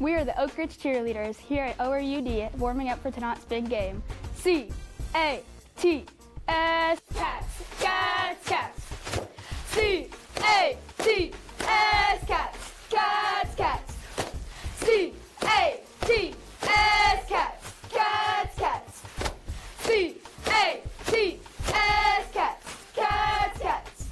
We are the Oak Ridge cheerleaders here at ORUD warming up for tonight's big game. C-A-T-S, Cats, Cats, Cats. C-A-T-S, Cats, Cats, Cats. C-A-T-S, Cats, Cats, Cats. C-A-T-S, Cats, Cats, Cats.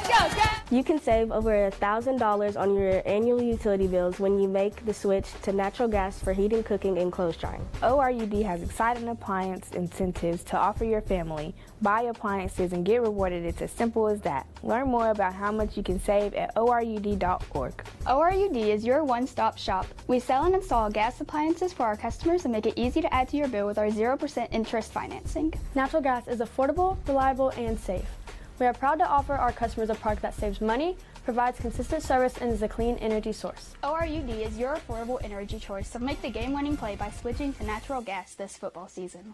Go, Cats! You can save over $1,000 on your annual utility bills when you make the switch to natural gas for heating, cooking, and clothes drying. ORUD has exciting appliance incentives to offer your family. Buy appliances and get rewarded. It's as simple as that. Learn more about how much you can save at ORUD.org. ORUD is your one-stop shop. We sell and install gas appliances for our customers and make it easy to add to your bill with our 0% interest financing. Natural gas is affordable, reliable, and safe. We are proud to offer our customers a product that saves money, provides consistent service, and is a clean energy source. ORUD is your affordable energy choice, so make the game-winning play by switching to natural gas this football season.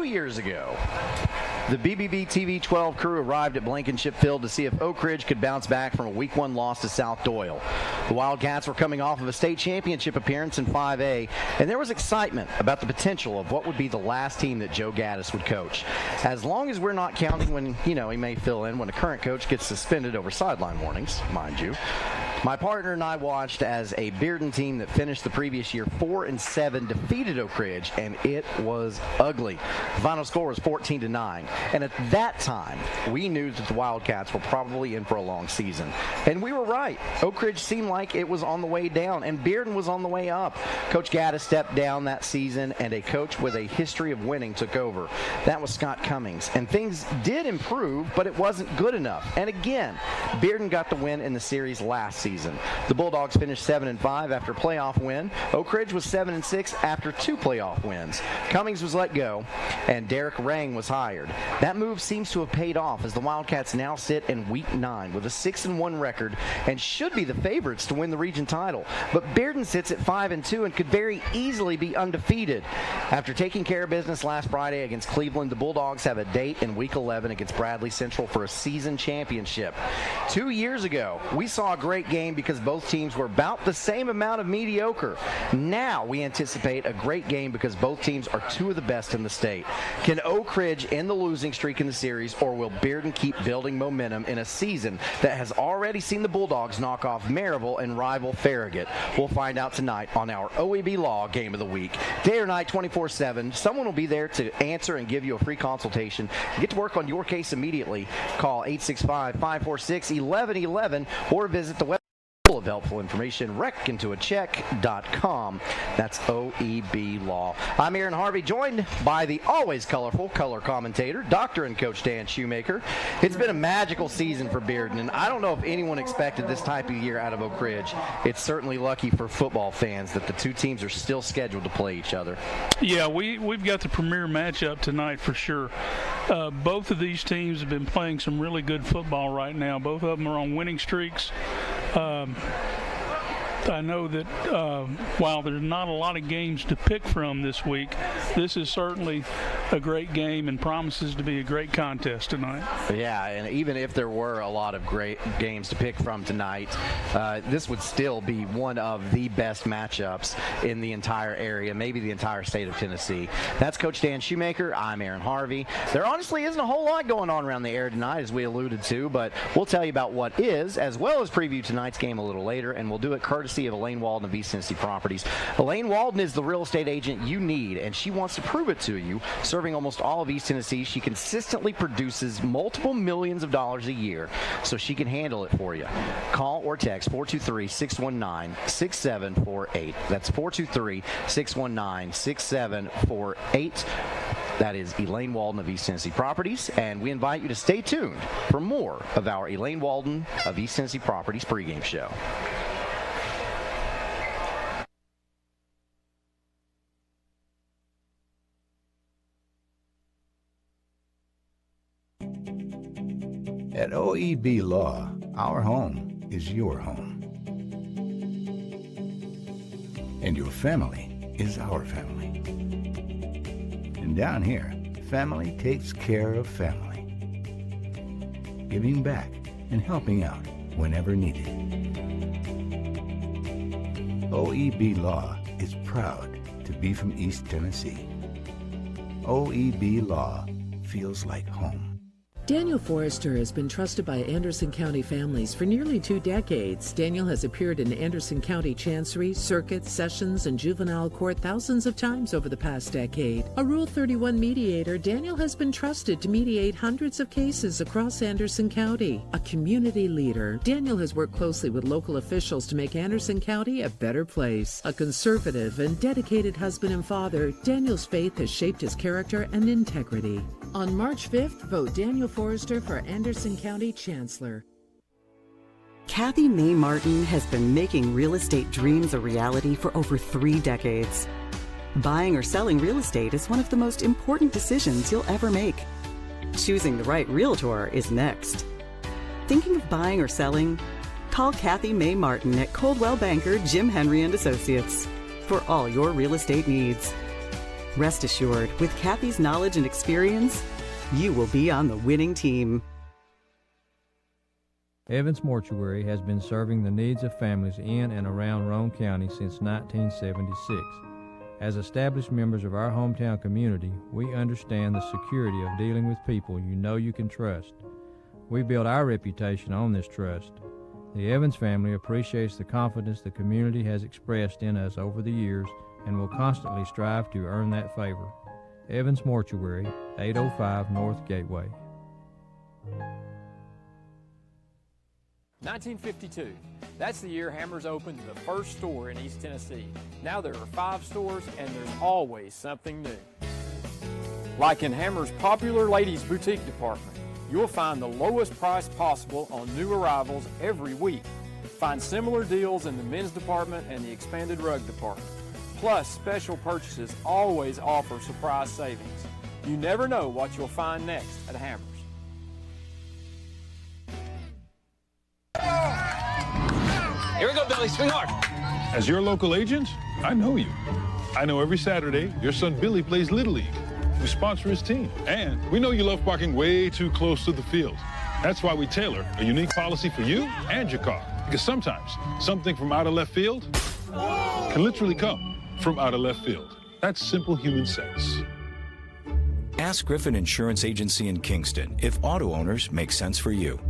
Years ago, the BBB TV-12 crew arrived at Blankenship Field to see if Oak Ridge could bounce back from a Week 1 loss to South Doyle. The Wildcats were coming off of a state championship appearance in 5A, and there was excitement about the potential of what would be the last team that Joe Gaddis would coach. As long as we're not counting when, he may fill in when a current coach gets suspended over sideline warnings, mind you. My partner and I watched as a Bearden team that finished the previous year 4-7 defeated Oak Ridge, and it was ugly. The final score was 14-9, and at that time, we knew that the Wildcats were probably in for a long season. And we were right. Oak Ridge seemed like it was on the way down, and Bearden was on the way up. Coach Gaddis stepped down that season, and a coach with a history of winning took over. That was Scott Cummings, and things did improve, but it wasn't good enough. And again, Bearden got the win in the series last season. The Bulldogs finished 7-5 after a playoff win. Oak Ridge was 7-6 after 2 playoff wins. Cummings was let go, and Derek Rang was hired. That move seems to have paid off as the Wildcats now sit in Week 9 with a 6-1 record and should be the favorites to win the region title. But Bearden sits at 5-2 and could very easily be undefeated. After taking care of business last Friday against Cleveland, the Bulldogs have a date in Week 11 against Bradley Central for a season championship. 2 years ago, we saw a great game because both teams were about the same amount of mediocre. Now we anticipate a great game because both teams are 2 of the best in the state. Can Oak Ridge end the losing streak in the series, or will Bearden keep building momentum in a season that has already seen the Bulldogs knock off Maryville and rival Farragut? We'll find out tonight on our OEB Law Game of the Week. Day or night, 24/7. Someone will be there to answer and give you a free consultation. Get to work on your case immediately. Call 865-546-1111 or visit the website. Full of helpful information, wreckintoacheck.com. That's OEB Law. I'm Aaron Harvey, joined by the always colorful color commentator, Dr. and Coach Dan Shoemaker. It's been a magical season for Bearden, and I don't know if anyone expected this type of year out of Oak Ridge. It's certainly lucky for football fans that the 2 teams are still scheduled to play each other. Yeah, we've got the premier matchup tonight for sure. Both of these teams have been playing some really good football right now. Both of them are on winning streaks. I know that while there's not a lot of games to pick from this week, this is certainly a great game and promises to be a great contest tonight. Yeah, and even if there were a lot of great games to pick from tonight, this would still be one of the best matchups in the entire area, maybe the entire state of Tennessee. That's Coach Dan Shoemaker. I'm Aaron Harvey. There honestly isn't a whole lot going on around the area tonight, as we alluded to, but we'll tell you about what is, as well as preview tonight's game a little later, and we'll do it courtesy of Elaine Walden of East Tennessee Properties. Elaine Walden is the real estate agent you need, and she wants to prove it to you. Serving almost all of East Tennessee, she consistently produces multiple millions of dollars a year, so she can handle it for you. Call or text 423-619-6748. That's 423-619-6748. That is Elaine Walden of East Tennessee Properties, and we invite you to stay tuned for more of our Elaine Walden of East Tennessee Properties pregame show. At OEB Law, our home is your home. And your family is our family. And down here, family takes care of family. Giving back and helping out whenever needed. OEB Law is proud to be from East Tennessee. OEB Law feels like home. Daniel Forrester has been trusted by Anderson County families for nearly 2 decades. Daniel has appeared in Anderson County Chancery, Circuit, Sessions, and Juvenile Court thousands of times over the past decade. A Rule 31 mediator, Daniel has been trusted to mediate hundreds of cases across Anderson County. A community leader, Daniel has worked closely with local officials to make Anderson County a better place. A conservative and dedicated husband and father, Daniel's faith has shaped his character and integrity. On March 5th, vote Daniel Forrester for Anderson County Chancellor. Kathy Mae Martin has been making real estate dreams a reality for over 3 decades. Buying or selling real estate is one of the most important decisions you'll ever make. Choosing the right realtor is next. Thinking of buying or selling? Call Kathy Mae Martin at Coldwell Banker Jim Henry & Associates for all your real estate needs. Rest assured, with Kathy's knowledge and experience, you will be on the winning team. Evans Mortuary has been serving the needs of families in and around Roane County since 1976. As established members of our hometown community, we understand the security of dealing with people you know you can trust. We build our reputation on this trust. The Evans family appreciates the confidence the community has expressed in us over the years and will constantly strive to earn that favor. Evans Mortuary, 805 North Gateway. 1952. That's the year Hammers opened the first store in East Tennessee. Now there are 5 stores and there's always something new. Like in Hammers' popular ladies boutique department, you'll find the lowest price possible on new arrivals every week. Find similar deals in the men's department and the expanded rug department. Plus, special purchases always offer surprise savings. You never know what you'll find next at Hammers. Here we go, Billy. Swing hard. As your local agent, I know you. I know every Saturday your son Billy plays Little League. We sponsor his team. And we know you love parking way too close to the field. That's why we tailor a unique policy for you and your car. Because sometimes something from out of left field can literally come from out of left field. That's simple human sense. Ask Griffin Insurance Agency in Kingston if auto owners make sense for you.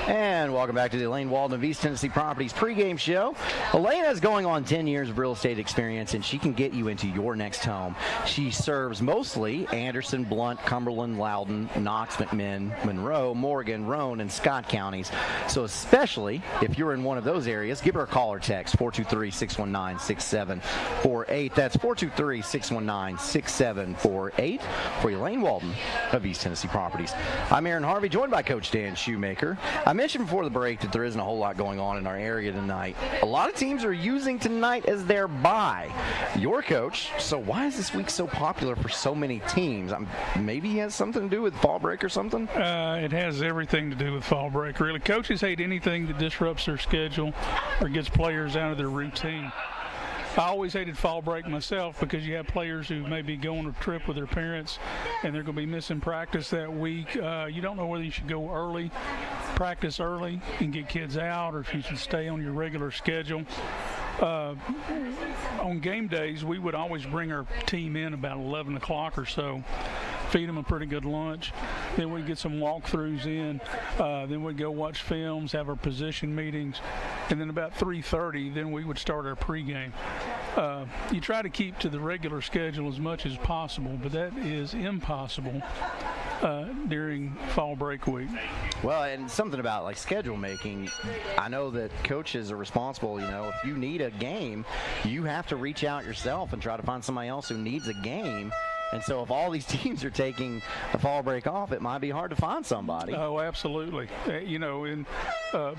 And welcome back to the Elaine Walden of East Tennessee Properties pregame show. Elaine has going on 10 years of real estate experience, and she can get you into your next home. She serves mostly Anderson, Blount, Cumberland, Loudoun, Knox, McMinn, Monroe, Morgan, Roane, and Scott counties. So especially if you're in one of those areas, give her a call or text, 423-619-6748. That's 423-619-6748 for Elaine Walden of East Tennessee Properties. I'm Aaron Harvey, joined by Coach Dan Shoemaker. I mentioned before the break that there isn't a whole lot going on in our area tonight. A lot of teams are using tonight as their bye. Your coach, so why is this week so popular for so many teams? Maybe it has something to do with fall break or something? It has everything to do with fall break, really. Coaches hate anything that disrupts their schedule or gets players out of their routine. I always hated fall break myself because you have players who may be going on a trip with their parents and they're going to be missing practice that week. You don't know whether you should go early, practice early and get kids out, or if you should stay on your regular schedule. On game days, we would always bring our team in about 11 o'clock or so, feed them a pretty good lunch. Then we'd get some walkthroughs in. Then we'd go watch films, have our position meetings. And then about 3:30, then we would start our pregame. You try to keep to the regular schedule as much as possible, but that is impossible during fall break week. Well, and something about like schedule making, I know that coaches are responsible. If you need a game, you have to reach out yourself and try to find somebody else who needs a game. And so if all these teams are taking the fall break off, it might be hard to find somebody. Oh, absolutely. And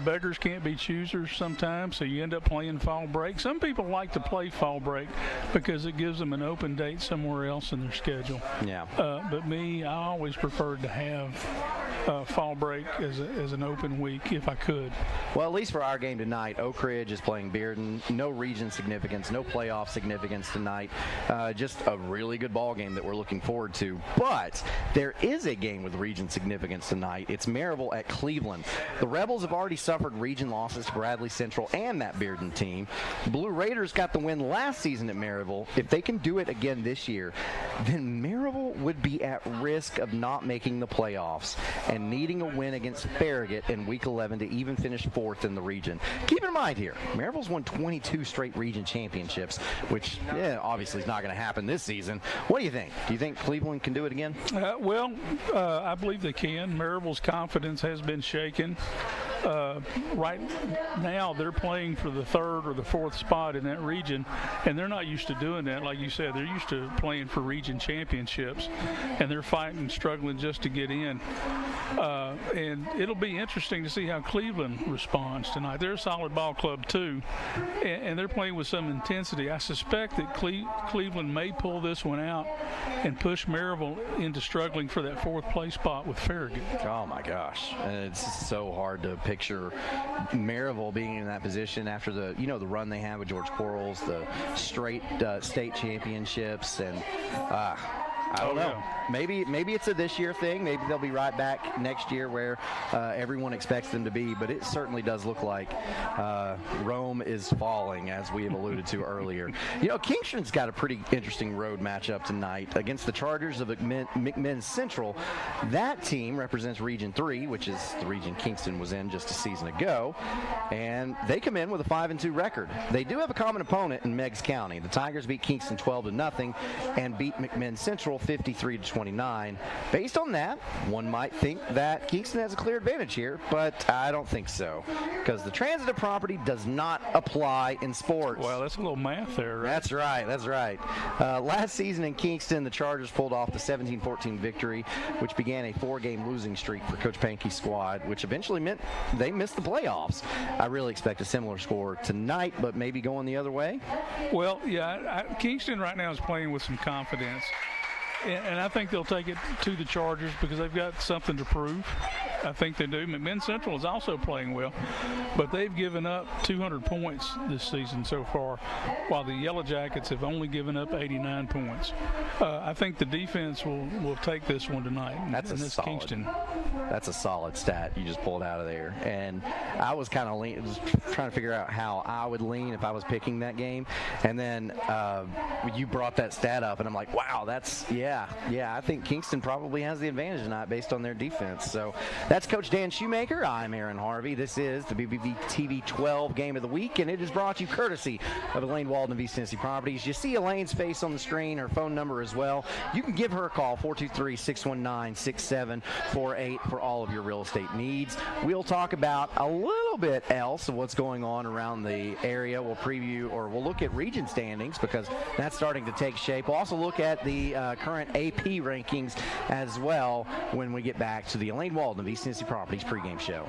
beggars can't be choosers sometimes, so you end up playing fall break. Some people like to play fall break because it gives them an open date somewhere else in their schedule. Yeah. But me, I always preferred to have fall break as an open week if I could. Well, at least for our game tonight, Oak Ridge is playing Bearden. No region significance, no playoff significance tonight. Just a really good ball game that we're looking forward to. But there is a game with region significance tonight. It's Maryville at Cleveland. The Rebels have already suffered region losses to Bradley Central and that Bearden team. The Blue Raiders got the win last season at Maryville. If they can do it again this year, then Maryville would be at risk of not making the playoffs and needing a win against Farragut in Week 11 to even finish fourth in the region. Keep in mind here, Maryville's won 22 straight region championships, which obviously is not going to happen this season. What do you think? Do you think Cleveland can do it again? I believe they can. Maryville's confidence has been shaken. Right now, they're playing for the third or the fourth spot in that region, and they're not used to doing that. Like you said, they're used to playing for region championships, and they're fighting, struggling just to get in. And it'll be interesting to see how Cleveland responds tonight. They're a solid ball club, too, and they're playing with some intensity. I suspect that Cleveland may pull this one out and push Maryville into struggling for that fourth place spot with Farragut. Oh, my gosh. It's so hard to picture Maryville being in that position after the run they had with George Quarles, the straight state championships, and I don't know. Maybe it's a this year thing. Maybe they'll be right back next year where everyone expects them to be. But it certainly does look like Rome is falling, as we have alluded to earlier. Kingston's got a pretty interesting road matchup tonight against the Chargers of McMinn Central. That team represents Region 3, which is the region Kingston was in just a season ago. And they come in with a 5-2 record. They do have a common opponent in Meigs County. The Tigers beat Kingston 12-0 and beat McMinn Central 53-29. Based on that, one might think that Kingston has a clear advantage here, but I don't think so, because the transitive property does not apply in sports. Well, that's a little math there, right? That's right. Last season in Kingston, the Chargers pulled off the 17-14 victory, which began a 4-game losing streak for Coach Pankey's squad, which eventually meant they missed the playoffs. I really expect a similar score tonight, but maybe going the other way. Well, yeah, Kingston right now is playing with some confidence. And I think they'll take it to the Chargers because they've got something to prove. I think they do. McMinn Central is also playing well, but they've given up 200 points this season so far, while the Yellow Jackets have only given up 89 points. I think the defense will take this one tonight. That's Kingston. That's a solid stat you just pulled out of there. And I was kind of trying to figure out how I would lean if I was picking that game. And then you brought that stat up, and I'm like, wow, yeah, I think Kingston probably has the advantage tonight based on their defense. So that's Coach Dan Shoemaker. I'm Aaron Harvey. This is the BBB TV-12 Game of the Week, and it is brought to you courtesy of Elaine Walden of East Tennessee Properties. You see Elaine's face on the screen, her phone number as well. You can give her a call, 423-619-6748, for all of your real estate needs. We'll talk about a little bit else of what's going on around the area. We'll look at region standings because that's starting to take shape. We'll also look at the current AP rankings as well when we get back to the Elaine Walden of East East Tennessee Properties pregame show.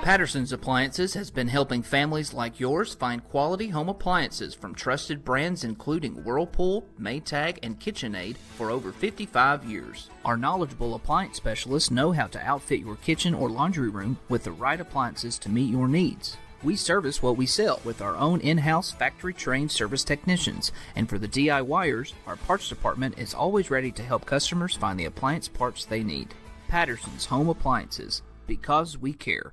Patterson's Appliances has been helping families like yours find quality home appliances from trusted brands including Whirlpool, Maytag, and KitchenAid for over 55 years. Our knowledgeable appliance specialists know how to outfit your kitchen or laundry room with the right appliances to meet your needs. We service what we sell with our own in-house factory-trained service technicians, and for the DIYers, our parts department is always ready to help customers find the appliance parts they need. Patterson's Home Appliances, because we care.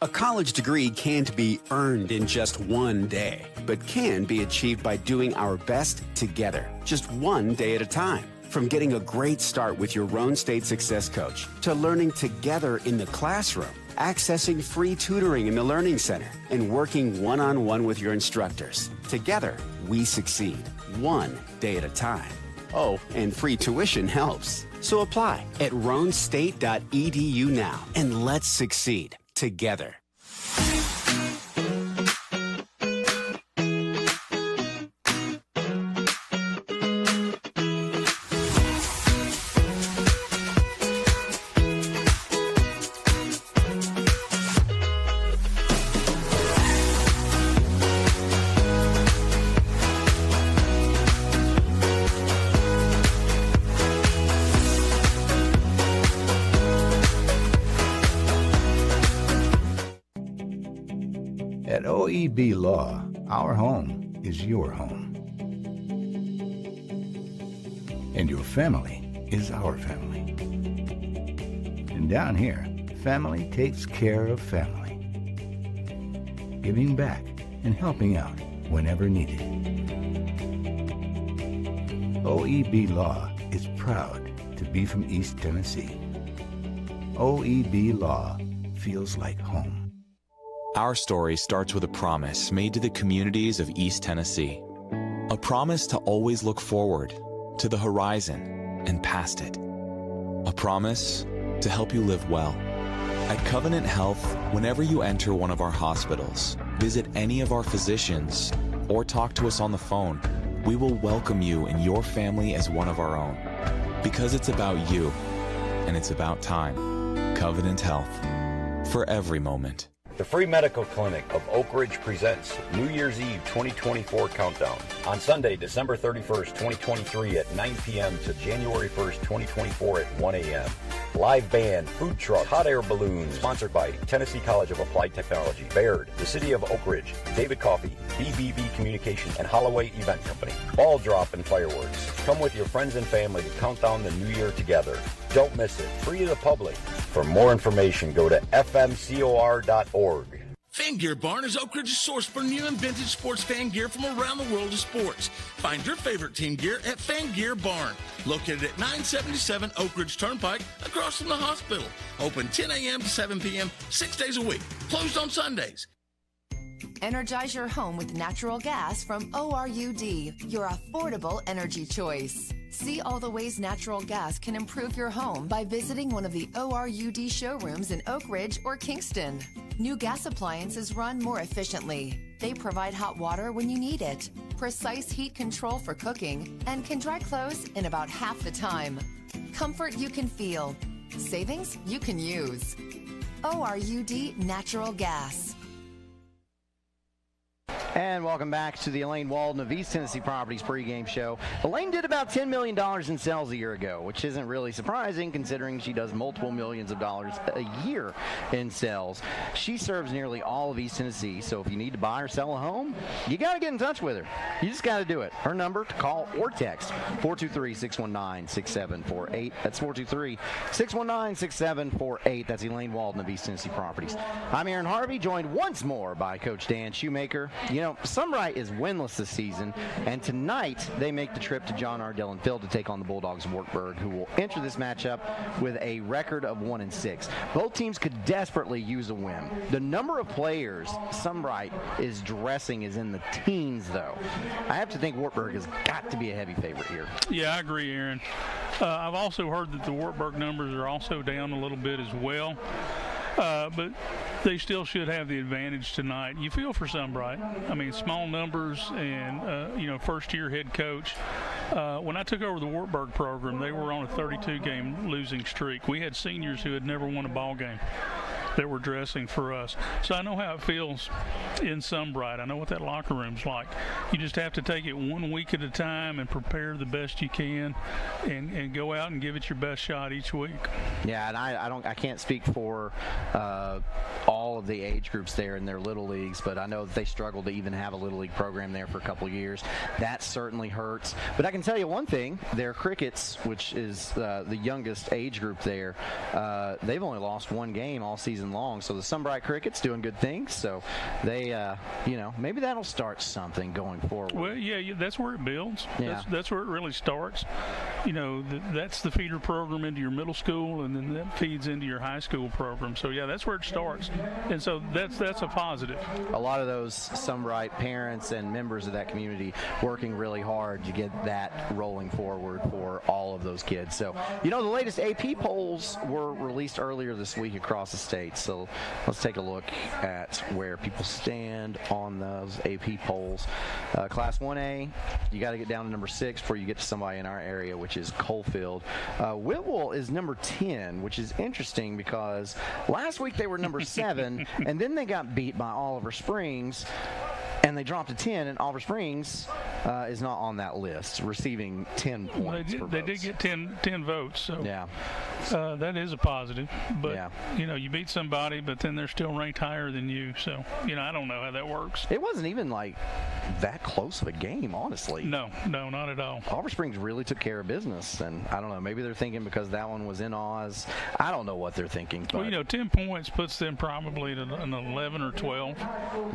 A college degree can't be earned in just one day, but can be achieved by doing our best together, just one day at a time. From getting a great start with your Roan State Success Coach, to learning together in the classroom, accessing free tutoring in the Learning Center, and working one-on-one with your instructors. Together, we succeed, one day at a time. Oh, and free tuition helps. So apply at roanstate.edu now, and let's succeed together. At OEB Law, our home is your home. And your family is our family. And down here, family takes care of family. Giving back and helping out whenever needed. OEB Law is proud to be from East Tennessee. OEB Law feels like home. Our story starts with a promise made to the communities of East Tennessee. A promise to always look forward, to the horizon, and past it. A promise to help you live well. At Covenant Health, whenever you enter one of our hospitals, visit any of our physicians, or talk to us on the phone, we will welcome you and your family as one of our own. Because it's about you, and it's about time. Covenant Health. For every moment. The Free Medical Clinic of Oak Ridge presents New Year's Eve 2024 Countdown on Sunday, December 31st, 2023 at 9 p.m. to January 1st, 2024 at 1 a.m. Live band, food truck, hot air balloons, sponsored by Tennessee College of Applied Technology, Baird, the City of Oak Ridge, David Coffey, BBB Communications, and Holloway Event Company. Ball drop and fireworks. Come with your friends and family to count down the new year together. Don't miss it. Free to the public. For more information, go to fmcor.org. Fan Gear Barn is Oak Ridge's source for new and vintage sports fan gear from around the world of sports. Find your favorite team gear at Fan Gear Barn, located at 977 Oak Ridge Turnpike, across from the hospital. Open 10 a.m. to 7 p.m., 6 days a week. Closed on Sundays. Energize your home with natural gas from ORUD, your affordable energy choice. See all the ways natural gas can improve your home by visiting one of the ORUD showrooms in Oak Ridge or Kingston. New gas appliances run more efficiently. They provide hot water when you need it, precise heat control for cooking, and can dry clothes in about half the time. Comfort you can feel. Savings you can use. ORUD Natural Gas. And welcome back to the Elaine Walden of East Tennessee Properties pregame show. Elaine did about $10 million in sales a year ago, which isn't really surprising considering she does multiple millions of dollars a year in sales. She serves nearly all of East Tennessee, so if you need to buy or sell a home, you got to get in touch with her. You just got to do it. Her number to call or text, 423-619-6748. That's 423-619-6748. That's Elaine Walden of East Tennessee Properties. I'm Aaron Harvey, joined once more by Coach Dan Shoemaker. You know, Sunbright is winless this season, and tonight they make the trip to John R. Dillon Field to take on the Bulldogs of Wartburg, who will enter this matchup with a record of 1-6. Both teams could desperately use a win. The number of players Sunbright is dressing is in the teens, though. I have to think Wartburg has got to be a heavy favorite here. Yeah, I agree, Aaron. I've also heard that the Wartburg numbers are also down a little bit as well. But they still should have the advantage tonight. You feel for Sunbright. I mean, small numbers and, first-year head coach. When I took over the Wartburg program, they were on a 32-game losing streak. We had seniors who had never won a ball game that were dressing for us. So I know how it feels in Sunbright. I know what that locker room's like. You just have to take it 1 week at a time and prepare the best you can and go out and give it your best shot each week. Yeah, and I can't speak for all of the age groups there in their little leagues, but I know that they struggled to even have a little league program there for a couple of years. That certainly hurts. But I can tell you one thing, their Crickets, which is the youngest age group there, they've only lost one game all season long. So the Sunbright Crickets doing good things. So they, maybe that'll start something going forward. Well, yeah, that's where it builds. Yeah. That's where it really starts. That's the feeder program into your middle school, and then that feeds into your high school program. So yeah, that's where it starts. And so that's a positive. A lot of those Sunbright parents and members of that community working really hard to get that rolling forward for all of those kids. So, the latest AP polls were released earlier this week across the state. So let's take a look at where people stand on those AP polls. Class 1A, you got to get down to number 6 before you get to somebody in our area, which is Coalfield. Whitwell is number 10, which is interesting because last week they were number 7, and then they got beat by Oliver Springs, and they dropped to 10, and Oliver Springs is not on that list, receiving 10 points. They did get 10 votes, so yeah, that is a positive. But yeah. You beat somebody, but then they're still ranked higher than you. So I don't know how that works. It wasn't even like that close of a game, honestly. No, not at all. Oliver Springs really took care of business, and I don't know. Maybe they're thinking because that one was in Oz. I don't know what they're thinking. But. Well, 10 points puts them probably at an 11 or 12.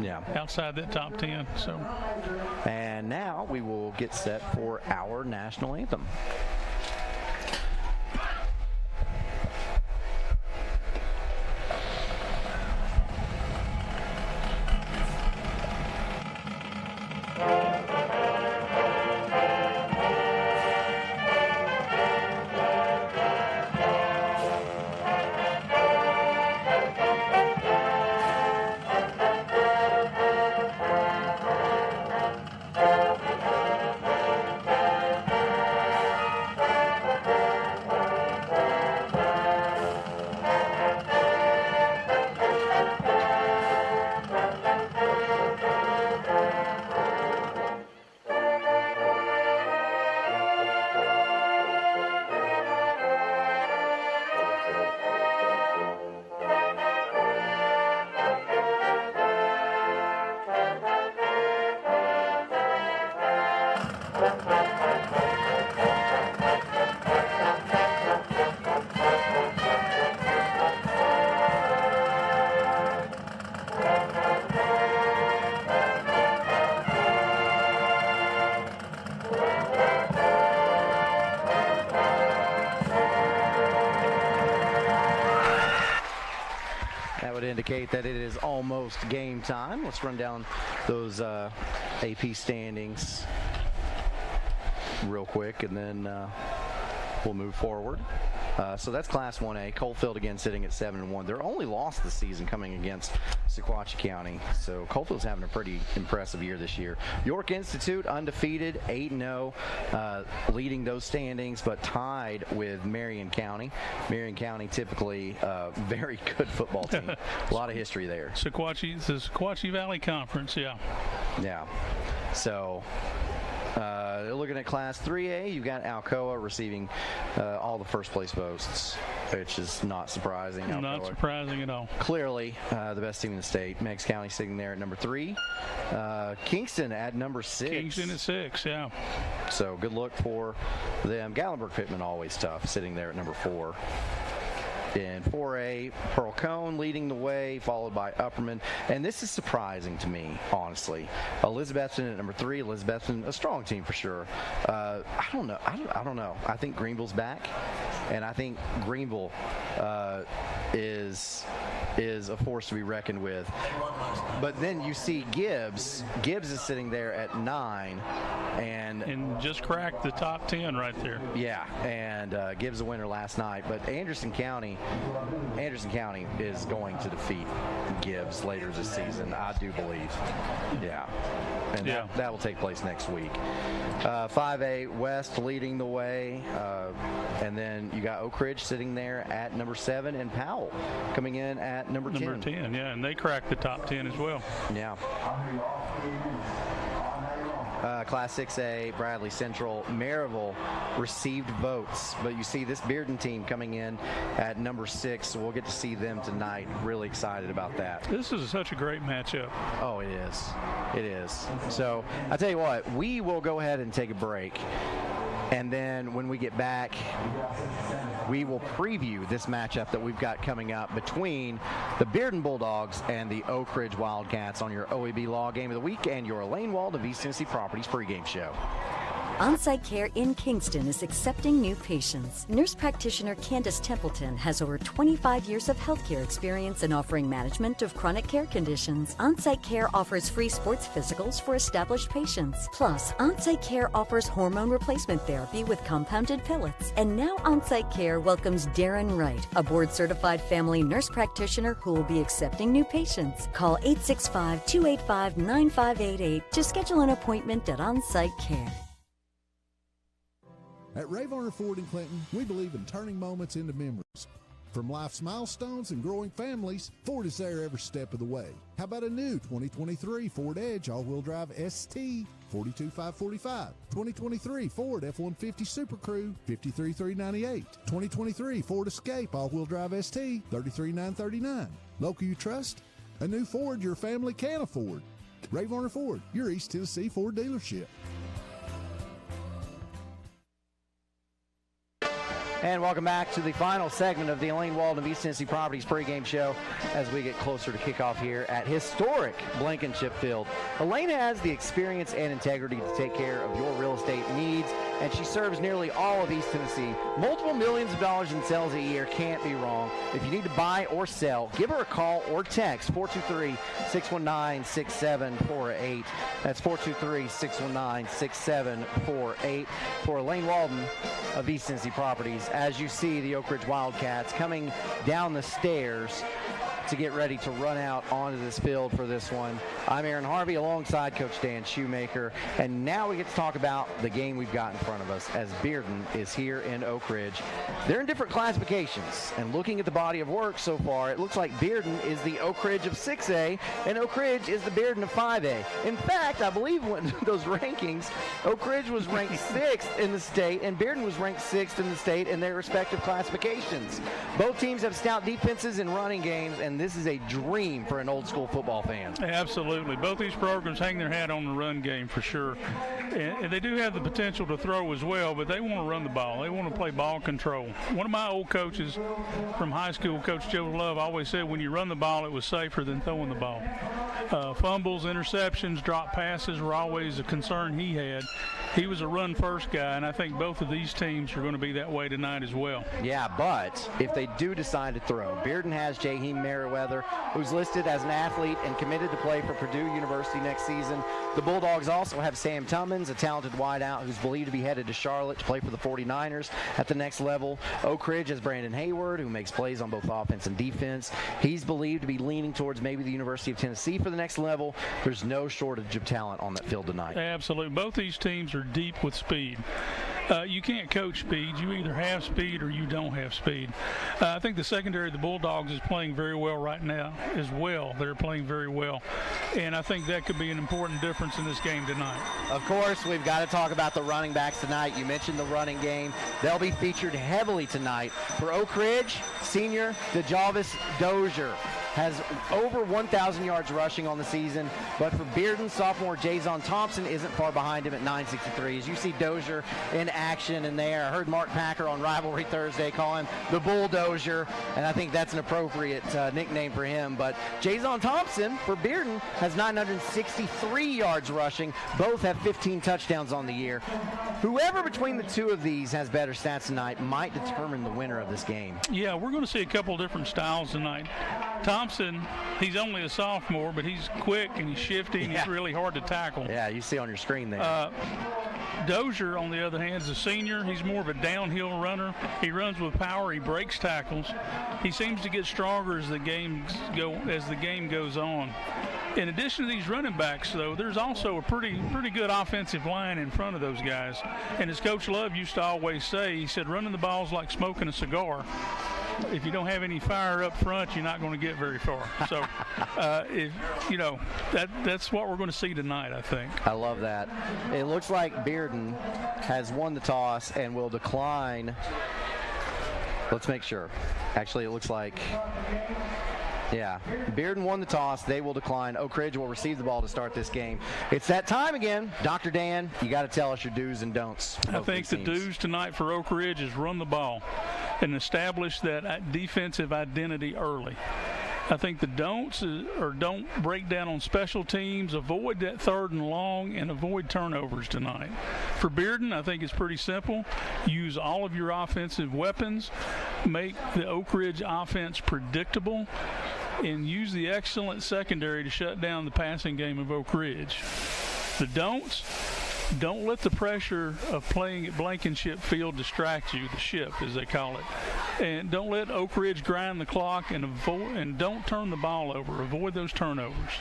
Yeah, outside that top 10. So, and now we will get set for our national anthem. Indicate that it is almost game time. Let's run down those AP standings real quick, and then we'll move forward. So that's Class 1A. Coalfield again sitting at 7-1. Their only loss this season coming against Sequatchie County. So Coalfield's having a pretty impressive year this year. York Institute undefeated, 8-0, leading those standings, but tied with Marion County. Marion County typically a very good football team. A lot of history there. The Sequatchie Valley Conference, yeah. Yeah. So looking at Class 3A, you've got Alcoa receiving all the first place votes, which is not surprising. Alcoa, not surprising at all. Clearly the best team in the state. Meigs County sitting there at number 3. Kingston at number 6. Kingston at 6, yeah. So good luck for them. Gallenberg-Pittman always tough, sitting there at number 4. In 4A, Pearl Cone leading the way, followed by Upperman. And this is surprising to me, honestly. Elizabethton at number 3. Elizabethton, a strong team for sure. I don't know. I don't know. I think Greenville's back, and I think Greenville is is a force to be reckoned with. But then you see Gibbs. Gibbs is sitting there at 9. And just cracked the top 10 right there. Yeah, and Gibbs a winner last night. But Anderson County is going to defeat Gibbs later this season, I do believe. Yeah. And that will take place next week. 5A West leading the way. And then you got Oak Ridge sitting there at number 7 and Powell coming in at number 10. Number 10, yeah, and they cracked the top 10 as well. Yeah. Class 6A, Bradley Central, Maryville received votes, but you see this Bearden team coming in at number 6, so we'll get to see them tonight. Really excited about that. This is such a great matchup. Oh, it is. It is. So I tell you what, we will go ahead and take a break. And then when we get back, we will preview this matchup that we've got coming up between the Bearden Bulldogs and the Oak Ridge Wildcats on your OEB Law Game of the Week and your Elaine Wald of East Tennessee Properties pregame show. On-site care in Kingston is accepting new patients. Nurse practitioner Candace Templeton has over 25 years of healthcare experience in offering management of chronic care conditions. On-site care offers free sports physicals for established patients. Plus, on-site care offers hormone replacement therapy with compounded pellets. And now on-site care welcomes Darren Wright, a board-certified family nurse practitioner who will be accepting new patients. Call 865-285-9588 to schedule an appointment at On-Site Care. At Ray Varner Ford in Clinton, we believe in turning moments into memories. From life's milestones and growing families, Ford is there every step of the way. How about a new 2023 Ford Edge all-wheel drive ST, $42,545. 2023 Ford F-150 Super Crew, $53,398. 2023 Ford Escape all-wheel drive ST, $33,939. Local you trust? A new Ford your family can afford. Ray Varner Ford, your East Tennessee Ford dealership. And welcome back to the final segment of the Elaine Wald of East Tennessee Properties pregame show as we get closer to kickoff here at historic Blankenship Field. Elaine has the experience and integrity to take care of your real estate needs, and she serves nearly all of East Tennessee. Multiple millions of dollars in sales a year can't be wrong. If you need to buy or sell, give her a call or text 423-619-6748. That's 423-619-6748 for Elaine Walden of East Tennessee Properties. As you see the Oak Ridge Wildcats coming down the stairs to get ready to run out onto this field for this one. I'm Aaron Harvey alongside Coach Dan Shoemaker, and now we get to talk about the game we've got in front of us as Bearden is here in Oak Ridge. They're in different classifications, and looking at the body of work so far, it looks like Bearden is the Oak Ridge of 6A, and Oak Ridge is the Bearden of 5A. In fact, I believe when those rankings, Oak Ridge was ranked 6th in the state, and Bearden was ranked 6th in the state in their respective classifications. Both teams have stout defenses and running games, and this is a dream for an old school football fan. Absolutely. Both these programs hang their hat on the run game for sure. And they do have the potential to throw as well, but they want to run the ball. They want to play ball control. One of my old coaches from high school, Coach Joe Love, always said when you run the ball, it was safer than throwing the ball. Fumbles, interceptions, drop passes were always a concern he had. He was a run-first guy, and I think both of these teams are going to be that way tonight as well. Yeah, but if they do decide to throw, Bearden has Jaheim Merriweather, who's listed as an athlete and committed to play for Purdue University next season. The Bulldogs also have Sam Tummins, a talented wideout who's believed to be headed to Charlotte to play for the 49ers at the next level. Oak Ridge has Brandon Hayward, who makes plays on both offense and defense. He's believed to be leaning towards maybe the University of Tennessee for the next level. There's no shortage of talent on that field tonight. Absolutely. Both these teams are deep with speed. You can't coach speed. You either have speed or you don't have speed. I think the secondary of the Bulldogs is playing very well right now as well. They're playing very well. And I think that could be an important difference in this game tonight. Of course, we've got to talk about the running backs tonight. You mentioned the running game. They'll be featured heavily tonight. For Oak Ridge, senior DeJavis Dozier has over 1,000 yards rushing on the season, but for Bearden, sophomore Jason Thompson isn't far behind him at 963. As you see Dozier in action in there, I heard Mark Packer on Rivalry Thursday call him the Bulldozer, and I think that's an appropriate nickname for him. But Jason Thompson for Bearden has 963 yards rushing. Both have 15 touchdowns on the year. Whoever between the two of these has better stats tonight might determine the winner of this game. Yeah, we're going to see a couple different styles tonight. Thompson, he's only a sophomore, but he's quick and he's shifty and he's really hard to tackle. Yeah, you see on your screen there. Dozier, on the other hand, is a senior. He's more of a downhill runner. He runs with power. He breaks tackles. He seems to get stronger as the game goes on. In addition to these running backs, though, there's also a pretty good offensive line in front of those guys. And as Coach Love used to always say, he said, running the ball's like smoking a cigar. If you don't have any fire up front, you're not going to get very far. So, that's what we're going to see tonight, I think. I love that. It looks like Bearden has won the toss and will decline. Let's make sure. Actually, it looks like, yeah, Bearden won the toss. They will decline. Oak Ridge will receive the ball to start this game. It's that time again. Dr. Dan, you got to tell us your do's and don'ts. I think the do's tonight for Oak Ridge is run the ball and establish that defensive identity early. I think the don'ts are don't break down on special teams, avoid that 3rd and long, and avoid turnovers tonight. For Bearden, I think it's pretty simple. Use all of your offensive weapons, make the Oak Ridge offense predictable, and use the excellent secondary to shut down the passing game of Oak Ridge. The don'ts, don't let the pressure of playing at Blankenship Field distract you, the ship as they call it. And don't let Oak Ridge grind the clock, and don't turn the ball over. Avoid those turnovers.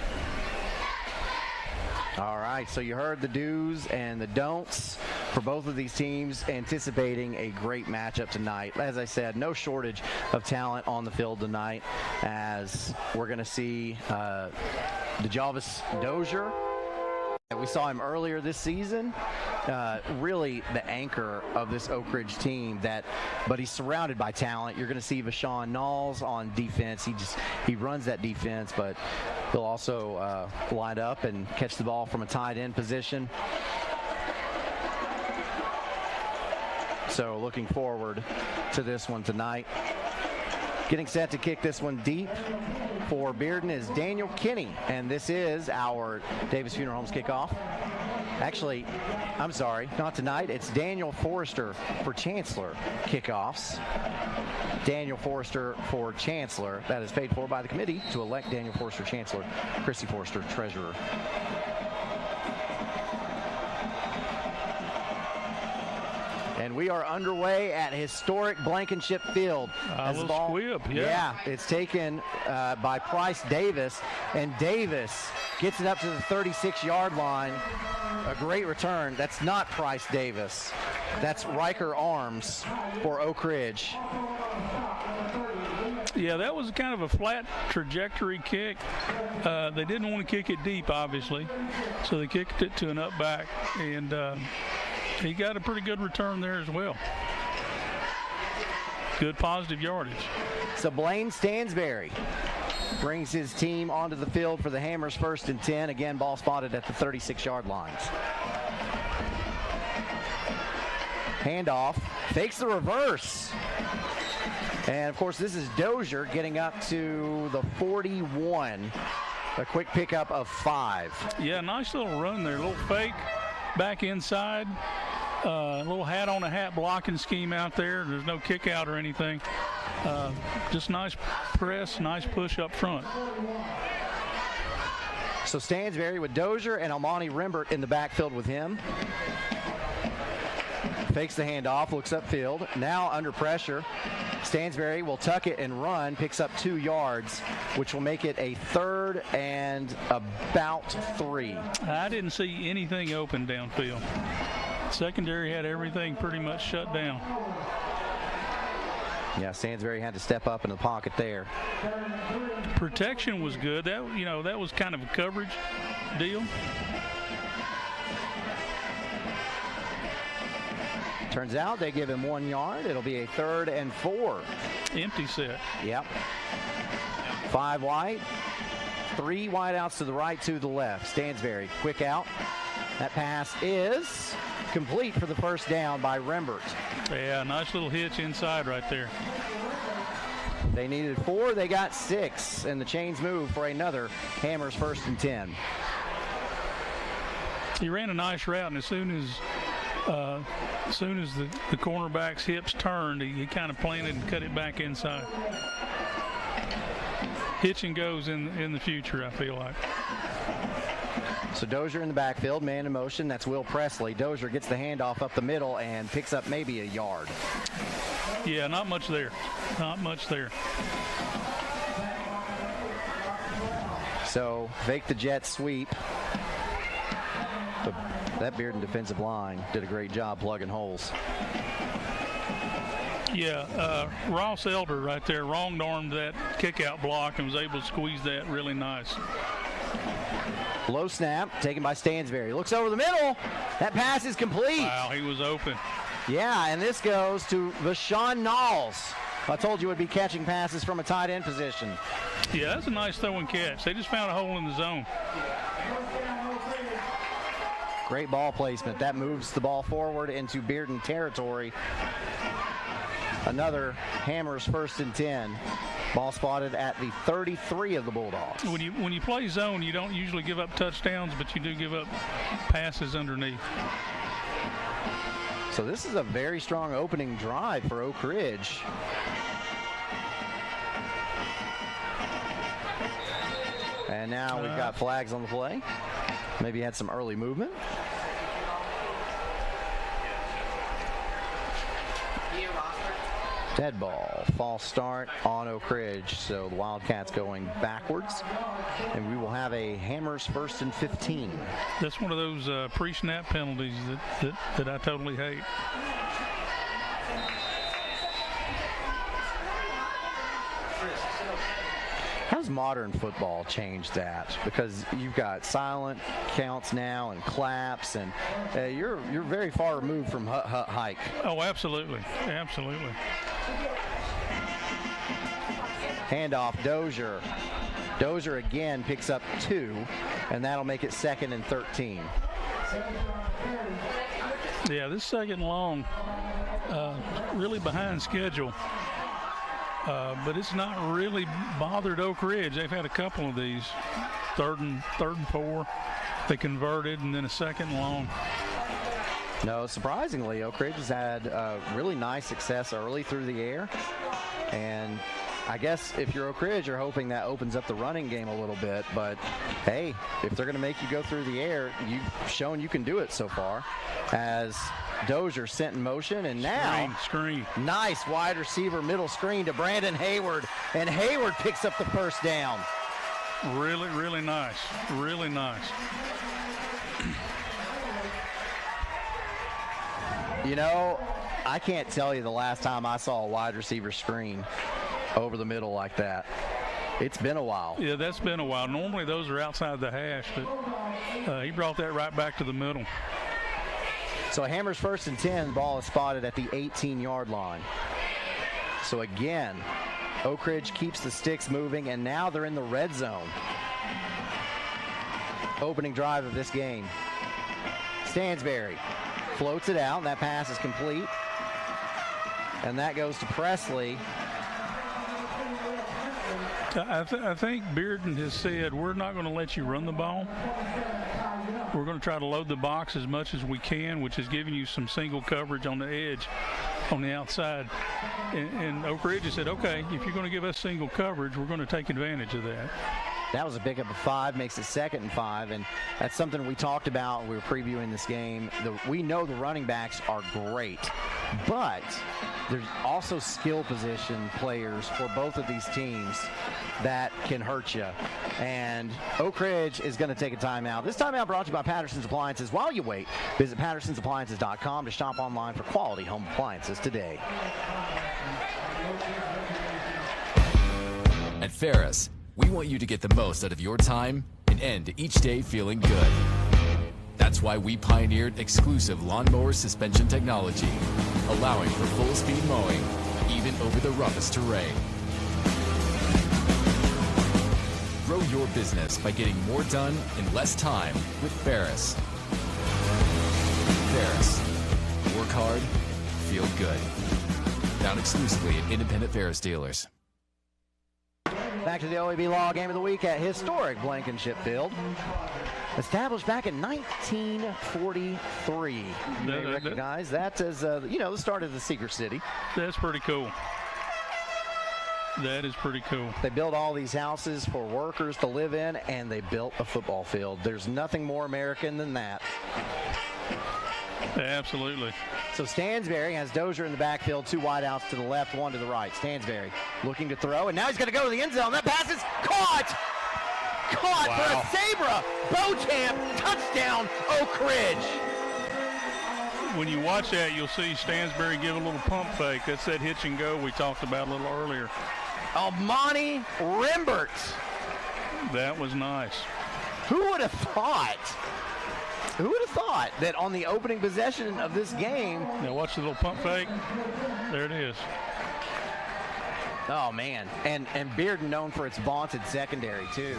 All right, so you heard the do's and the don'ts for both of these teams, anticipating a great matchup tonight. As I said, no shortage of talent on the field tonight, as we're going to see DeJavis Dozier. We saw him earlier this season, really the anchor of this Oak Ridge team. But he's surrounded by talent. You're going to see Vashon Knowles on defense. He runs that defense, but he'll also line up and catch the ball from a tight end position. So looking forward to this one tonight. Getting set to kick this one deep for Bearden is Daniel Kinney, and this is our Davis Funeral Homes kickoff. Actually, I'm sorry, not tonight. It's Daniel Forrester for Chancellor kickoffs. Daniel Forrester for Chancellor. That is paid for by the committee to elect Daniel Forrester Chancellor, Christy Forrester Treasurer. And we are underway at historic Blankenship Field. A little squib, yeah. It's taken by Price Davis, and Davis gets it up to the 36-yard line. A great return. That's not Price Davis. That's Riker Arms for Oak Ridge. Yeah, that was kind of a flat trajectory kick. They didn't want to kick it deep, obviously, so they kicked it to an up back, and he got a pretty good return there as well. Good positive yardage. So Blaine Stansberry brings his team onto the field for the Hammers 1st and 10. Again, ball spotted at the 36-yard lines. Handoff, fakes the reverse. And, of course, this is Dozier getting up to the 41. A quick pickup of 5. Yeah, nice little run there. A little fake back inside. A little hat on a hat blocking scheme out there. There's no kick out or anything. Just nice press, nice push up front. So Stansberry with Dozier and Almani Rembert in the backfield with him. Fakes the handoff, looks upfield. Now under pressure, Stansberry will tuck it and run, picks up 2 yards, which will make it a 3rd and about 3. I didn't see anything open downfield. Secondary had everything pretty much shut down. Yeah, Stansberry had to step up in the pocket there. Protection was good. That was kind of a coverage deal. Turns out they give him 1 yard. It'll be a 3rd and 4. Empty set. Yep. 5 wide. 3 wide outs to the right, 2 to the left. Stansberry, quick out. That pass is complete for the 1st down by Rembert. Yeah, nice little hitch inside right there. They needed 4, they got 6, and the chains move for another Hammers 1st and 10. He ran a nice route, and as soon as the cornerback's hips turned, he kind of planted and cut it back inside. hitch and goes in the future, I feel like. So Dozier in the backfield, man in motion. That's Will Presley. Dozier gets the handoff up the middle and picks up maybe a yard. Yeah, not much there. Not much there. So fake the jet sweep. But that Bearden defensive line did a great job plugging holes. Yeah, Ross Elder right there wrong-armed that kick-out block and was able to squeeze that really nice. Low snap, taken by Stansberry. Looks over the middle. That pass is complete. Wow, he was open. Yeah, and this goes to Vashawn Knowles. I told you would be catching passes from a tight end position. Yeah, that's a nice throw and catch. They just found a hole in the zone. Great ball placement. That moves the ball forward into Bearden territory. Another Hammers 1st and 10. Ball spotted at the 33 of the Bulldogs. When you play zone, you don't usually give up touchdowns, but you do give up passes underneath. So this is a very strong opening drive for Oak Ridge. And now we've got flags on the play. Maybe had some early movement. Dead ball, false start on Oak Ridge. So the Wildcats going backwards. And we will have a Hammers 1st and 15. That's one of those pre-snap penalties that I totally hate. How's modern football changed that? Because you've got silent counts now and claps, and you're very far removed from hike. Oh, absolutely, absolutely. Handoff, Dozier. Dozier again picks up 2, and that'll make it 2nd and 13. Yeah, this second long, really behind schedule. But it's not really bothered Oak Ridge. They've had a couple of these, third and 4. They converted, and then a second long. No, surprisingly, Oak Ridge has had really nice success early through the air. And I guess if you're Oak Ridge, you're hoping that opens up the running game a little bit. But, hey, if they're going to make you go through the air, you've shown you can do it so far. As Dozier sent in motion, and now screen. Nice wide receiver middle screen to Brandon Hayward, and Hayward picks up the first down. Really, really nice. Really nice. You know, I can't tell you the last time I saw a wide receiver screen over the middle like that. It's been a while. Yeah, that's been a while. Normally those are outside the hash, but he brought that right back to the middle. So Hammers 1st and 10, ball is spotted at the 18-yard line. So again, Oak Ridge keeps the sticks moving, and now they're in the red zone. Opening drive of this game. Stansberry floats it out, and that pass is complete. And that goes to Presley. I think Bearden has said, we're not going to let you run the ball. We're going to try to load the box as much as we can, which is giving you some single coverage on the edge on the outside. And Oak Ridge has said, okay, if you're going to give us single coverage, we're going to take advantage of that. That was a pickup of 5, makes it 2nd and 5, and that's something we talked about when we were previewing this game. We know the running backs are great, but there's also skill position players for both of these teams that can hurt you. And Oak Ridge is going to take a timeout. This timeout brought to you by Patterson's Appliances. While you wait, visit pattersonsappliances.com to shop online for quality home appliances today. At Ferris, we want you to get the most out of your time and end each day feeling good. That's why we pioneered exclusive lawnmower suspension technology, allowing for full-speed mowing, even over the roughest terrain. Grow your business by getting more done in less time with Ferris. Ferris. Work hard, feel good. Found exclusively at independent Ferris dealers. Back to the OEB Law Game of the Week at historic Blankenship Field. Established back in 1943. You may recognize that as, the start of the Secret City. That's pretty cool. That is pretty cool. They built all these houses for workers to live in, and they built a football field. There's nothing more American than that. Absolutely. So Stansberry has Dozier in the backfield, 2 wideouts to the left, 1 to the right. Stansberry looking to throw, and now he's going to go to the end zone. That pass is caught! Caught for a Sabra! Beauchamp, touchdown, Oak Ridge! When you watch that, you'll see Stansberry give a little pump fake. That's that hitch and go we talked about a little earlier. Almani Rimbert. That was nice. Who would have thought? Who would have thought that on the opening possession of this game? Now watch the little pump fake. There it is. Oh, man. And Bearden known for its vaunted secondary, too.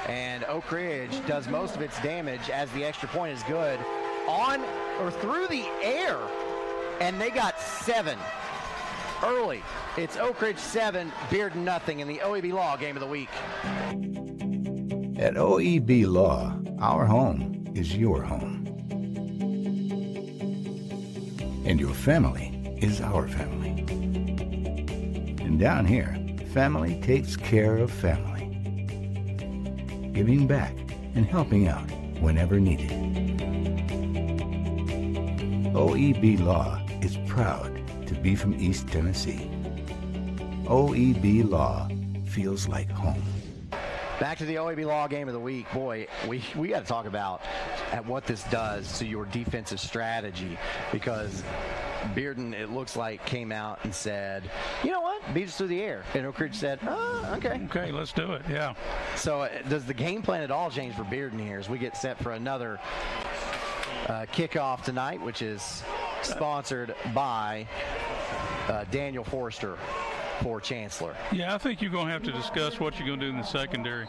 And Oak Ridge does most of its damage as the extra point is good on or through the air. And they got 7 early. It's Oak Ridge 7, Bearden nothing in the OEB Law Game of the Week. At OEB Law, our home is your home. And your family is our family. And down here, family takes care of family. Giving back and helping out whenever needed. OEB Law is proud to be from East Tennessee. OEB Law feels like home. Back to the OEB Law Game of the Week. Boy, we got to talk about what this does to your defensive strategy, because Bearden, it looks like, came out and said, you know what, beat us through the air. And Oak Ridge said, okay. Okay, let's do it, yeah. So does the game plan at all change for Bearden here as we get set for another kickoff tonight, which is sponsored by Daniel Forrester for Chancellor? Yeah, I think you're going to have to discuss what you're going to do in the secondary.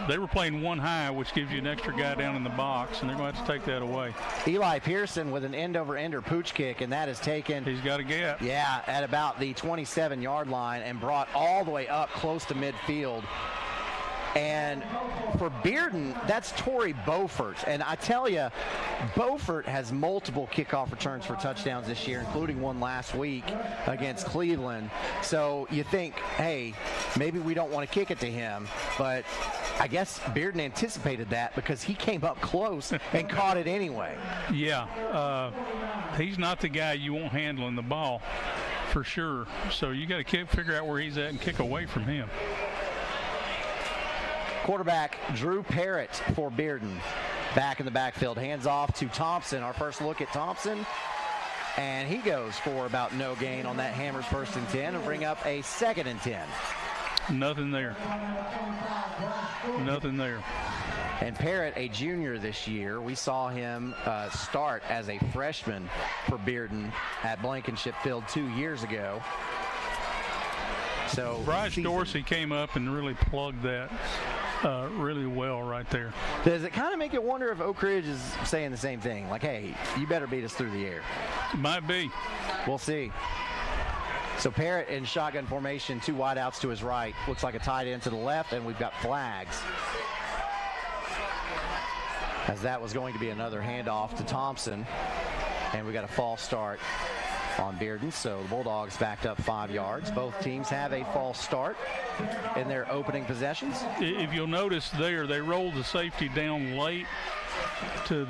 They were playing 1 high, which gives you an extra guy down in the box, and they're going to have to take that away. Eli Pearson with an end-over-ender pooch kick, and that is taken. He's got a gap. Yeah, at about the 27-yard line and brought all the way up close to midfield. And for Bearden, that's Torrey Beaufort. And I tell you, Beaufort has multiple kickoff returns for touchdowns this year, including one last week against Cleveland. So you think, hey, maybe we don't want to kick it to him. But I guess Bearden anticipated that because he came up close and caught it anyway. Yeah, he's not the guy you want handling the ball for sure. So you got to figure out where he's at and kick away from him. Quarterback Drew Parrott for Bearden. Back in the backfield. Hands off to Thompson. Our first look at Thompson. And he goes for about no gain on that Hammers 1st and 10 and bring up a 2nd and 10. Nothing there. Nothing there. And Parrott, a junior this year, we saw him start as a freshman for Bearden at Blankenship Field 2 years ago. So Bryce Dorsey came up and really plugged that really well right there. Does it kind of make you wonder if Oak Ridge is saying the same thing? Like, hey, you better beat us through the air. Might be. We'll see. So Parrott in shotgun formation, 2 wideouts to his right. Looks like a tight end to the left, and we've got flags. As that was going to be another handoff to Thompson. And we got a false start on Bearden, so the Bulldogs backed up 5 yards. Both teams have a false start in their opening possessions. If you'll notice there, they rolled the safety down late to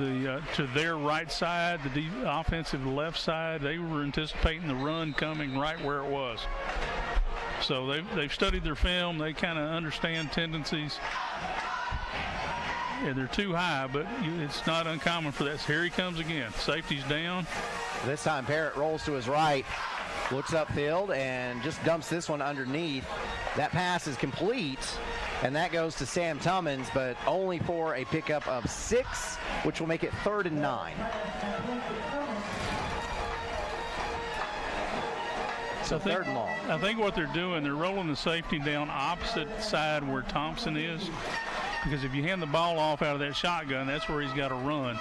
their right side, the offensive left side. They were anticipating the run coming right where it was. So they've studied their film. They kind of understand tendencies. Yeah, they're too high, but it's not uncommon for that. So here he comes again. Safety's down. This time Parrott rolls to his right, looks upfield, and just dumps this one underneath. That pass is complete, and that goes to Sam Tummins, but only for a pickup of 6, which will make it 3rd and 9. So 3rd and long. I think what they're doing, they're rolling the safety down opposite side where Thompson is, because if you hand the ball off out of that shotgun, that's where he's got to run.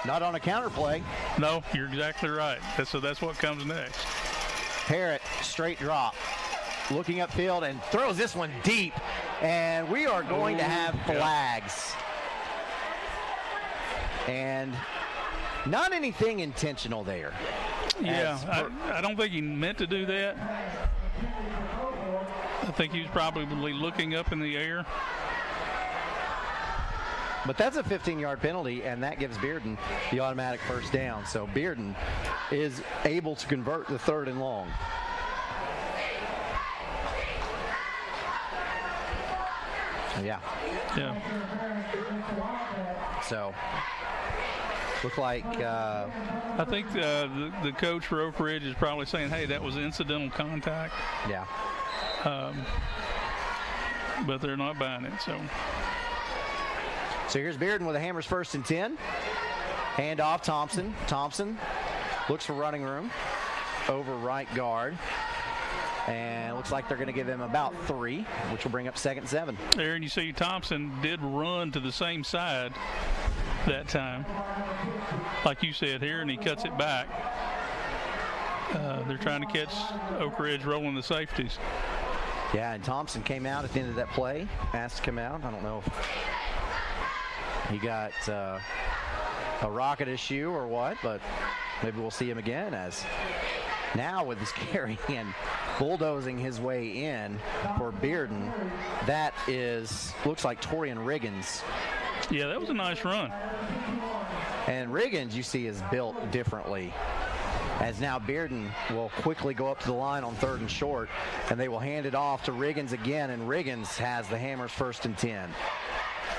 Not on a counter play. No, you're exactly right. So that's what comes next. Parrott, straight drop. Looking upfield and throws this one deep. And we are going to have flags. And not anything intentional there. Yeah, I don't think he meant to do that. I think he was probably looking up in the air. But that's a 15-yard penalty, and that gives Bearden the automatic first down. So Bearden is able to convert the 3rd and long. Yeah. So, look like... I think the coach for Oak Ridge is probably saying, hey, that was incidental contact. Yeah. But they're not buying it, so... So here's Bearden with the Hammers 1st and 10. Hand off Thompson. Thompson looks for running room over right guard. And it looks like they're going to give him about 3, which will bring up 2nd and 7. There, and you see Thompson did run to the same side that time, like you said here, and he cuts it back. They're trying to catch Oak Ridge rolling the safeties. Yeah, and Thompson came out at the end of that play, asked to come out. I don't know if he got a rocket issue or what, but maybe we'll see him again, as now with his carry and bulldozing his way in for Bearden. That looks like Torian Riggins. Yeah, that was a nice run. And Riggins, you see, is built differently, as now Bearden will quickly go up to the line on 3rd and short, and they will hand it off to Riggins again, and Riggins has the Hammers 1st and 10.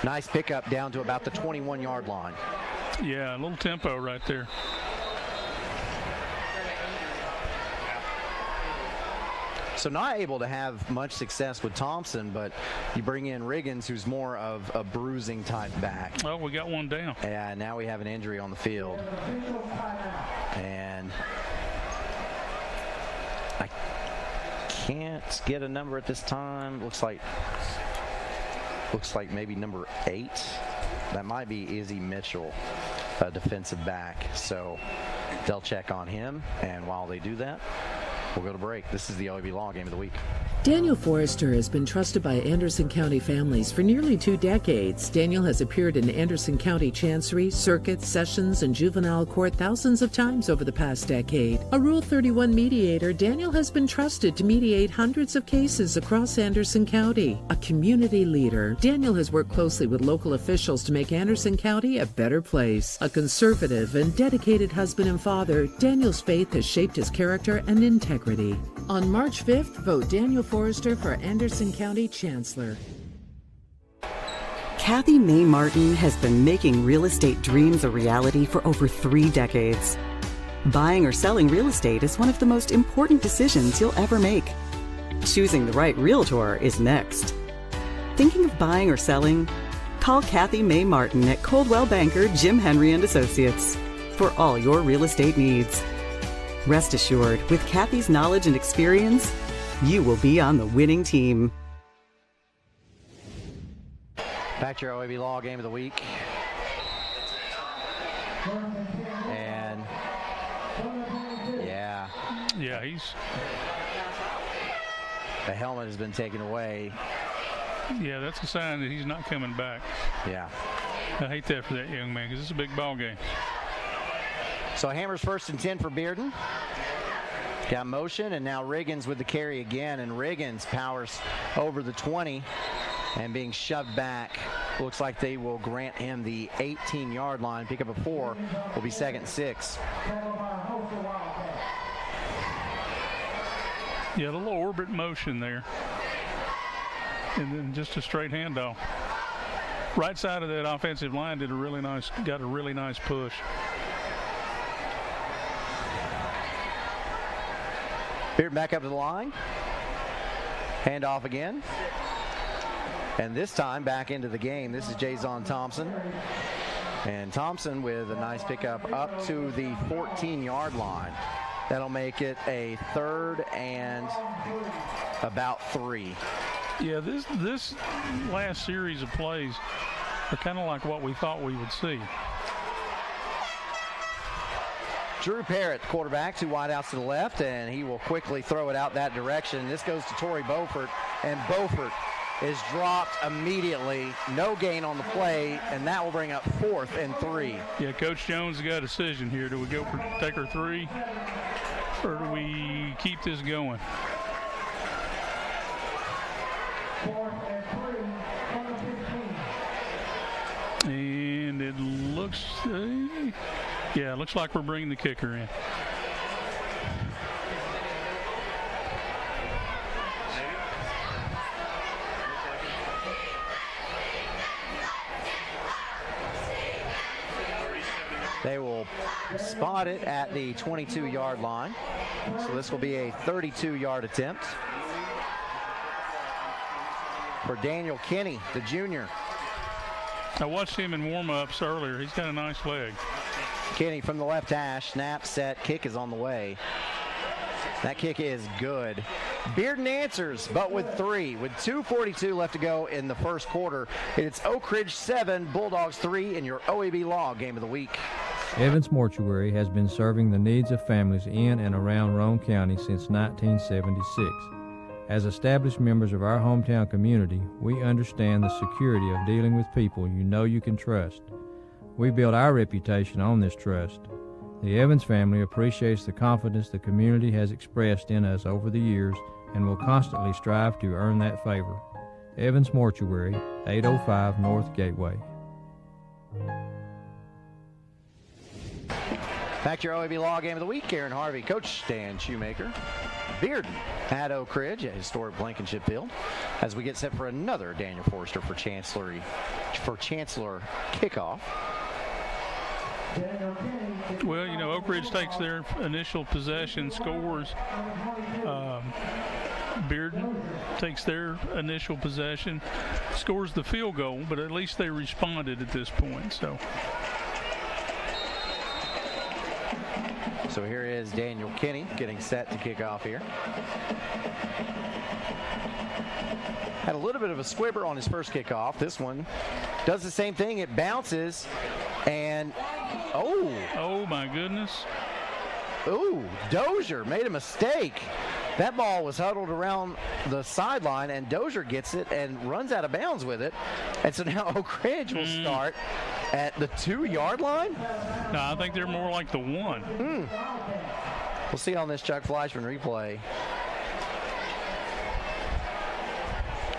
Nice pickup down to about the 21-yard line. Yeah, a little tempo right there. So not able to have much success with Thompson, but you bring in Riggins, who's more of a bruising type back. Oh, we got one down. Yeah, now we have an injury on the field. And I can't get a number at this time. Looks like maybe number 8. That might be Izzy Mitchell, a defensive back. So they'll check on him, and while they do that, we'll go to break. This is the OEB Law Game of the Week. Daniel Forrester has been trusted by Anderson County families for nearly 2 decades. Daniel has appeared in Anderson County Chancery, Circuit, Sessions, and Juvenile Court thousands of times over the past decade. A Rule 31 mediator, Daniel has been trusted to mediate hundreds of cases across Anderson County. A community leader, Daniel has worked closely with local officials to make Anderson County a better place. A conservative and dedicated husband and father, Daniel's faith has shaped his character and integrity. On March 5th, vote Daniel Forrester for Anderson County Chancellor. Kathy Mae Martin has been making real estate dreams a reality for over 3 decades. Buying or selling real estate is one of the most important decisions you'll ever make. Choosing the right realtor is next. Thinking of buying or selling? Call Kathy Mae Martin at Coldwell Banker Jim Henry & Associates for all your real estate needs. Rest assured, with Kathy's knowledge and experience, you will be on the winning team. Back to your OEB Law Game of the Week. And yeah, the helmet has been taken away. Yeah, that's a sign that he's not coming back. Yeah. I hate that for that young man, because it's a big ball game. So Hammers 1st and 10 for Bearden. Got motion, and now Riggins with the carry again, and Riggins powers over the 20 and being shoved back. Looks like they will grant him the 18-yard line. Pick up a 4 will be 2nd and 6. Yeah, the little orbit motion there. And then just a straight handoff. Right side of that offensive line got a really nice push. Bearden back up to the line. Hand off again. And this time back into the game. This is Jason Thompson. And Thompson with a nice pickup up to the 14-yard line. That'll make it a 3rd and about 3. Yeah, this last series of plays are kind of like what we thought we would see. Drew Parrott, the quarterback, 2 wideouts to the left, and he will quickly throw it out that direction. This goes to Torrey Beaufort, and Beaufort is dropped immediately. No gain on the play, and that will bring up 4th and 3. Yeah, Coach Jones has got a decision here. Do we go for take her 3, or do we keep this going? And it looks, yeah, it looks like we're bringing the kicker in. They will spot it at the 22-yard line. So this will be a 32-yard attempt for Daniel Kinney, the junior. I watched him in warm-ups earlier. He's got a nice leg. Kinney from the left hash, snap, set, kick is on the way. That kick is good. Bearden answers, but with 3. With 2:42 left to go in the first quarter, it's Oak Ridge 7, Bulldogs 3 in your OEB Law Game of the Week. Evans Mortuary has been serving the needs of families in and around Roane County since 1976. As established members of our hometown community, we understand the security of dealing with people you know you can trust. We build our reputation on this trust. The Evans family appreciates the confidence the community has expressed in us over the years and will constantly strive to earn that favor. Evans Mortuary, 805 North Gateway. Back to your OEB Law Game of the Week. Aaron Harvey, Coach Stan Shoemaker. Bearden at Oak Ridge at historic Blankenship Field as we get set for another Daniel Forrester for Chancellor kickoff. Well, you know, Oak Ridge takes their initial possession, scores. Bearden takes their initial possession, scores the field goal, but at least they responded at this point. So here is Daniel Kinney getting set to kick off here. Had a little bit of a squibber on his first kickoff. This one does the same thing. It bounces and oh my goodness. Ooh, Dozier made a mistake. That ball was huddled around the sideline, and Dozier gets it and runs out of bounds with it. And so now Oak Ridge will start at the 2-yard line? No, I think they're more like the 1. We'll see on this Chuck Fleischman replay.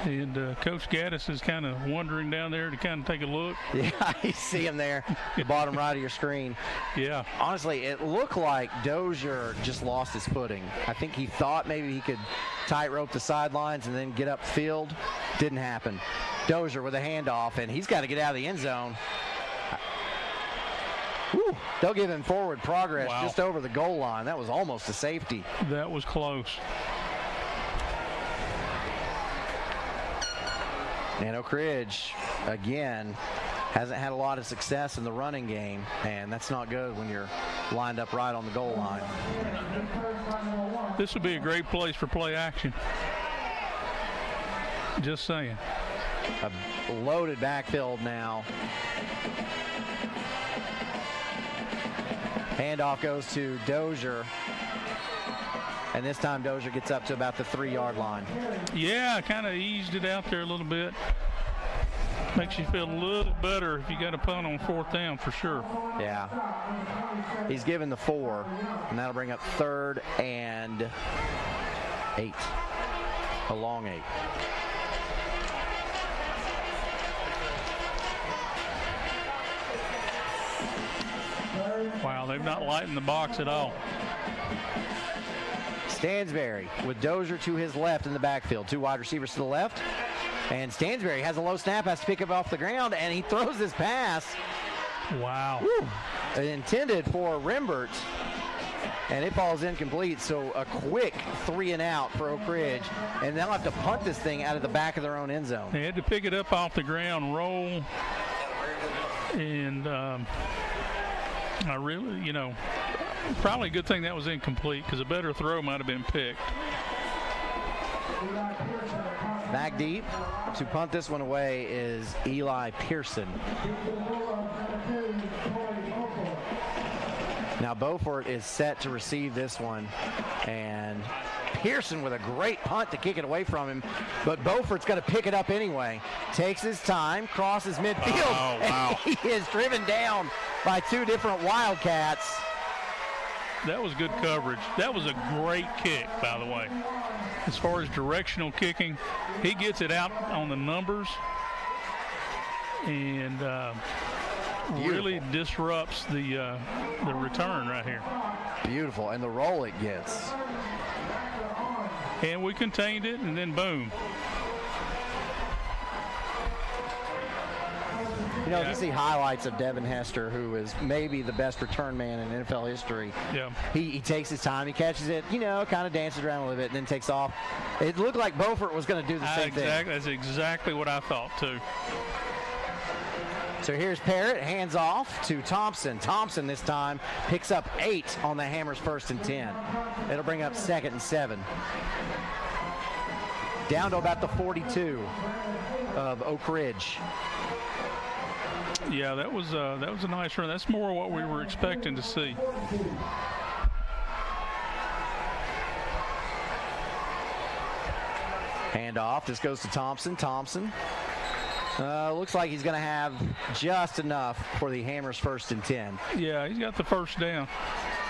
And Coach Gaddis is kind of wandering down there to kind of take a look. Yeah, you see him there, the bottom right of your screen. Yeah. Honestly, it looked like Dozier just lost his footing. I think he thought maybe he could tightrope the sidelines and then get upfield. Didn't happen. Dozier with a handoff, and he's got to get out of the end zone. Whew, they'll give him forward progress just over the goal line. That was almost a safety. That was close. And Oak Ridge, again, hasn't had a lot of success in the running game, and that's not good when you're lined up right on the goal line. This would be a great place for play action. Just saying. A loaded backfield now. Handoff goes to Dozier. And this time Dozier gets up to about the 3-yard line. Yeah, kind of eased it out there a little bit. Makes you feel a little better if you got a punt on 4th down for sure. Yeah. He's given the 4, and that'll bring up 3rd and 8. A long 8. Wow, they've not lightened the box at all. Stansberry with Dozier to his left in the backfield. 2 wide receivers to the left. And Stansberry has a low snap, has to pick it off the ground, and he throws this pass. Wow. Woo. Intended for Rembert, and it falls incomplete. So a quick 3 and out for Oak Ridge, and they'll have to punt this thing out of the back of their own end zone. They had to pick it up off the ground, roll, and I really, you know, probably a good thing that was incomplete because a better throw might have been picked. Back deep to punt this one away is Eli Pearson. Now Beaufort is set to receive this one, and Pearson with a great punt to kick it away from him, but Beaufort's going to pick it up anyway. Takes his time, crosses midfield, and he is driven down by two different Wildcats. That was good coverage. That was a great kick, by the way. As far as directional kicking, he gets it out on the numbers and really disrupts the return right here. Beautiful, and the roll it gets. And we contained it, and then boom. You know, if you see highlights of Devin Hester, who is maybe the best return man in NFL history, he takes his time, he catches it, you know, kind of dances around a little bit, and then takes off. It looked like Beaufort was going to do the same thing. That's exactly what I thought, too. So here's Parrott, hands off to Thompson. Thompson this time picks up 8 on the Hammers 1st and 10. It'll bring up 2nd and 7. Down to about the 42 of Oak Ridge. Yeah, that was a nice run. That's more what we were expecting to see. Hand off. This goes to Thompson. Thompson looks like he's going to have just enough for the Hammers 1st and 10. Yeah, he's got the first down.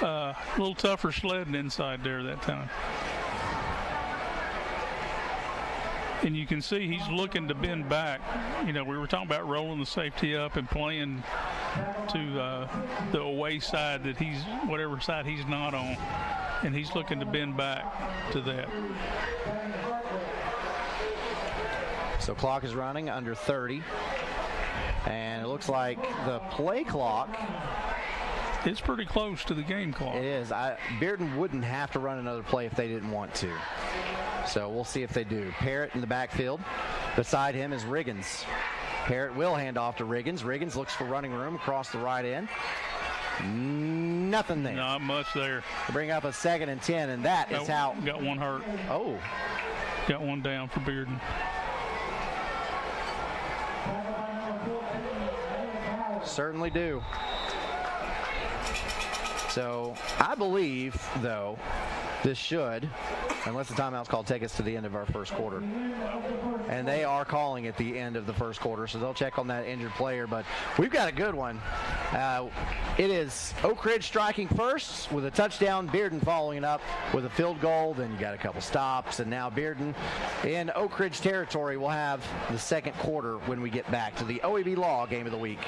A little tougher sledding inside there that time. And you can see he's looking to bend back. You know, we were talking about rolling the safety up and playing to the away side that he's, whatever side he's not on. And he's looking to bend back to that. So clock is running under 30. And it looks like the play clock. It's pretty close to the game clock. It is. Bearden wouldn't have to run another play if they didn't want to. So we'll see if they do. Parrott in the backfield. Beside him is Riggins. Parrott will hand off to Riggins. Riggins looks for running room across the right end. Nothing there. Not much there. To bring up a 2nd and 10, and that is how. Got one hurt. Oh. Got one down for Bearden. Certainly do. So I believe, though, this should, unless the timeout's called, take us to the end of our first quarter. And they are calling at the end of the first quarter, so they'll check on that injured player. But we've got a good one. It is Oak Ridge striking first with a touchdown, Bearden following it up with a field goal. Then you got a couple stops, and now Bearden in Oak Ridge territory will have the second quarter when we get back to the OEB Law Game of the Week.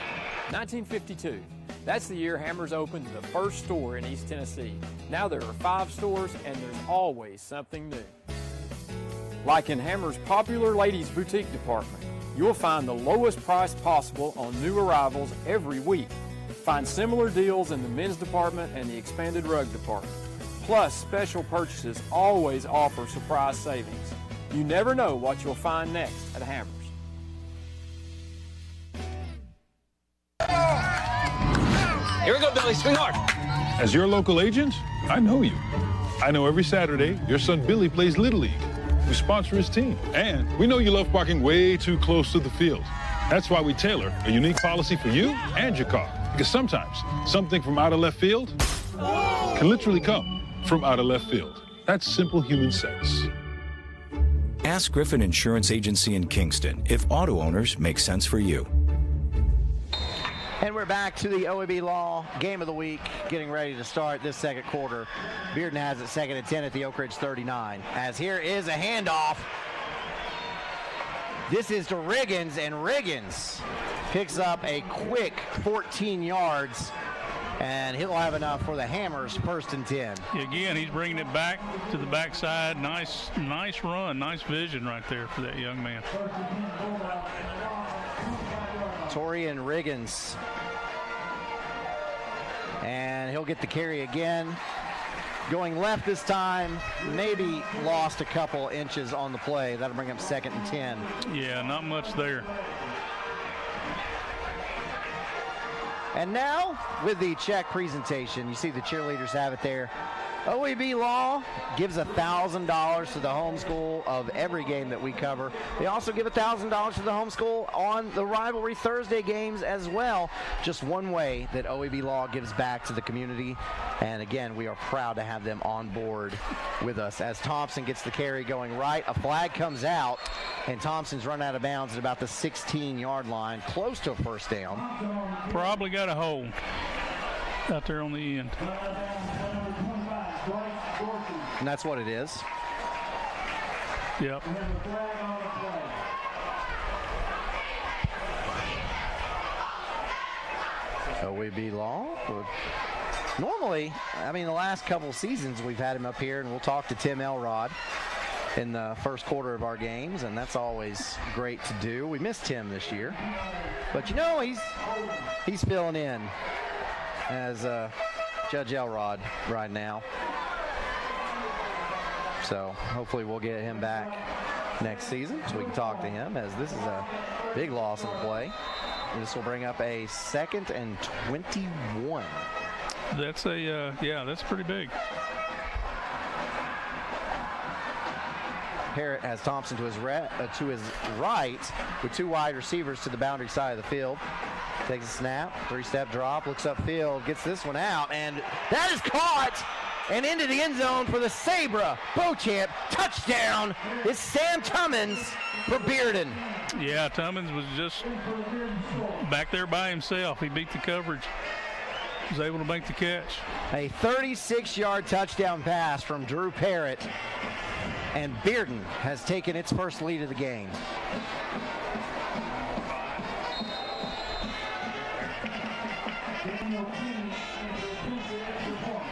1952. That's the year Hammers opened the first store in East Tennessee. Now there are 5 stores, and there's always something new. Like in Hammers' popular ladies' boutique department, you'll find the lowest price possible on new arrivals every week. Find similar deals in the men's department and the expanded rug department. Plus, special purchases always offer surprise savings. You never know what you'll find next at Hammers. Here we go, Billy. Swing hard. As your local agent, I know you. I know every Saturday your son Billy plays Little League. We sponsor his team. And we know you love parking way too close to the field. That's why we tailor a unique policy for you and your car. Because sometimes something from out of left field can literally come from out of left field. That's simple human sense. Ask Griffin Insurance Agency in Kingston if auto owners make sense for you. And we're back to the OEB Law Game of the Week, getting ready to start this second quarter. Bearden has it 2nd and 10 at the Oak Ridge 39. As here is a handoff. This is to Riggins, and Riggins picks up a quick 14 yards, and he'll have enough for the Hammers 1st and 10. Again, he's bringing it back to the backside. Nice run, nice vision right there for that young man. Torian Riggins. And he'll get the carry again. Going left this time, maybe lost a couple inches on the play. That'll bring up 2nd and 10. Yeah, not much there. And now with the check presentation, you see the cheerleaders have it there. OEB Law gives $1,000 to the homeschool of every game that we cover. They also give $1,000 to the homeschool on the Rivalry Thursday games as well. Just one way that OEB Law gives back to the community. And again, we are proud to have them on board with us. As Thompson gets the carry going right, a flag comes out, and Thompson's run out of bounds at about the 16-yard line, close to a first down. Probably got a hole out there on the end. And that's what it is. Yep. OEB Law. Normally, I mean, the last couple of seasons we've had him up here, and we'll talk to Tim Elrod in the first quarter of our games, and that's always great to do. We missed Tim this year, but you know, he's filling in as Judge Elrod right now. So hopefully we'll get him back next season so we can talk to him, as this is a big loss in the play. This will bring up a 2nd and 21. That's that's pretty big. Parrott has Thompson to his right with 2 wide receivers to the boundary side of the field. Takes a snap, 3-step drop, looks upfield, gets this one out, and that is caught and into the end zone for the Sabra Beauchamp. Touchdown is Sam Tummins for Bearden. Yeah, Tummins was just back there by himself. He beat the coverage. Was able to make the catch. A 36-yard touchdown pass from Drew Parrott, and Bearden has taken its first lead of the game.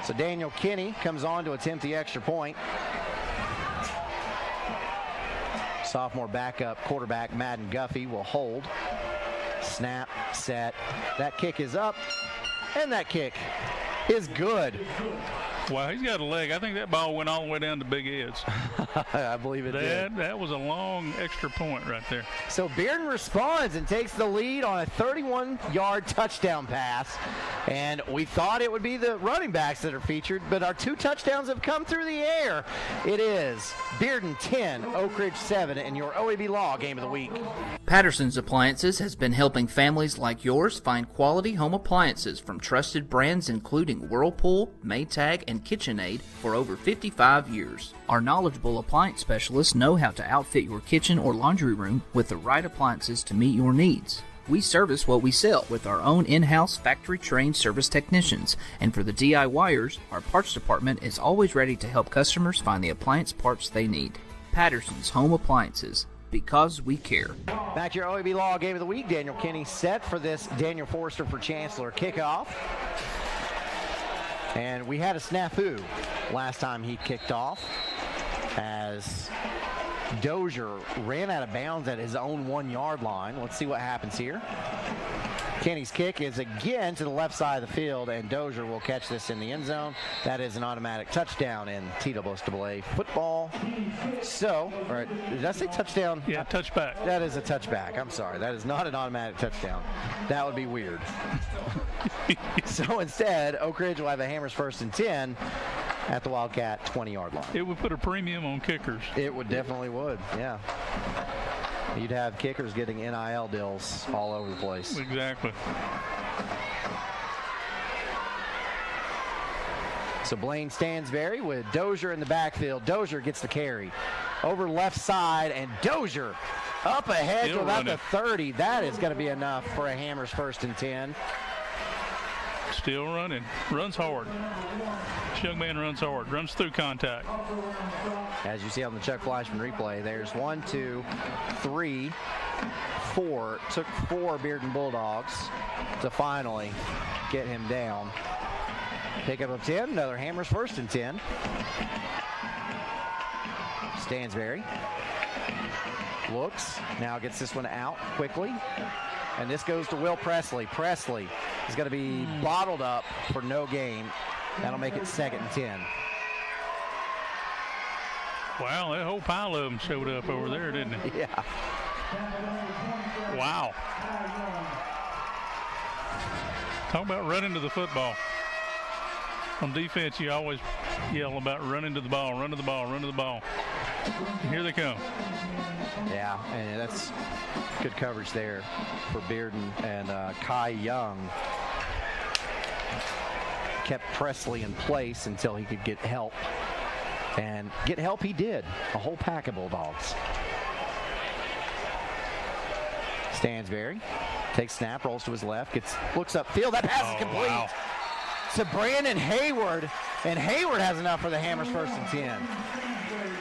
So Daniel Kinney comes on to attempt the extra point. Sophomore backup quarterback Madden Guffey will hold. Snap, set. That kick is up, and that kick is good. Wow, he's got a leg. I think that ball went all the way down to Big Ed's. I believe it did. That was a long extra point right there. So Bearden responds and takes the lead on a 31-yard touchdown pass. And we thought it would be the running backs that are featured, but our 2 touchdowns have come through the air. It is Bearden 10, Oak Ridge 7, and your OEB Law Game of the Week. Patterson's Appliances has been helping families like yours find quality home appliances from trusted brands including Whirlpool, Maytag, and KitchenAid for over 55 years. Our knowledgeable appliance specialists know how to outfit your kitchen or laundry room with the right appliances to meet your needs. We service what we sell with our own in-house factory-trained service technicians, and for the DIYers, our parts department is always ready to help customers find the appliance parts they need. Patterson's Home Appliances, because we care. Back to your OEB Law Game of the Week. Daniel Kinney set for this Daniel Forrester for Chancellor kickoff. And we had a snafu last time he kicked off, as Dozier ran out of bounds at his own 1-yard line. Let's see what happens here. Kenny's kick is again to the left side of the field, and Dozier will catch this in the end zone. That is an automatic touchdown in TWSAA football. So, all right, did I say touchdown? Yeah, touchback. That is a touchback. I'm sorry. That is not an automatic touchdown. That would be weird. So instead, Oak Ridge will have a Hammers 1st and 10 at the Wildcat 20-yard line. It would put a premium on kickers. It would definitely would, yeah. You'd have kickers getting NIL deals all over the place. Exactly. So Blaine Stansberry with Dozier in the backfield. Dozier gets the carry over left side, and Dozier up ahead to about the 30. That is going to be enough for a Hammers 1st and 10. Still running. Runs hard. This young man runs hard. Runs through contact. As you see on the Chuck Fleischman replay, there's 1, 2, 3, 4. Took 4 Bearden Bulldogs to finally get him down. Pickup of 10. Another Hammers 1st and 10. Stansberry looks. Now gets this one out quickly. And this goes to Will Presley. Presley is going to be bottled up for no gain. That'll make it 2nd and 10. Wow, that whole pile of them showed up over there, didn't it? Yeah. Wow. Talk about running to the football. On defense, you always yell about running to the ball, run to the ball, run to the ball. Here they come. Yeah, and that's good coverage there for Bearden, and Kai Young kept Presley in place until he could get help. And get help he did. A whole pack of Bulldogs. Stansberry takes snap, rolls to his left, looks upfield. That pass is complete. Wow. To Brandon Hayward, and Hayward has enough for the Hammers first and 10.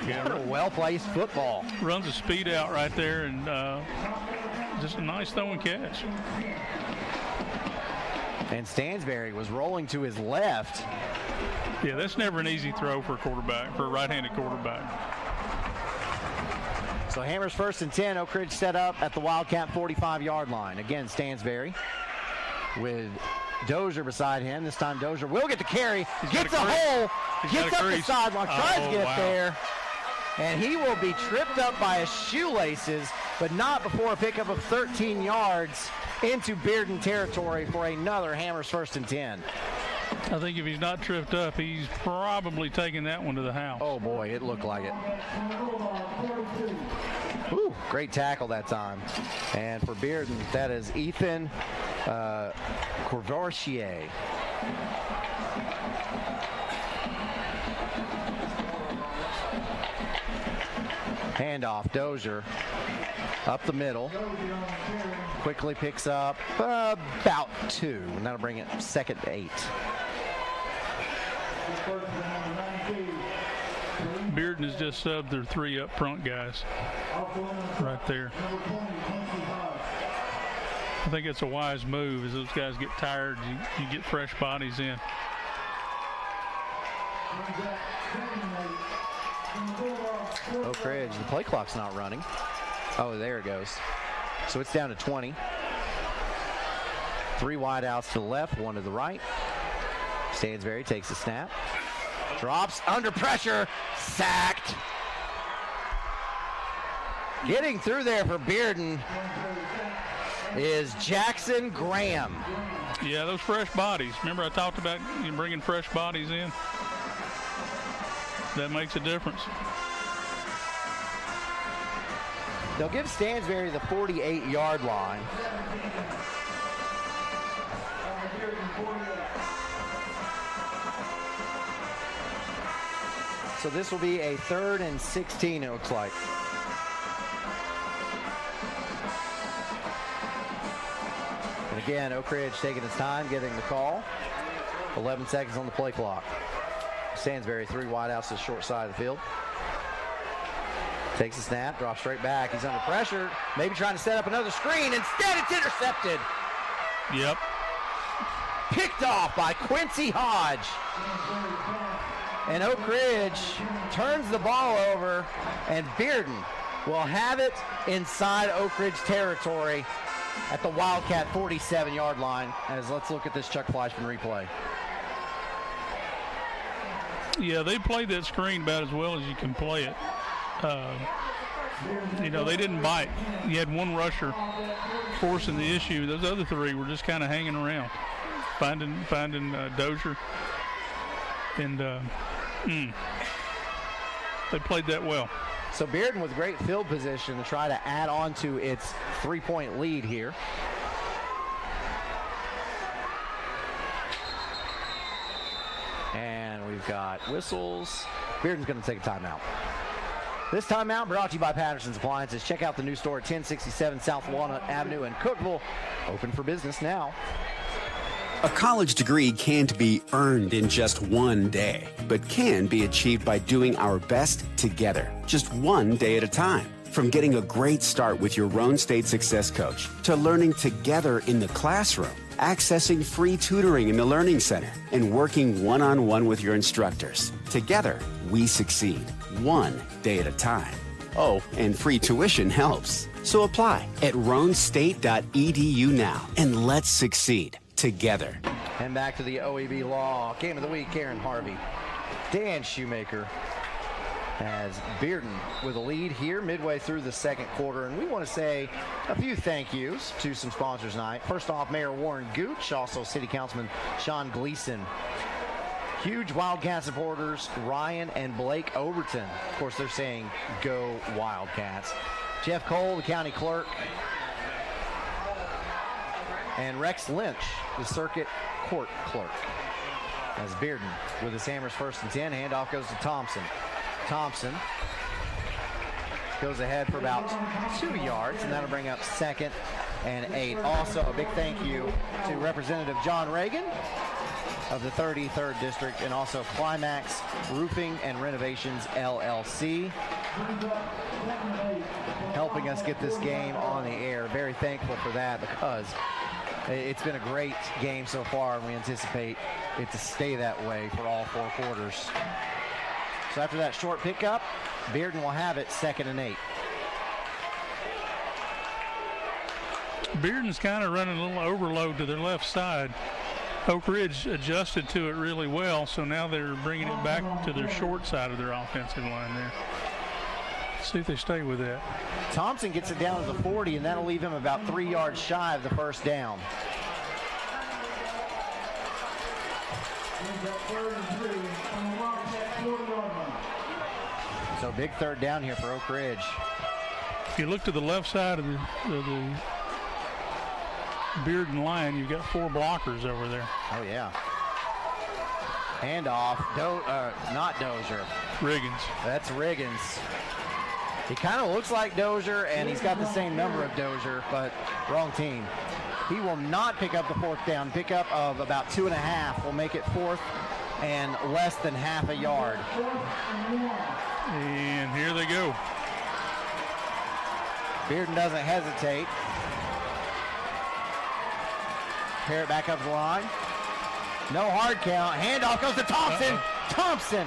Yeah, what a well-placed football. Runs a speed out right there, and just a nice throwing catch. And Stansberry was rolling to his left. Yeah, that's never an easy throw for a quarterback, for a right-handed quarterback. So Hammers first and 10. Oak Ridge set up at the Wildcat 45-yard line. Again, Stansberry with Dozier beside him. This time Dozier will get the carry, gets a hole, gets up the sideline, tries to get there, and he will be tripped up by his shoelaces, but not before a pickup of 13 yards into Bearden territory for another Hammers first and 10. I think if he's not tripped up, he's probably taking that one to the house. Oh boy, it looked like it. Ooh, great tackle that time. And for Bearden, that is Ethan Courvoisier. Handoff, Dozier up the middle. Quickly picks up about 2, and that'll bring it 2nd and 8. Bearden has just subbed their 3 up front guys right there. I think it's a wise move. As those guys get tired, you get fresh bodies in. Oak Ridge, the play clock's not running. Oh, there it goes. So it's down to 20. 3 wide outs to the left, 1 to the right. Stansberry takes the snap. Drops under pressure. Sacked. Getting through there for Bearden is Jackson Graham. Yeah, those fresh bodies. Remember I talked about you bringing fresh bodies in? That makes a difference. They'll give Stansberry the 48-yard line. So this will be a 3rd and 16, it looks like. And again, Oak Ridge taking its time, getting the call. 11 seconds on the play clock. Stansberry, 3 wide outs to the short side of the field. Takes a snap, drops straight back. He's under pressure, maybe trying to set up another screen. Instead, it's intercepted. Yep. Picked off by Quincy Hodge. And Oak Ridge turns the ball over, and Bearden will have it inside Oak Ridge territory at the Wildcat 47-yard line. As let's look at this Chuck Fleischman replay. Yeah, they played that screen about as well as you can play it. You know, they didn't bite. You had 1 rusher forcing the issue. Those other 3 were just kind of hanging around, finding Dozier. And they played that well. So Bearden with great field position to try to add on to its 3-point lead here. And we've got whistles. Bearden's going to take a timeout. This timeout brought to you by Patterson's Appliances. Check out the new store at 1067 South Walnut Avenue in Cookeville. Open for business now. A college degree can't be earned in just one day, but can be achieved by doing our best together, just one day at a time. From getting a great start with your Roan State Success Coach, to learning together in the classroom, accessing free tutoring in the Learning Center, and working one-on-one with your instructors. Together, we succeed, one day at a time. Oh, and free tuition helps. So apply at roanstate.edu now, and let's succeed together. And back to the OEB Law Game of the Week. Karen Harvey, Dan Shoemaker, as Bearden with a lead here midway through the 2nd quarter. And we want to say a few thank yous to some sponsors tonight. First off, Mayor Warren Gooch, also City Councilman Sean Gleason Huge Wildcat supporters, Ryan and Blake Overton. Of course, they're saying, go Wildcats. Jeff Cole, the county clerk, and Rex Lynch, the circuit court clerk. As Bearden with his Hammers 1st and 10. Handoff goes to Thompson. Thompson goes ahead for about 2 yards, and that'll bring up 2nd and 8. Also, a big thank you to Representative John Reagan of the 33rd District, and also Climax Roofing and Renovations, LLC, helping us get this game on the air. Very thankful for that, because it's been a great game so far, and we anticipate it to stay that way for all 4 quarters. So after that short pickup, Bearden will have it 2nd and 8. Bearden's kind of running a little overload to their left side. Oak Ridge adjusted to it really well, so now they're bringing it back to their short side of their offensive line there. See if they stay with that. Thompson gets it down to the 40, and that'll leave him about 3 yards shy of the first down. So big 3rd down here for Oak Ridge. If you look to the left side of the Bearden line, you've got 4 blockers over there. Oh, yeah. Handoff. Not Dozier. Riggins. That's Riggins. He kind of looks like Dozier, and he's got the same number of Dozier, but wrong team. He will not pick up the 4th down. Pickup of about 2.5 will make it 4th and less than half a yard. And here they go. Bearden doesn't hesitate. Parrott back up the line. No hard count. Handoff goes to Thompson. Thompson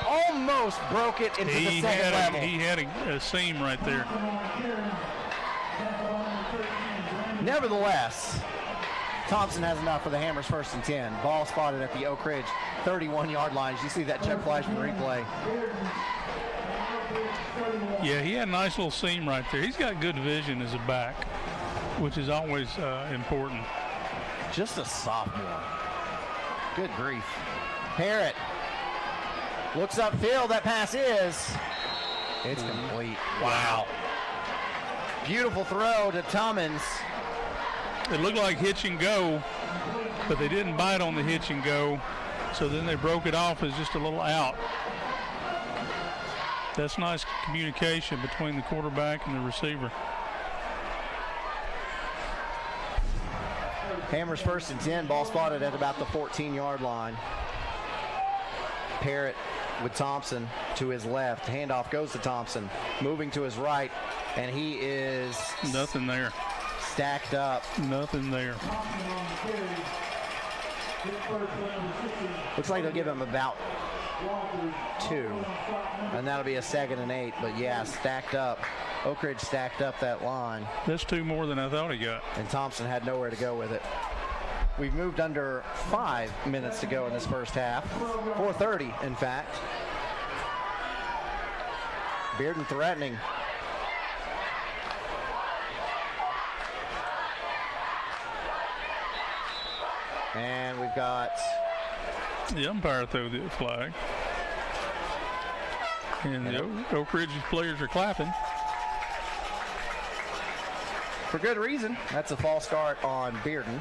almost broke it into the second level. He had a seam right there. Nevertheless, Thompson has enough for the Hammers 1st and 10. Ball spotted at the Oak Ridge 31-yard line. As you see that check flash from replay. Yeah, he had a nice little seam right there. He's got good vision as a back, which is always important. Just a sophomore. Good grief. Parrott looks upfield. That pass is. It's complete. Wow. Beautiful throw to Tummins. It looked like hitch and go, but they didn't bite on the hitch and go, so then they broke it off as just a little out. That's nice communication between the quarterback and the receiver. Hammers 1st and 10, ball spotted at about the 14-yard line. Parrott with Thompson to his left. Handoff goes to Thompson, moving to his right, and he is nothing there. Stacked up. Nothing there. Looks like they'll give him about 2, and that'll be a 2nd and 8. But yeah, stacked up. Oak Ridge stacked up that line. That's 2 more than I thought he got. And Thompson had nowhere to go with it. We've moved under 5 minutes to go in this first half. 4:30, in fact. Bearden threatening. And we've got the umpire threw the flag. And the Oak Ridge players are clapping. For good reason. That's a false start on Bearden.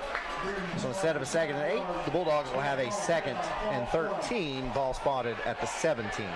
So instead of a 2nd and 8, the Bulldogs will have a 2nd and 13, ball spotted at the 17.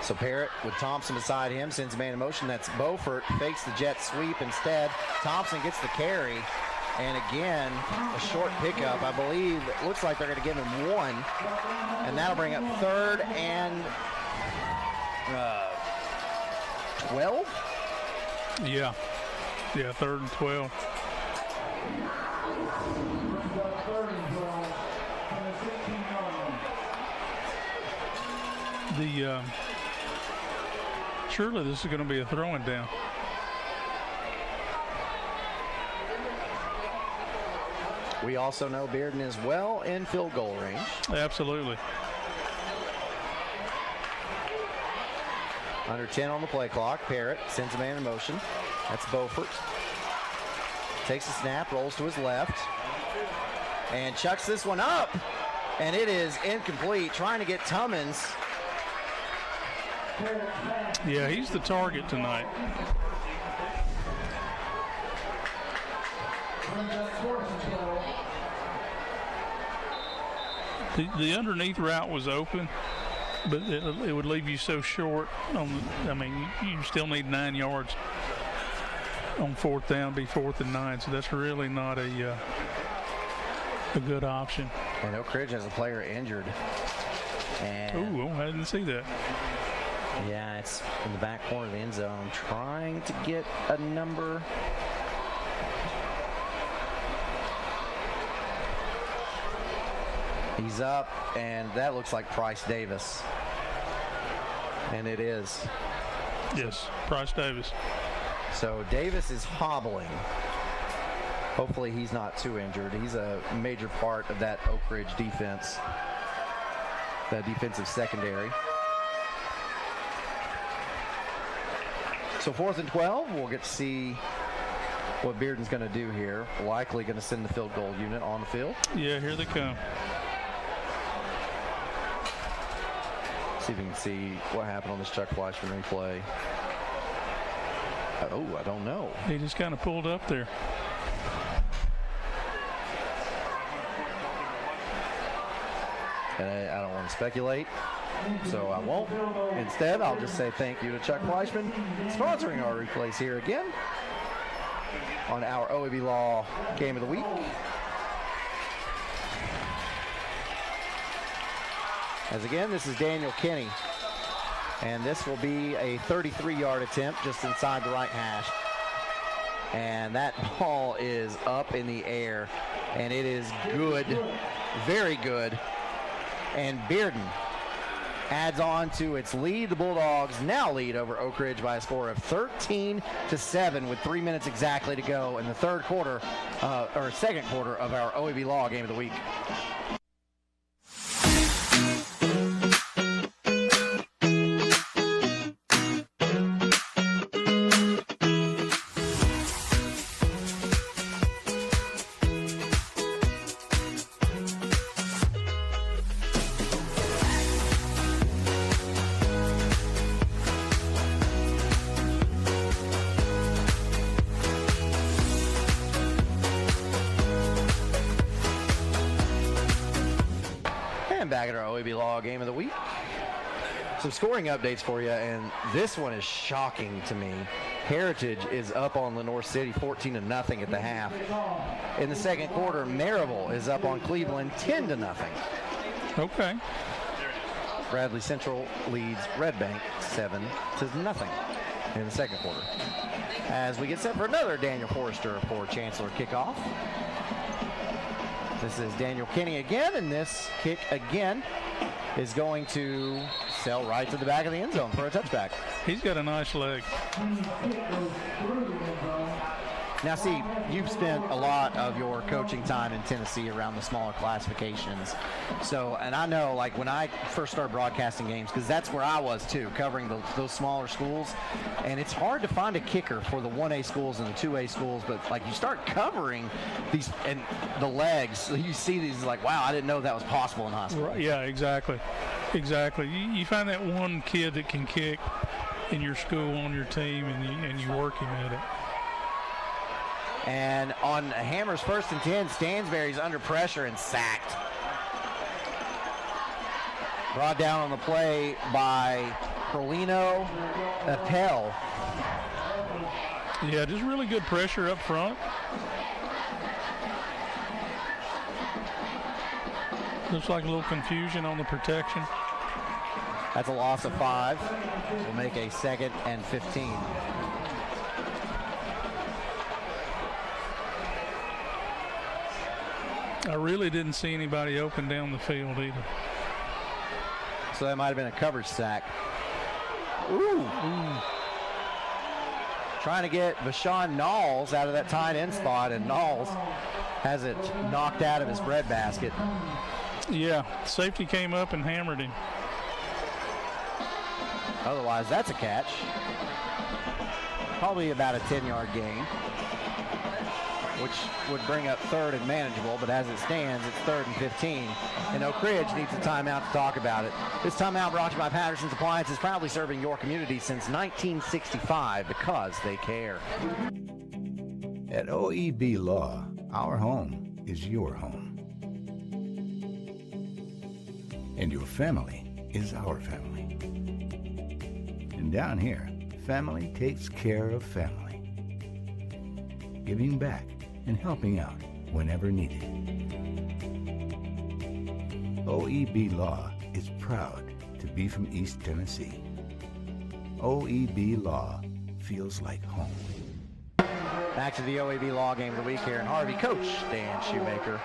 So Parrott with Thompson beside him, sends a man in motion. That's Beaufort, fakes the jet sweep instead. Thompson gets the carry, and again, a short pickup. I believe it looks like they're going to give him 1, and that'll bring up 3rd and 12? Yeah, 3rd and 12. Surely this is going to be a throwing down. we also know Bearden is well in field goal range. Absolutely. Under 10 on the play clock. Parrott sends a man in motion. That's Beaufort. Takes a snap, rolls to his left, and chucks this one up. And it is incomplete. Trying to get Tummins. Yeah, he's the target tonight. The underneath route was open, but it would leave you so short. I mean, you still need 9 yards on 4th down, be 4th and 9. So that's really not a good option. And Oak Ridge has a player injured. Oh, I didn't see that. Yeah, it's in the back corner of the end zone, trying to get a number. He's up, and that looks like Price Davis. And it is. Yes, Price Davis. So Davis is hobbling. Hopefully he's not too injured. He's a major part of that Oak Ridge defense, the defensive secondary. So 4th and 12, we'll get to see what Bearden's going to do here. Likely going to send the field goal unit on the field. Yeah, here they come. See if we can see what happened on this Chuck Fleischman replay. Oh, I don't know. He just kind of pulled up there. And I don't want to speculate, so I won't. Instead, I'll just say thank you to Chuck Fleischman, sponsoring our replays here again on our OEB Law Game of the Week. As again, this is Daniel Kinney, and this will be a 33-yard attempt just inside the right hash. And that ball is up in the air, and it is good, very good. And Bearden adds on to its lead. The Bulldogs now lead over Oak Ridge by a score of 13-7 with 3 minutes exactly to go in the second quarter of our OEB Law Game of the Week. Back at our OEB Law Game of the Week. Some scoring updates for you, and this one is shocking to me. Heritage is up on Lenoir City 14-0 at the half. In the second quarter, Maryville is up on Cleveland 10-0. Okay. Bradley Central leads Red Bank 7-0 in the second quarter. As we get set for another Daniel Forrester for Chancellor kickoff. This is Daniel Kinney again, and this kick again is going to sail right to the back of the end zone for a touchback. He's got a nice leg. Now, see, you've spent a lot of your coaching time in Tennessee around the smaller classifications. So, and I know, like, when I first started broadcasting games, because that's where I was, too, covering those smaller schools. And it's hard to find a kicker for the 1A schools and the 2A schools. But, like, you start covering these and the legs, you see these, like, wow, I didn't know that was possible in high school. Right, yeah, exactly. Exactly. You find that one kid that can kick in your school on your team, and you work him at it. And on Hammers 1st and 10, Stansberry's under pressure and sacked. Brought down on the play by Perlino Appel. Yeah, just really good pressure up front. Looks like a little confusion on the protection. That's a loss of 5. We'll make a 2nd and 15. I really didn't see anybody open down the field either. So that might have been a coverage sack. Ooh. Trying to get Vashawn Knowles out of that tight end spot, and Knowles has it knocked out of his breadbasket. Yeah, safety came up and hammered him. Otherwise, that's a catch. Probably about a 10-yard gain, which would bring up third and manageable, but as it stands, it's 3rd and 15, and Oak Ridge needs a timeout to talk about it. This timeout brought to you by Patterson's Appliances, proudly serving your community since 1965 because they care. At OEB Law, our home is your home. And your family is our family. And down here, family takes care of family. Giving back and helping out whenever needed. OEB Law is proud to be from East Tennessee. OEB Law feels like home. Back to the OEB Law Game of the week here in Harvey. Coach Dan Shoemaker,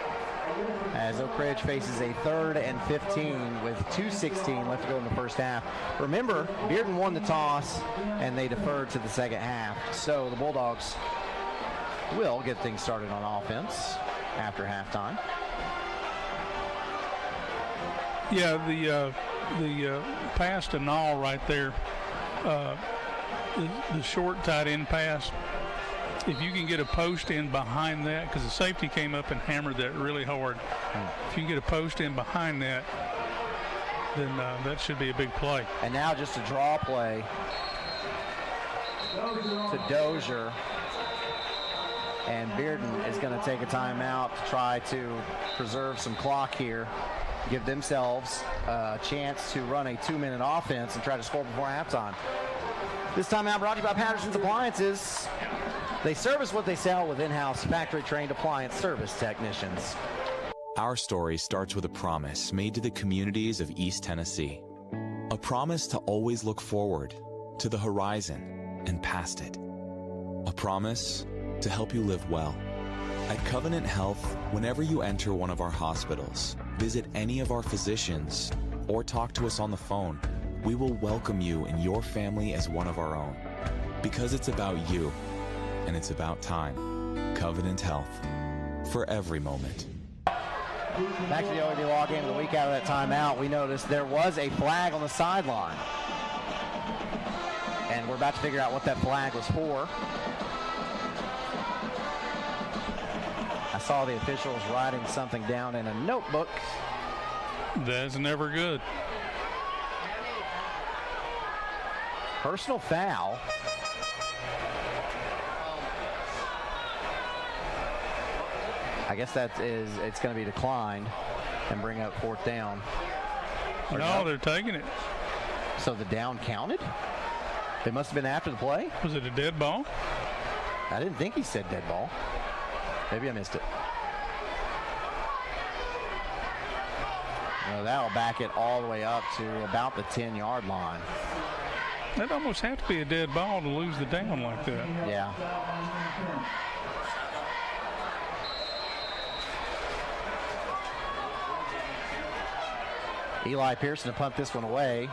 as Oak Ridge faces a 3rd and 15 with 2:16 left to go in the first half. Remember, Bearden won the toss, and they deferred to the second half. So the Bulldogs will get things started on offense after halftime. Yeah, the pass to Nall right there, the short tight end pass. If you can get a post in behind that, because the safety came up and hammered that really hard. If you can get a post in behind that, then that should be a big play. And now just a draw play to Dozier. And Bearden is going to take a timeout to try to preserve some clock here, give themselves a chance to run a 2-minute offense and try to score before halftime. This timeout brought to you by Patterson's Appliances. They service what they sell with in-house factory-trained appliance service technicians. Our story starts with a promise made to the communities of East Tennessee. A promise to always look forward, to the horizon, and past it. A promise to help you live well. At Covenant Health, whenever you enter one of our hospitals, visit any of our physicians, or talk to us on the phone, we will welcome you and your family as one of our own. Because it's about you, and it's about time. Covenant Health, for every moment. Back to the OEB Law Game of the week. Out of that timeout, we noticed there was a flag on the sideline. And we're about to figure out what that flag was for. I saw the officials writing something down in a notebook. That's never good. Personal foul. I guess it's going to be declined and bring up 4th down. No, they're taking it. So the down counted? It must have been after the play? Was it a dead ball? I didn't think he said dead ball. Maybe I missed it. No, that'll back it all the way up to about the 10-yard line. That'd almost have to be a dead ball to lose the down like that. Yeah. Eli Pearson to punt this one away,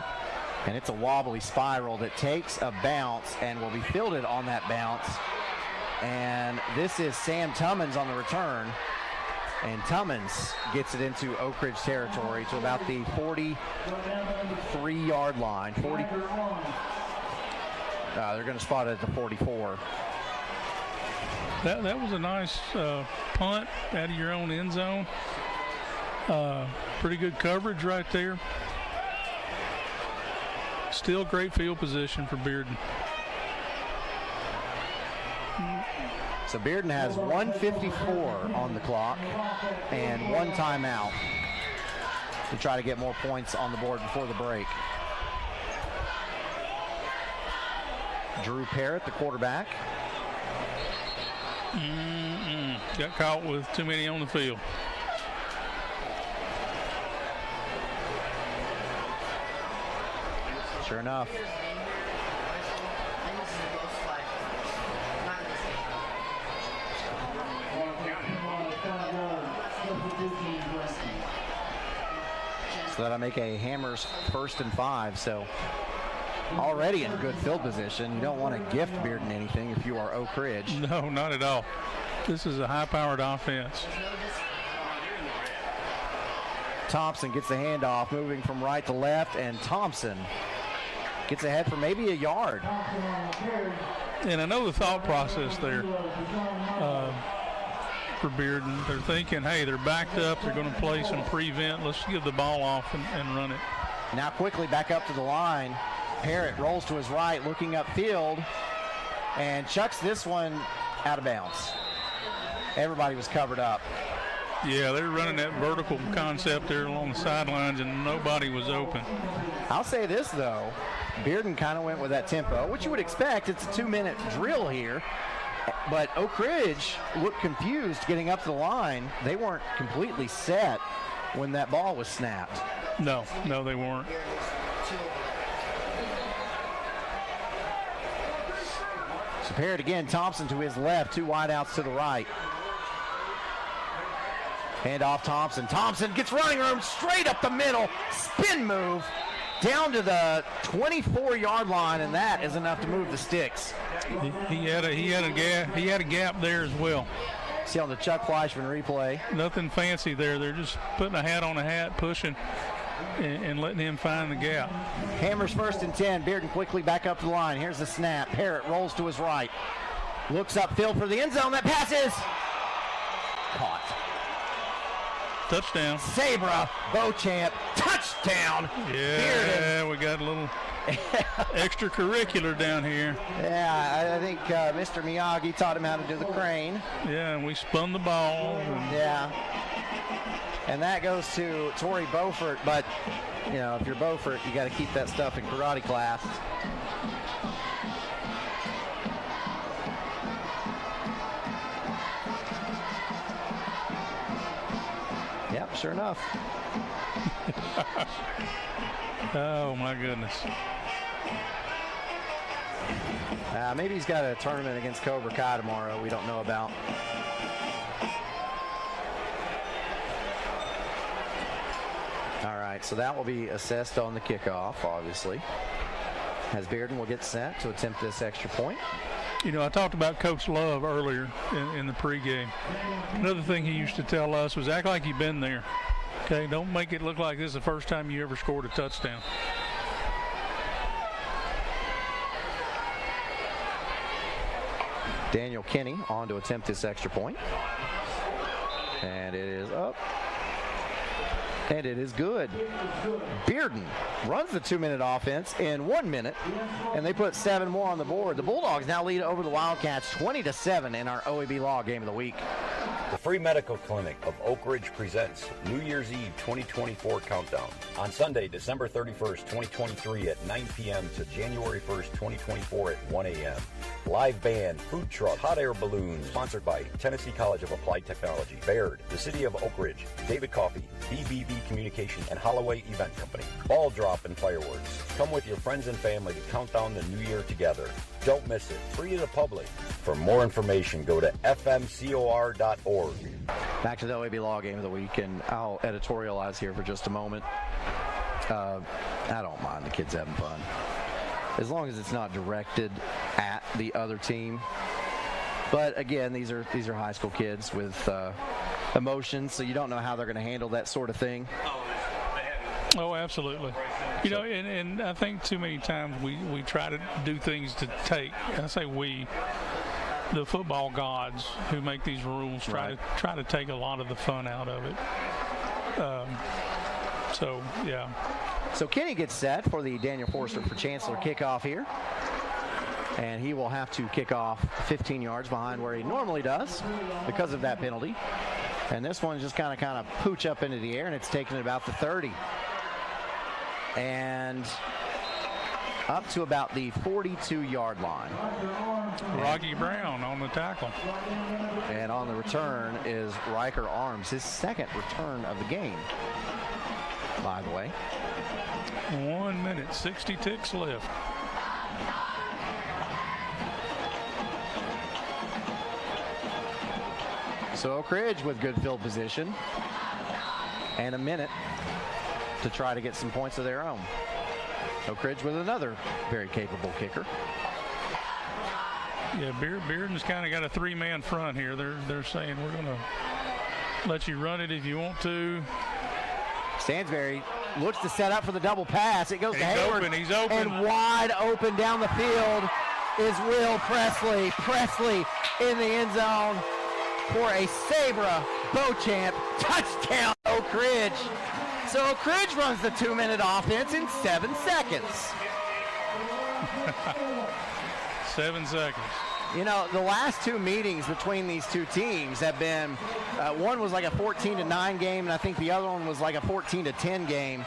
and it's a wobbly spiral that takes a bounce and will be fielded on that bounce. And this is Sam Tummins on the return, and Tummins gets it into Oak Ridge territory to about the 43-yard line. They're going to spot it at the 44. That was a nice punt out of your own end zone. Pretty good coverage right there. Still great field position for Bearden. So Bearden has 1:54 on the clock and 1 timeout to try to get more points on the board before the break. Drew Parrott, the quarterback. Got caught with too many on the field. Sure enough. So that'll make a Hammers 1st and 5. So already in good field position. You don't want to gift Bearden anything if you are Oak Ridge. No, not at all. This is a high-powered offense. Thompson gets the handoff, moving from right to left, and Thompson gets ahead for maybe a yard. And I know the thought process there for Bearden. They're thinking, hey, they're backed up. They're going to play some prevent. Let's give the ball off and run it. Now quickly back up to the line. Parrott rolls to his right, looking upfield, and chucks this one out of bounds. Everybody was covered up. Yeah, they're running that vertical concept there along the sidelines, and nobody was open. I'll say this, though. Bearden kind of went with that tempo, which you would expect. It's a 2-minute drill here. But Oak Ridge looked confused getting up to the line. They weren't completely set when that ball was snapped. No, they weren't. So Parrott again, Thompson to his left, 2 wideouts to the right. Hand off Thompson. Thompson gets running room straight up the middle. Spin move down to the 24-yard line, and that is enough to move the sticks. He had a gap there as well. See on the Chuck Fleischman replay. Nothing fancy there. They're just putting a hat on a hat, pushing, and letting him find the gap. Hammers 1st and 10. Bearden quickly back up to the line. Here's the snap. Parrott rolls to his right. Looks upfield for the end zone. That pass is caught. Touchdown. Sabra, Beauchamp, touchdown. Yeah, Bearden. We got a little extracurricular down here. Yeah, I think Mr. Miyagi taught him how to do the crane. Yeah, and we spun the ball. Yeah. And that goes to Torrey Beaufort, but, you know, if you're Beaufort, you got to keep that stuff in karate class. Yep, sure enough. Oh, my goodness. Maybe he's got a tournament against Cobra Kai tomorrow we don't know about. All right, so that will be assessed on the kickoff, obviously, as Bearden will get set to attempt this extra point. You know, I talked about Coach Love earlier in the pregame. Another thing he used to tell us was act like you've been there. Okay, don't make it look like this is the first time you ever scored a touchdown. Daniel Kinney on to attempt this extra point. And it is up. And it is good. Bearden runs the 2-minute offense in 1 minute, and they put 7 more on the board. The Bulldogs now lead over the Wildcats 20-7 in our OEB Law Game of the Week. The Free Medical Clinic of Oak Ridge presents New Year's Eve 2024 Countdown on Sunday, December 31st, 2023 at 9 p.m. to January 1st, 2024 at 1 a.m. Live band, food truck, hot air balloons, sponsored by Tennessee College of Applied Technology, Baird, the City of Oak Ridge, David Coffey, BBB Communication, and Holloway Event Company. Ball drop and fireworks. Come with your friends and family to count down the new year together. Don't miss it. Free to the public. For more information, go to fmcor.org. Back to the OEB Law Game of the Week, and I'll editorialize here for just a moment. I don't mind the kids having fun, as long as it's not directed at the other team. But again, these are high school kids with emotions, so you don't know how they're going to handle that sort of thing. Oh, absolutely. You know, and I think too many times we try to do things to take, I say we, the football gods who make these rules try to take a lot of the fun out of it. So, yeah. So Kenny gets set for the Daniel Forster for Chancellor kickoff here. And he will have to kick off 15 yards behind where he normally does because of that penalty. And this one just kind of pooch up into the air, and it's taken about the 30. And up to about the 42-yard line. Rocky Brown on the tackle. And on the return is Riker Arms, his second return of the game, by the way. 1 minute, 60 ticks left. So Oak Ridge with good field position and a minute to try to get some points of their own. Oak Ridge with another very capable kicker. Yeah, Bearden's kind of got a three-man front here. They're saying we're going to let you run it if you want to. Stansberry looks to set up for the double pass. It goes to Hayward. He's open. And wide open down the field is Will Presley. Presley in the end zone for a Sabra Beauchamp touchdown, Oak Ridge. So Oak Ridge runs the 2-minute offense in 7 seconds. 7 seconds. You know, the last two meetings between these two teams have been, one was like a 14-9 game, and I think the other one was like a 14-10 game.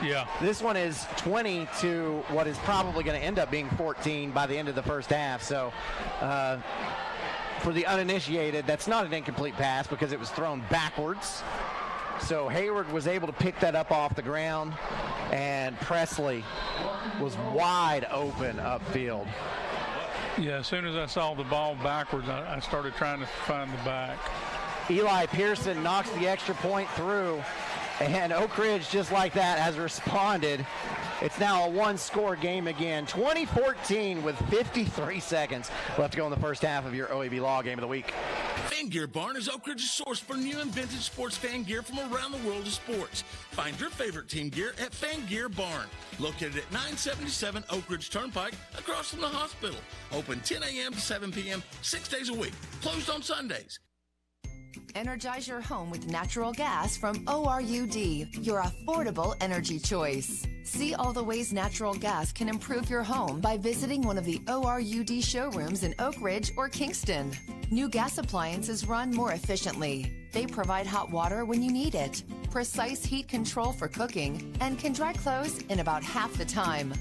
Yeah. This one is 20 to what is probably going to end up being 14 by the end of the first half. So for the uninitiated, that's not an incomplete pass because it was thrown backwards. So Hayward was able to pick that up off the ground, and Presley was wide open upfield. Yeah, as soon as I saw the ball backwards, I started trying to find the back. Eli Pearson knocks the extra point through, and Oak Ridge, just like that, has responded. It's now a one-score game again. 2014 with 53 seconds left to go in the first half of your OEB Law Game of the Week. Fan Gear Barn is Oak Ridge's source for new and vintage sports fan gear from around the world of sports. Find your favorite team gear at Fan Gear Barn, located at 977 Oak Ridge Turnpike, across from the hospital. Open 10 a.m. to 7 p.m., 6 days a week. Closed on Sundays. Energize your home with natural gas from ORUD, your affordable energy choice. See all the ways natural gas can improve your home by visiting one of the ORUD showrooms in Oak Ridge or Kingston. New gas appliances run more efficiently. They provide hot water when you need it, precise heat control for cooking, and can dry clothes in about half the time.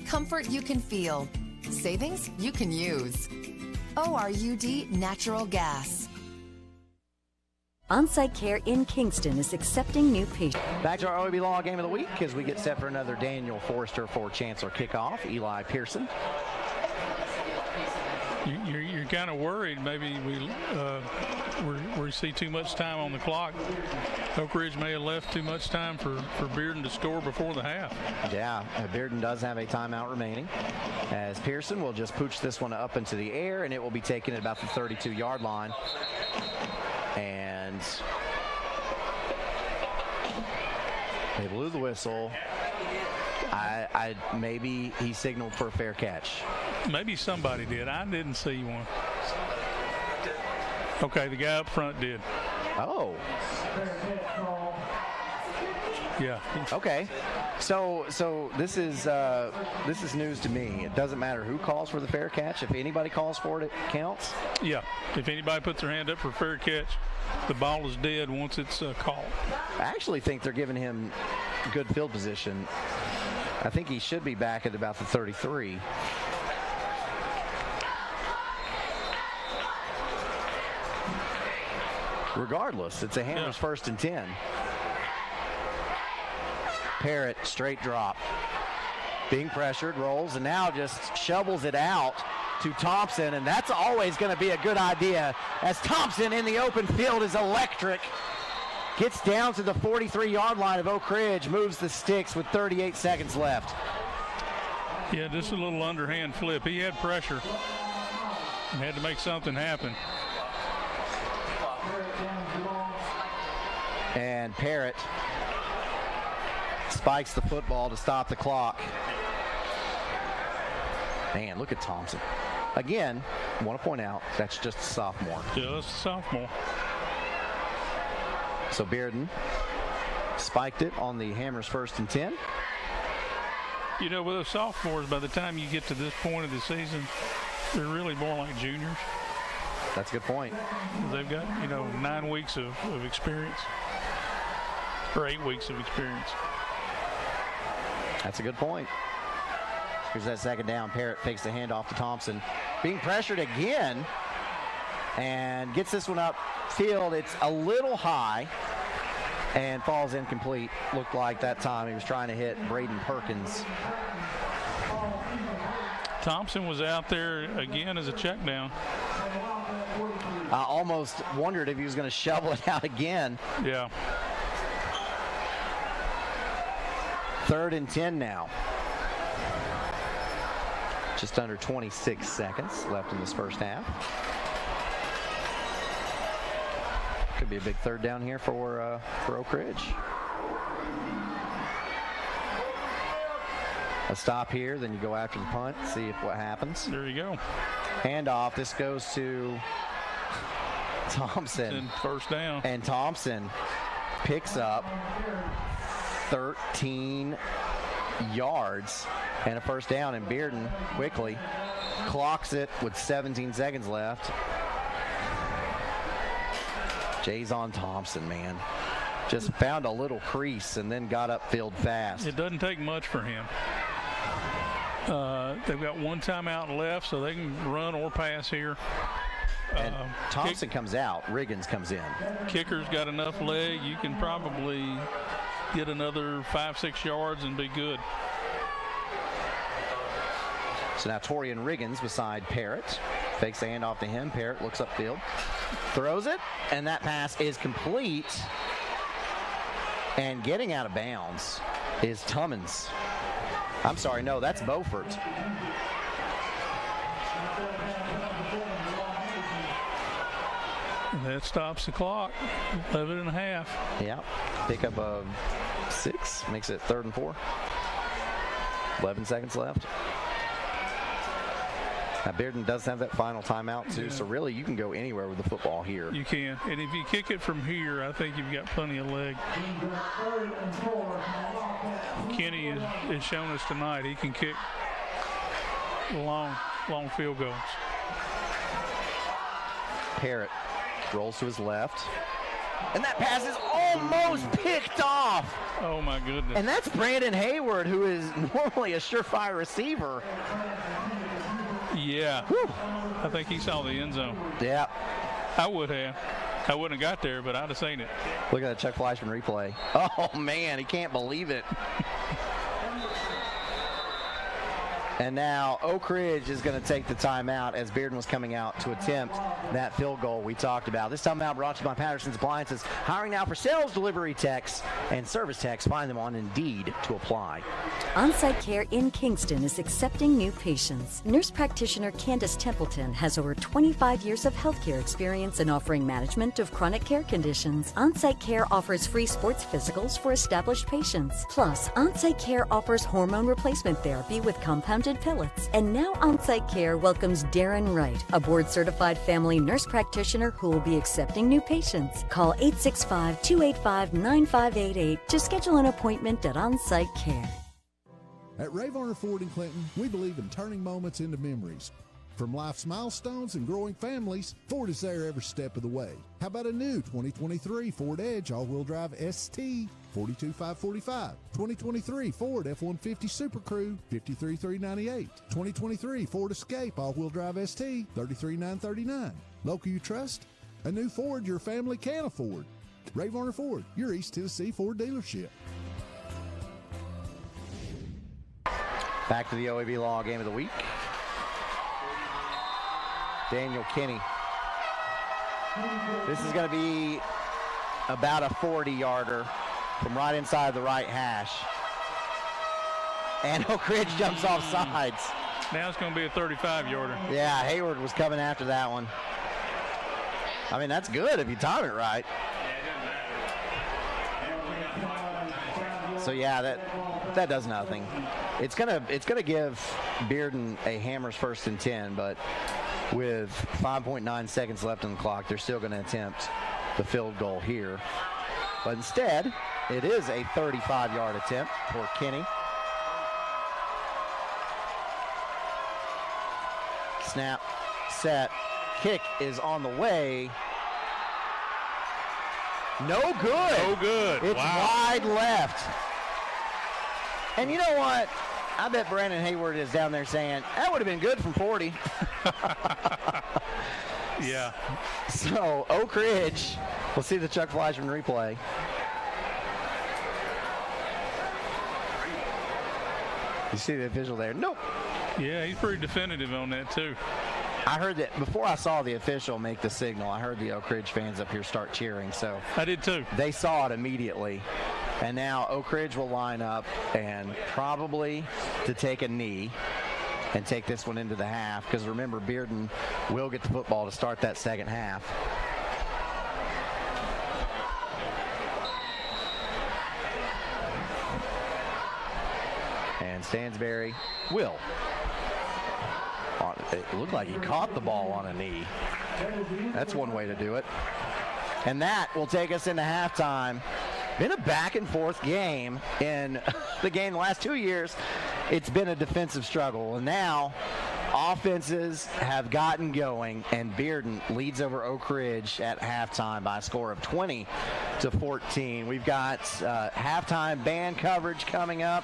Comfort you can feel. Savings you can use. ORUD Natural Gas. On-Site Care in Kingston is accepting new patients. Back to our OEB Law Game of the Week as we get set for another Daniel Forrester for Chancellor kickoff. Eli Pearson. You're kind of worried maybe we see too much time on the clock. Oak Ridge may have left too much time for Bearden to score before the half. Yeah, Bearden does have a timeout remaining, as Pearson will just pooch this one up into the air, and it will be taken at about the 32-yard line. And they blew the whistle. Maybe he signaled for a fair catch. Maybe somebody did. I didn't see one. Okay, the guy up front did. Oh. Yeah. Okay. So this is news to me. It doesn't matter who calls for the fair catch. If anybody calls for it, it counts. Yeah. If anybody puts their hand up for a fair catch, the ball is dead once it's called. I actually think they're giving him good field position. I think he should be back at about the 33. Regardless, it's a Hammers first and 10. Parrott, straight drop. Being pressured, rolls, and now just shovels it out to Thompson, and that's always going to be a good idea, as Thompson in the open field is electric. Gets down to the 43-yard line of Oak Ridge, moves the sticks with 38 seconds left. Yeah, just a little underhand flip. He had pressure and had to make something happen. And Parrott spikes the football to stop the clock. Man, look at Thompson. Again, I want to point out, that's just a sophomore. Just a sophomore. So Bearden spiked it on the Hammers first and 10. You know, with the sophomores, by the time you get to this point of the season, they're really more like juniors. That's a good point. They've got, 9 weeks of experience, or 8 weeks of experience. That's a good point. Here's that second down. Parrott fakes the handoff to Thompson. Being pressured again and gets this one up field. It's a little high and falls incomplete. Looked like that time he was trying to hit Braden Perkins. Thompson was out there again as a check down. I almost wondered if he was going to shovel it out again. Yeah. 3rd and 10 now. Just under 26 seconds left in this first half. Could be a big third down here for Oak Ridge. A stop here, then you go after the punt, see what happens. There you go. Handoff. This goes to Thompson. First down. And Thompson picks up 13 yards and a first down, and Bearden quickly clocks it with 17 seconds left. Jason Thompson, man, just found a little crease and then got upfield fast. It doesn't take much for him. They've got one timeout left, so they can run or pass here. And Thompson comes out, Riggins comes in. Kicker's got enough leg, you can probably get another 5-6 yards and be good. So now Torian Riggins beside Parrott. Fakes the handoff to him. Parrott looks upfield, throws it, and that pass is complete. And getting out of bounds is Tummins. I'm sorry, no, that's Beaufort. That stops the clock. 11 and a half. Yeah. Pick up a 6. Makes it 3rd and 4. 11 seconds left. Now, Bearden does have that final timeout, too, so really you can go anywhere with the football here. You can. And if you kick it from here, I think you've got plenty of leg. Kenny has shown us tonight he can kick long field goals. Parrott rolls to his left. And that pass is almost picked off. Oh, my goodness. And that's Brandon Hayward, who is normally a surefire receiver. Yeah. Whew. I think he saw the end zone. Yeah. I would have. I wouldn't have got there, but I'd have seen it. Look at that Chuck Fleischman replay. Oh, man, he can't believe it. And now Oak Ridge is going to take the timeout as Bearden was coming out to attempt that field goal we talked about. This timeout brought to you by Patterson's Appliances. Hiring now for sales, delivery techs, and service techs. Find them on Indeed to apply. On-site care in Kingston is accepting new patients. Nurse practitioner Candace Templeton has over 25 years of healthcare experience in offering management of chronic care conditions. On-site care offers free sports physicals for established patients. Plus, on-site care offers hormone replacement therapy with compounded pellets. And now On-Site Care welcomes Darren Wright, a board-certified family nurse practitioner who will be accepting new patients. Call 865-285-9588 to schedule an appointment at On-Site Care. At Ray Varner Ford in Clinton, we believe in turning moments into memories. From life's milestones and growing families, Ford is there every step of the way. How about a new 2023 Ford Edge all-wheel drive ST, $42,545. 2023 Ford F-150 Super Crew, $53,398. 2023 Ford Escape all-wheel drive ST, $33,939. Local you trust? A new Ford your family can afford. Ray Varner Ford, your East Tennessee Ford dealership. Back to the OEB Law Game of the Week. Daniel Kinney. This is going to be about a 40-yarder from right inside the right hash. And Oak Ridge jumps off sides. Now it's going to be a 35-yarder. Yeah, Hayward was coming after that one. I mean, that's good if you time it right. So yeah, that does nothing. It's gonna give Bearden a Hammers 1st and 10, but with 5.9 seconds left on the clock, they're still going to attempt the field goal here. But instead, it is a 35-yard attempt for Kinney. Snap, set, kick is on the way. No good. No good. It's wide left. And you know what? I bet Brandon Hayward is down there saying, that would have been good from 40. Yeah. So, Oak Ridge, we'll see the Chuck Fleischman replay. You see the official there? Nope. Yeah, he's pretty definitive on that, too. I heard that before I saw the official make the signal, I heard the Oak Ridge fans up here start cheering. So I did, too. They saw it immediately. And now Oak Ridge will line up and probably to take a knee. and take this one into the half, because remember, Bearden will get the football to start that second half. And Stansberry will. It looked like he caught the ball on a knee. That's one way to do it. And that will take us into halftime. Been a back and forth game in the game the last 2 years. It's been a defensive struggle, and now offenses have gotten going, and Bearden leads over Oak Ridge at halftime by a score of 20-14. We've got halftime band coverage coming up,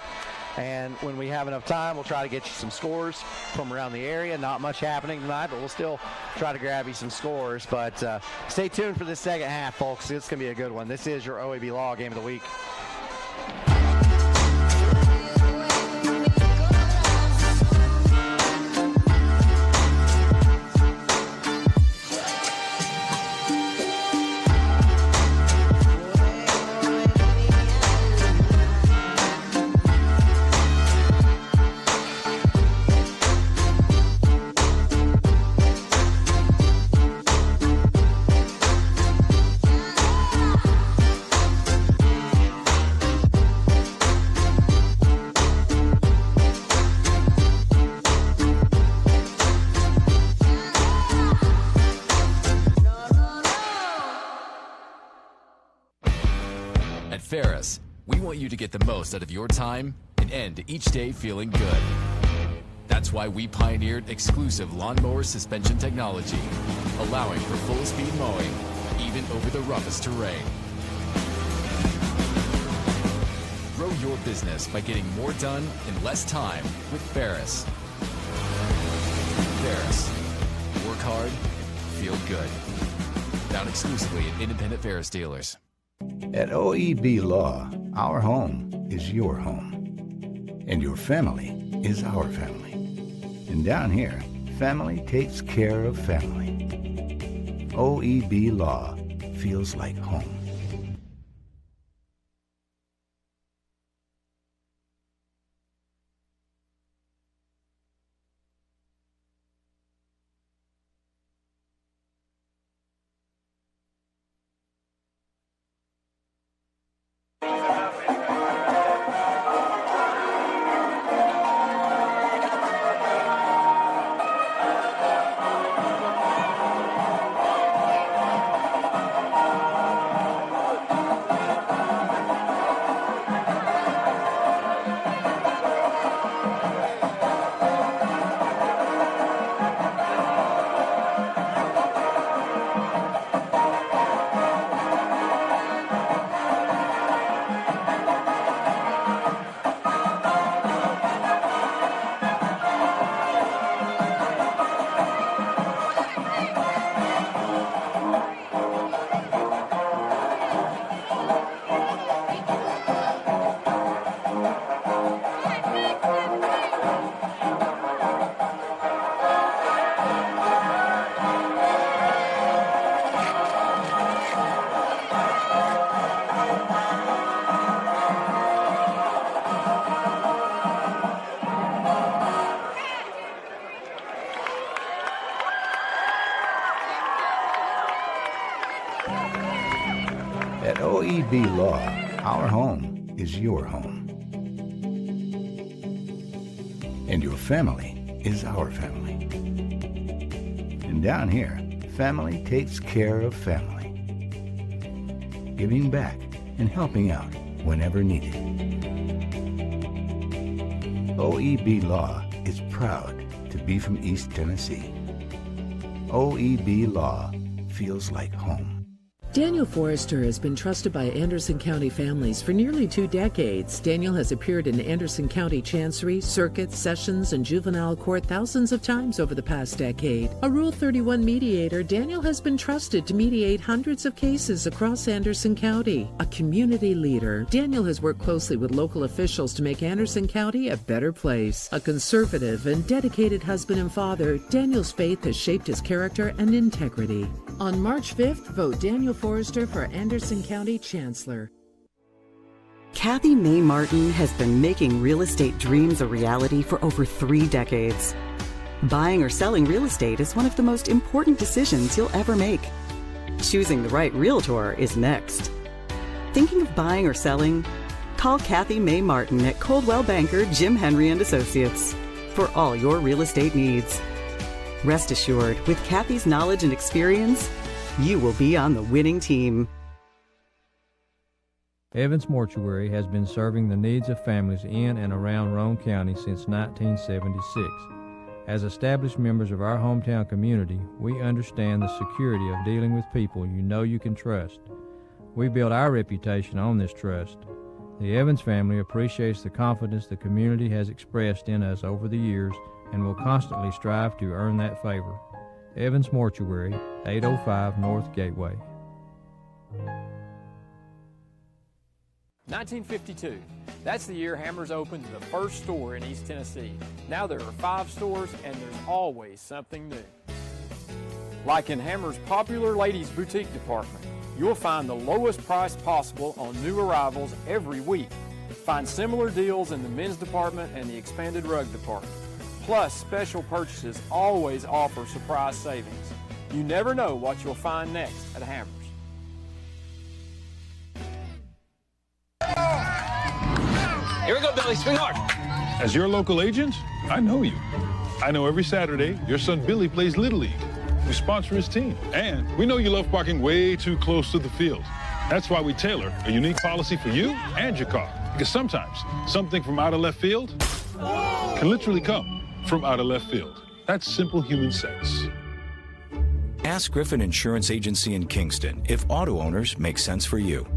and when we have enough time, we'll try to get you some scores from around the area. Not much happening tonight, but we'll still try to grab you some scores. But stay tuned for this second half, folks. It's going to be a good one. This is your OEB Law Game of the Week. Ferris, we want you to get the most out of your time and end each day feeling good. That's why we pioneered exclusive lawnmower suspension technology, allowing for full-speed mowing, even over the roughest terrain. Grow your business by getting more done in less time with Ferris. Ferris. Work hard, feel good. Found exclusively at independent Ferris dealers. At OEB Law, our home is your home. And your family is our family. And down here, family takes care of family. OEB Law feels like home. At OEB Law, our home is your home. And your family is our family. And down here, family takes care of family. Giving back and helping out whenever needed. OEB Law is proud to be from East Tennessee. OEB Law feels like home. Daniel Forrester has been trusted by Anderson County families for nearly 2 decades. Daniel has appeared in Anderson County Chancery, Circuit, Sessions, and Juvenile Court thousands of times over the past decade. A Rule 31 mediator, Daniel has been trusted to mediate hundreds of cases across Anderson County. A community leader, Daniel has worked closely with local officials to make Anderson County a better place. A conservative and dedicated husband and father, Daniel's faith has shaped his character and integrity. On March 5th, vote Daniel Forrester for Anderson County Chancellor. Kathy May Martin has been making real estate dreams a reality for over 3 decades. Buying or selling real estate is one of the most important decisions you'll ever make. Choosing the right realtor is next. Thinking of buying or selling? Call Kathy May Martin at Coldwell Banker Jim Henry & Associates for all your real estate needs. Rest assured, with Kathy's knowledge and experience, you will be on the winning team. Evans Mortuary has been serving the needs of families in and around Roane County since 1976. As established members of our hometown community, we understand the security of dealing with people you know you can trust. We build our reputation on this trust. The Evans family appreciates the confidence the community has expressed in us over the years and will constantly strive to earn that favor. Evans Mortuary, 805 North Gateway. 1952. That's the year Hammers opened the first store in East Tennessee. Now there are 5 stores and there's always something new. Like in Hammers' popular ladies boutique department, you'll find the lowest price possible on new arrivals every week. Find similar deals in the men's department and the expanded rug department. Plus, special purchases always offer surprise savings. You never know what you'll find next at Hammers. Here we go, Billy. Swing hard. As your local agent, I know you. I know every Saturday your son Billy plays Little League. We sponsor his team. And we know you love parking way too close to the field. That's why we tailor a unique policy for you and your car. Because sometimes something from out of left field can literally come from out of left field. That's simple human sense. Ask Griffin Insurance Agency in Kingston if auto owners make sense for you.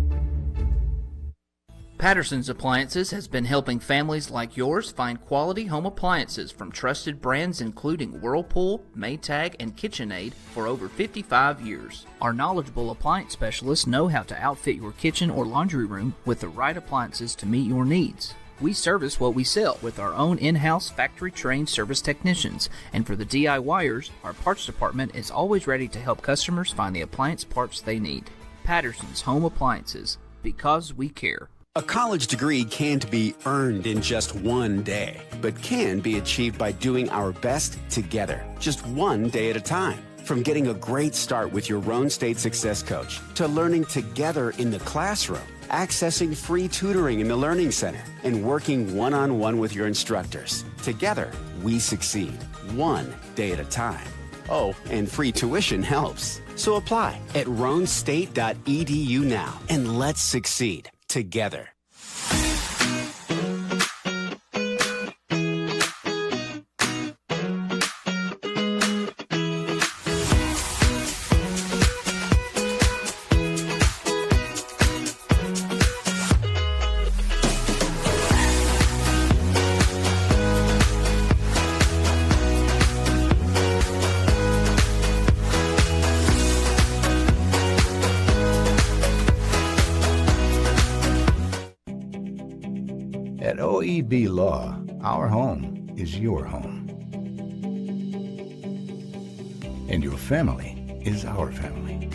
Patterson's Appliances has been helping families like yours find quality home appliances from trusted brands including Whirlpool, Maytag, and KitchenAid for over 55 years. Our knowledgeable appliance specialists know how to outfit your kitchen or laundry room with the right appliances to meet your needs. We service what we sell with our own in-house factory-trained service technicians, and for the DIYers, our parts department is always ready to help customers find the appliance parts they need. Patterson's Home Appliances, because we care. A college degree can't be earned in just one day, but can be achieved by doing our best together, just one day at a time. From getting a great start with your Roane State Success Coach, to learning together in the classroom, accessing free tutoring in the Learning Center, and working one-on-one with your instructors. Together, we succeed, one day at a time. Oh, and free tuition helps. So apply at roanstate.edu now, and let's succeed together. At OEB Law, our home is your home. And your family is our family.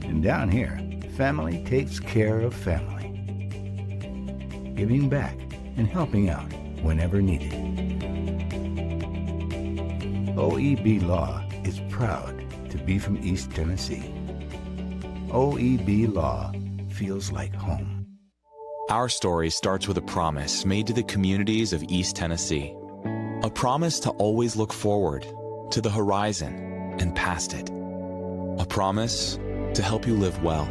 And down here, family takes care of family. Giving back and helping out whenever needed. OEB Law is proud to be from East Tennessee. OEB Law feels like home. Our story starts with a promise made to the communities of East Tennessee. A promise to always look forward, to the horizon, and past it. A promise to help you live well.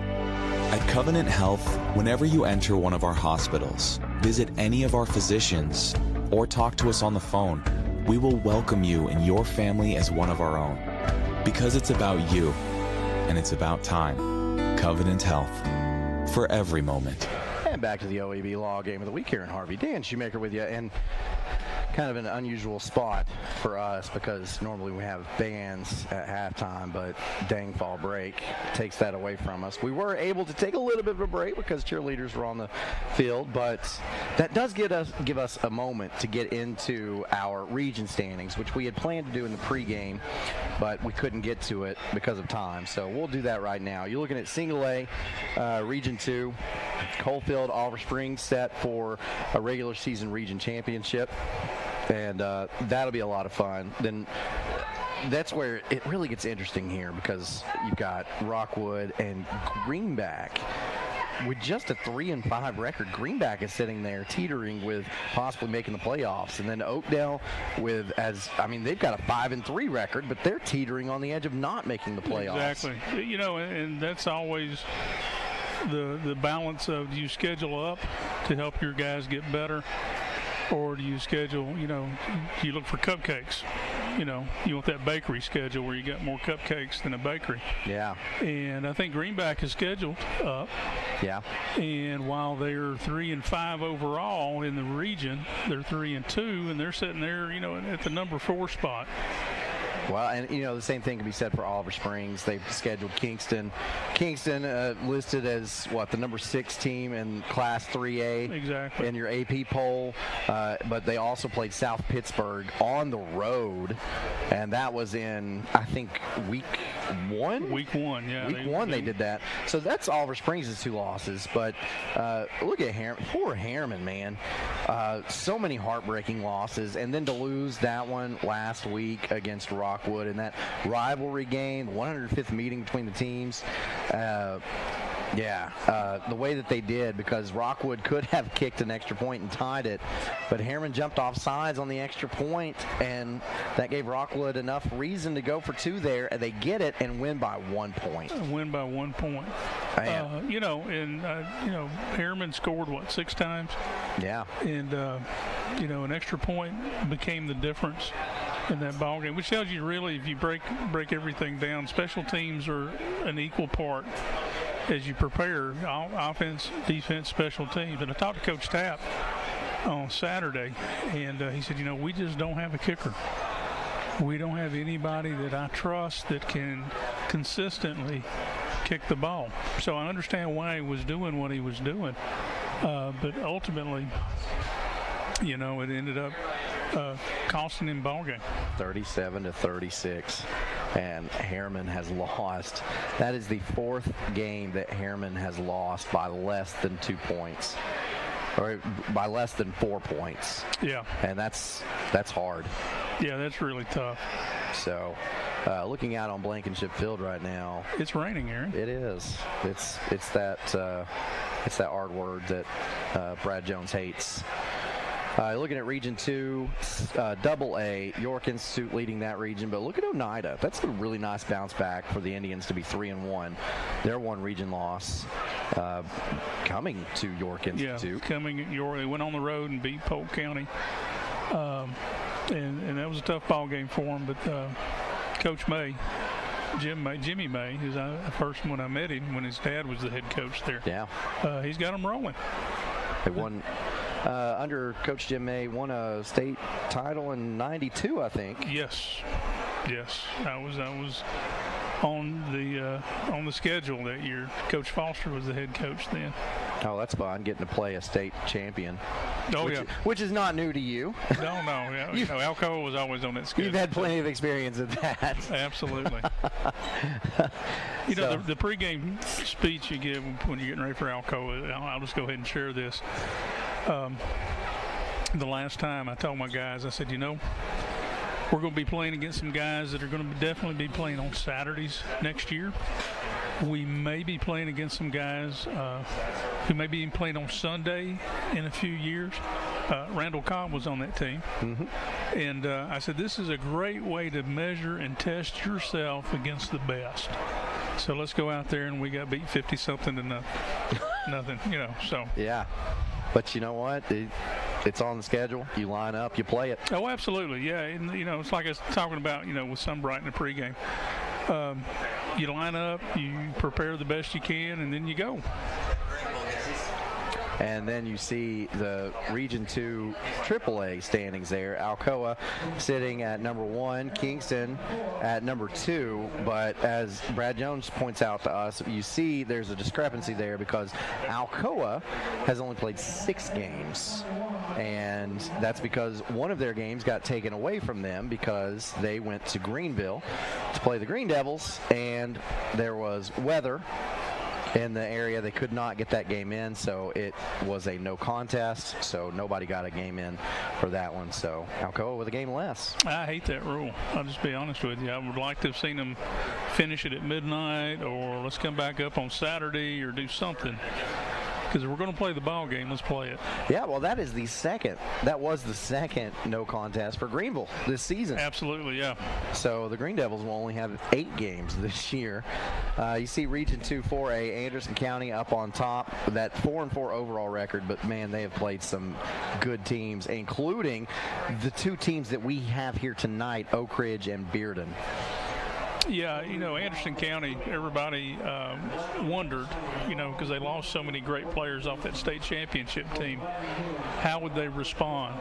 At Covenant Health, whenever you enter one of our hospitals, visit any of our physicians, or talk to us on the phone, we will welcome you and your family as one of our own. Because it's about you, and it's about time. Covenant Health, for every moment. And back to the OEB Law Game of the Week here in Harvey. Dan Shoemaker with you. And kind of an unusual spot for us because normally we have bands at halftime, but dang fall break takes that away from us. We were able to take a little bit of a break because cheerleaders were on the field, but that does give us a moment to get into our region standings, which we had planned to do in the pregame, but we couldn't get to it because of time. So we'll do that right now. You're looking at Single A, Region 2, Coalfield, Oliver Springs set for a regular season region championship, and that'll be a lot of fun. Then that's where it really gets interesting here because you've got Rockwood and Greenback. With just a 3-5 record, Greenback is sitting there teetering with possibly making the playoffs. And then Oakdale they've got a 5-3 record, but they're teetering on the edge of not making the playoffs. Exactly. You know, and that's always the balance of, do you schedule up to help your guys get better, or do you schedule, do you look for cupcakes? You want that bakery schedule where you got more cupcakes than a bakery. Yeah. And I think Greenback is scheduled up. Yeah. And while they're 3-5 overall in the region, they're 3-2, and they're sitting there, at the number 4 spot. Well, and the same thing can be said for Oliver Springs. They've scheduled Kingston. Kingston listed as the number 6 team in Class 3A. Exactly. In your AP poll, but they also played South Pittsburgh on the road, and that was in I think week 1. Week 1, yeah. Week 1 they did that. So that's Oliver Springs' 2 losses. But look at Harriman. Poor Harriman, man. So many heartbreaking losses, and then to lose that one last week against Rockwood in that rivalry game, the 105th meeting between the teams. The way that they did, because Rockwood could have kicked an extra point and tied it, but Harriman jumped off sides on the extra point, and that gave Rockwood enough reason to go for 2 there, and they get it and win by 1 point. Win by 1 point. Harriman scored 6 times? Yeah. And an extra point became the difference in that ball game, which tells you really, if you break everything down, special teams are an equal part as you prepare offense, defense, special teams. And I talked to Coach Tapp on Saturday, and he said, we just don't have a kicker. We don't have anybody that I trust that can consistently kick the ball. So I understand why he was doing what he was doing, but ultimately, it ended up costing him ball game. 37-36, and Harriman has lost. That is the 4th game that Harriman has lost by less than 2 points, or by less than 4 points. Yeah. And that's hard. Yeah, that's really tough. So, looking out on Blankenship Field right now, it's raining, Aaron. It is. It's that R word that Brad Jones hates. Looking at Region 2, Double A, York Institute leading that region, but look at Oneida. That's a really nice bounce back for the Indians to be 3-1. Their 1 region loss coming to York Institute. Yeah, coming at York. They went on the road and beat Polk County, and that was a tough ball game for them. But Coach May, Jimmy May, who's the first when I met him when his dad was the head coach there. Yeah, he's got them rolling. They won. Under Coach Jim May, won a state title in '92, I think. Yes. I was on the schedule that year. Coach Foster was the head coach then. Oh, that's fun, getting to play a state champion. Oh, which is not new to you. No. Alcoa was always on that schedule. You've had plenty of experience at that. Absolutely. The pregame speech you give when you're getting ready for Alcoa, I'll just go ahead and share this. The last time I told my guys, I said, we're going to be playing against some guys that are going to definitely be playing on Saturdays next year. We may be playing against some guys who may be playing on Sunday in a few years. Randall Cobb was on that team. Mm-hmm. And I said, this is a great way to measure and test yourself against the best. So let's go out there, and we got beat 50-something to nothing, so. Yeah. But you know what? It's on the schedule. You line up, you play it. Oh, absolutely, yeah. And, it's like I was talking about, with Sunbright in the pregame. You line up, you prepare the best you can, and then you go. And then you see the Region 2 AAA standings there. Alcoa sitting at number 1, Kingston at number 2. But as Brad Jones points out to us, you see there's a discrepancy there because Alcoa has only played 6 games. And that's because one of their games got taken away from them because they went to Greenville to play the Green Devils, and there was weather in the area. They could not get that game in, so it was a no contest, so nobody got a game in for that one. So Alcoa with a game less. I hate that rule. I'll just be honest with you. I would like to have seen them finish it at midnight, or let's come back up on Saturday or do something. Because if we're going to play the ball game, let's play it. Yeah, well, that was the second no contest for Greenville this season. Absolutely, yeah. So the Green Devils will only have 8 games this year. You see Region 2 4A, Anderson County up on top, that 4-4 overall record, but man, they have played some good teams, including the 2 teams that we have here tonight, Oak Ridge and Bearden. Yeah, you know, Anderson County, everybody wondered, you know, because they lost so many great players off that state championship team, how would they respond?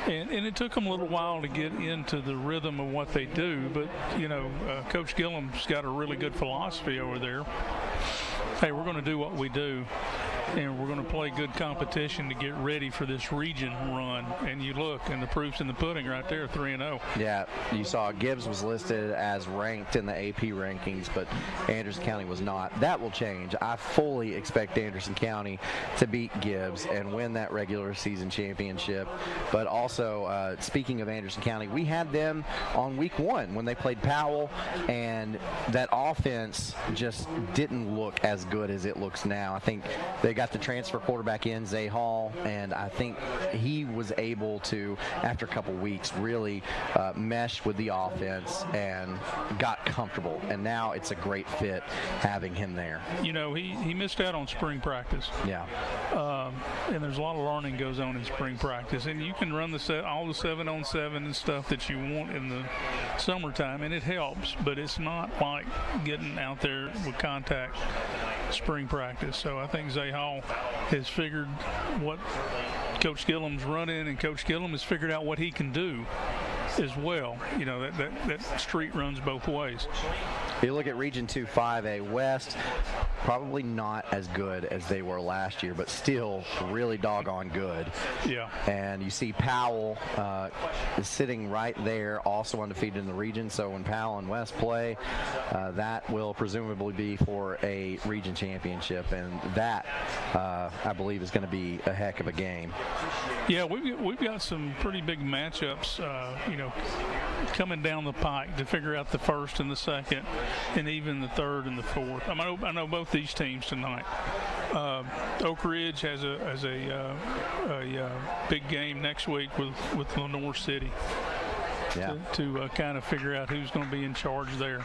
And it took them a little while to get into the rhythm of what they do, but, you know, Coach Gillum's got a really good philosophy over there. Hey, we're going to do what we do, and we're going to play good competition to get ready for this region run. And you look, and the proof's in the pudding right there, 3-0. Yeah, you saw Gibbs was listed as ranked in the AP rankings, but Anderson County was not. That will change. I fully expect Anderson County to beat Gibbs and win that regular season championship. But also, speaking of Anderson County, we had them on week 1 when they played Powell, and that offense just didn't look as good as it looks now. I think they got the transfer quarterback in, Zay Hall, and I think he was able to, after a couple weeks, really mesh with the offense and got comfortable. And now it's a great fit having him there. You know, he missed out on spring practice. Yeah. And there's a lot of learning goes on in spring practice. And you can run all the 7-on-7 and stuff that you want in the summertime, and it helps, but it's not like getting out there with contact spring practice. So I think Zay Hall has figured what Coach Gillum's running, and Coach Gillum has figured out what he can do as well. You know, that street runs both ways. You look at Region 2 5A West, probably not as good as they were last year, but still really doggone good. Yeah. And you see Powell is sitting right there, also undefeated in the region. So when Powell and West play, that will presumably be for a region championship, and that I believe is going to be a heck of a game. Yeah, we've got some pretty big matchups, you know, coming down the pike to figure out the first and the second, and even the third and the fourth. I know both these teams tonight. Oak Ridge has a big game next week with Lenoir City. Yeah. To kind of figure out who's going to be in charge there.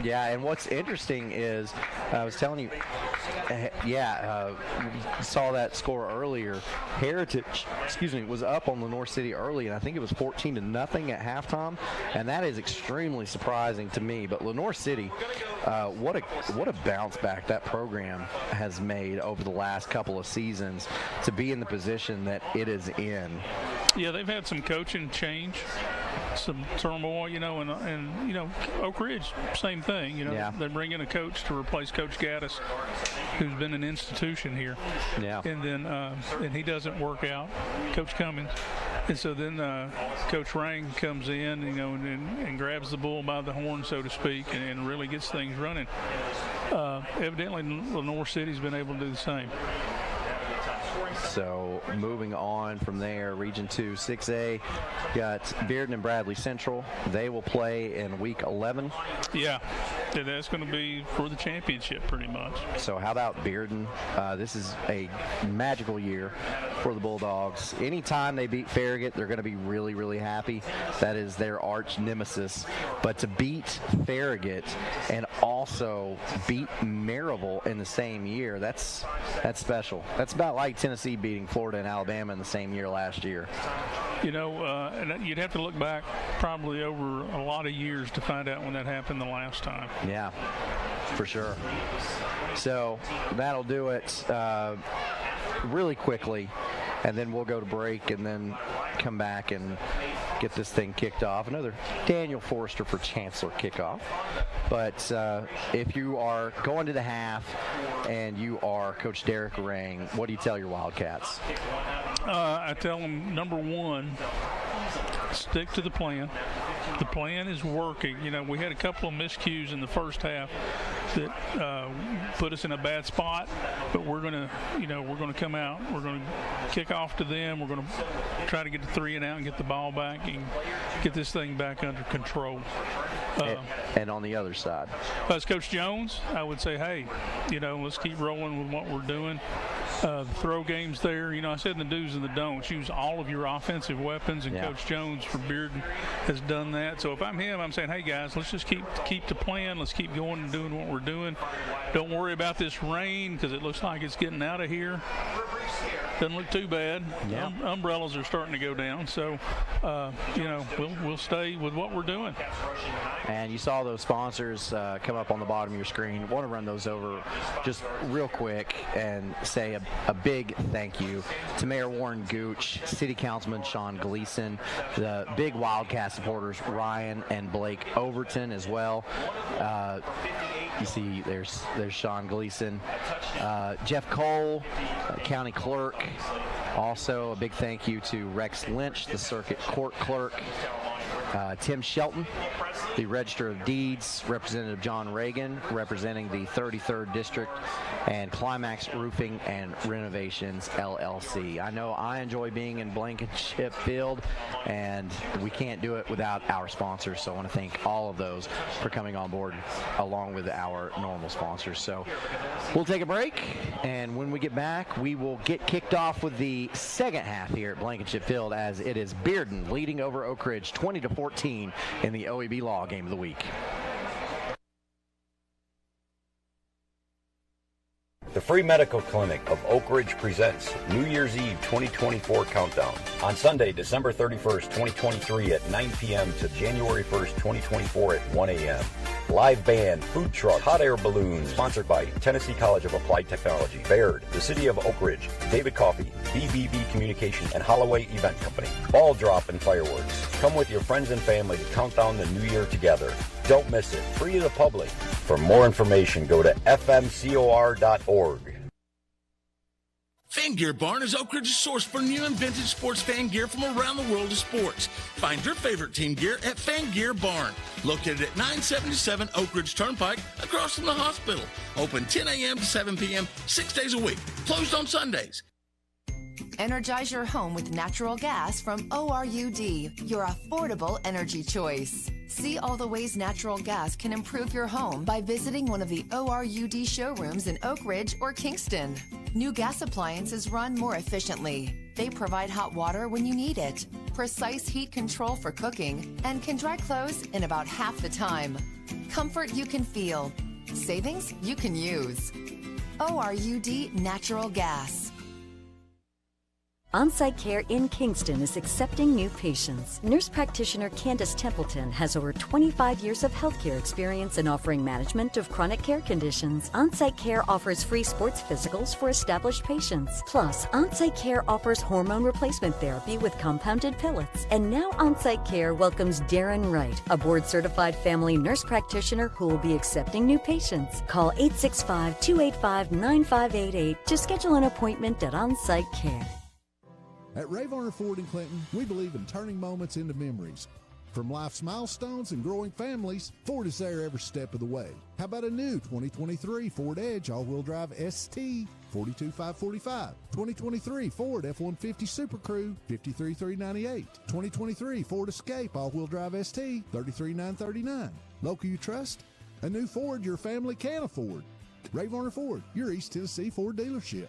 Yeah, and what's interesting is, I was telling you, saw that score earlier. Heritage, was up on Lenoir City early, and I think it was 14-0 at halftime, and that is extremely surprising to me. But Lenoir City, what a bounce back that program has made over the last couple of seasons to be in the position that it is in. Yeah, they've had some coaching change, some turmoil, you know, and you know, Oak Ridge, same thing. You know, yeah. They bring in a coach to replace Coach Gaddis, who's been an institution here. Yeah. And then and he doesn't work out, Coach Cummings, and so then Coach Rang comes in, you know, and grabs the bull by the horn, so to speak, and really gets things running. Evidently, Lenoir City's been able to do the same. So moving on from there, Region 2 6A, got Bearden and Bradley Central. They will play in week 11. Yeah, that's going to be for the championship pretty much. So how about Bearden? This is a magical year for the Bulldogs. Anytime they beat Farragut, they're going to be really, really happy. That is their arch nemesis. But to beat Farragut and also beat Maryville in the same year, that's special. That's about like Tennessee beating Florida and Alabama in the same year last year. You know, and you'd have to look back probably over a lot of years to find out when that happened the last time. Yeah, for sure. So that'll do it really quickly, and then we'll go to break and then come back and get this thing kicked off. Another Daniel Forrester for Chancellor kickoff. But if you are going to the half and you are Coach Derek Rang, what do you tell your Wildcats? I tell them, number one, stick to the plan. The plan is working. You know, we had a couple of miscues in the first half that put us in a bad spot, but we're going to come out. We're going to kick off to them. We're going to try to get the 3 and out and get the ball back and get this thing back under control. And on the other side, as Coach Jones, I would say, hey, let's keep rolling with what we're doing. The throw game's there. I said in the do's and the don'ts, use all of your offensive weapons, and Coach Jones for Bearden has done that. So if I'm him, I'm saying, hey, guys, let's just keep the plan. Let's keep going and doing what we're doing. Don't worry about this rain because it looks like it's getting out of here. Doesn't look too bad. Yeah. Umbrellas are starting to go down. So, we'll stay with what we're doing. And you saw those sponsors come up on the bottom of your screen. I want to run those over just real quick and say a big thank you to Mayor Warren Gooch, City Councilman Sean Gleason, the big Wildcat supporters Ryan and Blake Overton as well. You see there's Sean Gleason, Jeff Cole, County Clerk. Also a big thank you to Rex Lynch, the Circuit Court Clerk, Tim Shelton, the Register of Deeds, Representative John Reagan, representing the 33rd District, and Climax Roofing and Renovations, LLC. I know I enjoy being in Blankenship Field, and we can't do it without our sponsors, so I want to thank all of those for coming on board along with our normal sponsors. So we'll take a break, and when we get back, we will get kicked off with the second half here at Blankenship Field, as it is Bearden leading over Oak Ridge 20-14 in the OEB Law Game of the Week. The Free Medical Clinic of Oak Ridge presents New Year's Eve 2024 Countdown on Sunday, December 31st, 2023 at 9 p.m. to January 1st, 2024 at 1 a.m. Live band, food truck, hot air balloons, sponsored by Tennessee College of Applied Technology, Baird, the City of Oak Ridge, David Coffey, BBB Communication, and Holloway Event Company. Ball drop and fireworks. Come with your friends and family to count down the new year together. Don't miss it. Free to the public. For more information, go to fmcor.org. Fan Gear Barn is Oak Ridge's source for new and vintage sports fan gear from around the world of sports. Find your favorite team gear at Fan Gear Barn, located at 977 Oak Ridge Turnpike, across from the hospital. Open 10 a.m. to 7 p.m., 6 days a week. Closed on Sundays. Energize your home with natural gas from ORUD, your affordable energy choice. See all the ways natural gas can improve your home by visiting one of the ORUD showrooms in Oak Ridge or Kingston. New gas appliances run more efficiently. They provide hot water when you need it, precise heat control for cooking, and can dry clothes in about half the time. Comfort you can feel. Savings you can use. ORUD Natural Gas. On-Site Care in Kingston is accepting new patients. Nurse practitioner Candace Templeton has over 25 years of healthcare experience in offering management of chronic care conditions. On-Site Care offers free sports physicals for established patients. Plus, On-Site Care offers hormone replacement therapy with compounded pellets. And now On-Site Care welcomes Darren Wright, a board-certified family nurse practitioner who will be accepting new patients. Call 865-285-9588 to schedule an appointment at On-Site Care. At Ray Varner Ford in Clinton, we believe in turning moments into memories. From life's milestones and growing families, Ford is there every step of the way. How about a new 2023 Ford Edge all-wheel drive ST 42545, 2023 Ford F-150 Super Crew 53398, 2023 Ford Escape all-wheel drive ST 33939. Local you trust? A new Ford your family can afford. Ray Varner Ford, your East Tennessee Ford dealership.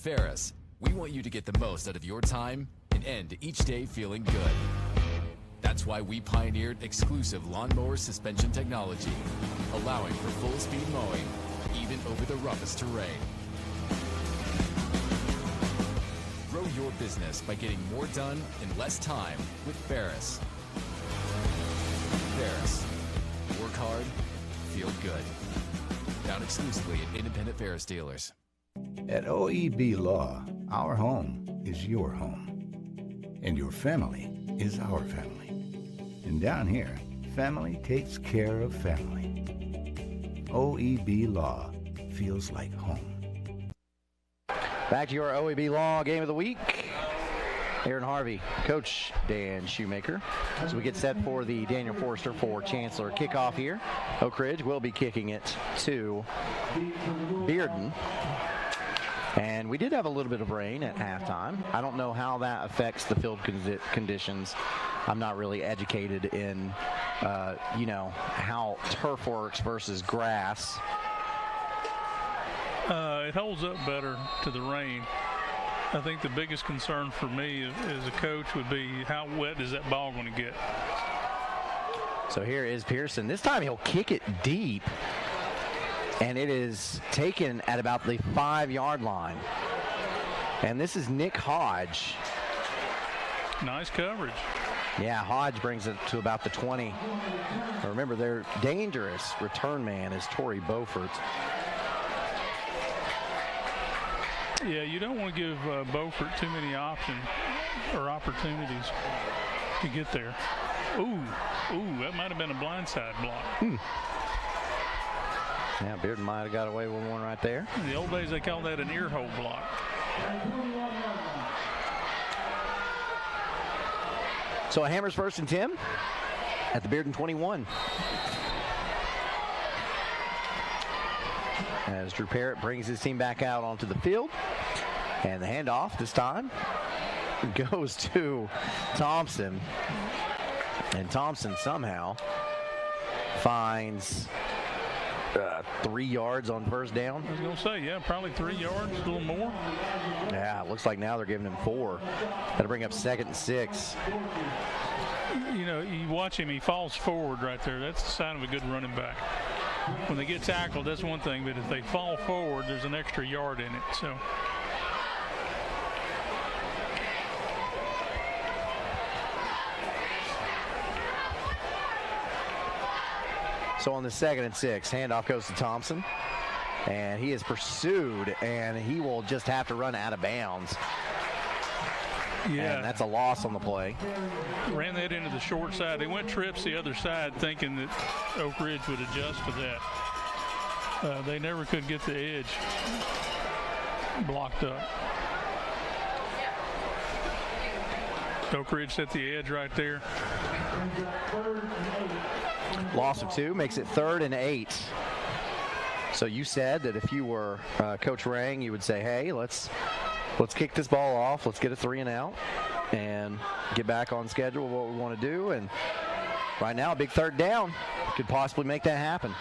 Ferris, we want you to get the most out of your time and end each day feeling good. That's why we pioneered exclusive lawnmower suspension technology, allowing for full-speed mowing, even over the roughest terrain. Grow your business by getting more done in less time with Ferris. Ferris. Work hard, feel good. Found exclusively at independent Ferris dealers. At OEB Law, our home is your home. And your family is our family. And down here, family takes care of family. OEB Law feels like home. Back to your OEB Law Game of the Week. Aaron Harvey, Coach Dan Shoemaker. So we get set for the Daniel Forrester for Chancellor kickoff here. Oak Ridge will be kicking it to Bearden. And we did have a little bit of rain at halftime. I don't know how that affects the field conditions. I'm not really educated in, how turf works versus grass. It holds up better to the rain. I think the biggest concern for me as a coach would be how wet is that ball going to get. So here is Pearson. This time he'll kick it deep, and it is taken at about the 5-yard line. And this is Nick Hodge. Nice coverage. Yeah, Hodge brings it to about the 20. Remember, their dangerous return man is Torrey Beaufort. Yeah, you don't want to give Beaufort too many options or opportunities to get there. Ooh, that might have been a blindside block. Yeah, Bearden might have got away with one right there. In the old days, they called that an ear hole block. So a Hammers 1st and 10 at the Bearden 21. As Drew Parrott brings his team back out onto the field. And the handoff this time goes to Thompson. And Thompson somehow finds 3 yards on first down. I was going to say, yeah, probably 3 yards, a little more. Yeah, it looks like now they're giving him 4. That'll bring up 2nd and 6. You know, you watch him, he falls forward right there. That's the sign of a good running back. When they get tackled, that's one thing, but if they fall forward, there's an extra yard in it. So on the 2nd and 6, handoff goes to Thompson, and he is pursued, and he will just have to run out of bounds. Yeah. And that's a loss on the play. Ran that into the short side. They went trips the other side thinking that Oak Ridge would adjust to that. They never could get the edge blocked up. Oak Ridge set the edge right there. Loss of 2 makes it 3rd and 8. So you said that if you were Coach Rang, you would say, hey, let's kick this ball off. Let's get a 3 and out and get back on schedule of what we want to do. And right now, a big 3rd down could possibly make that happen.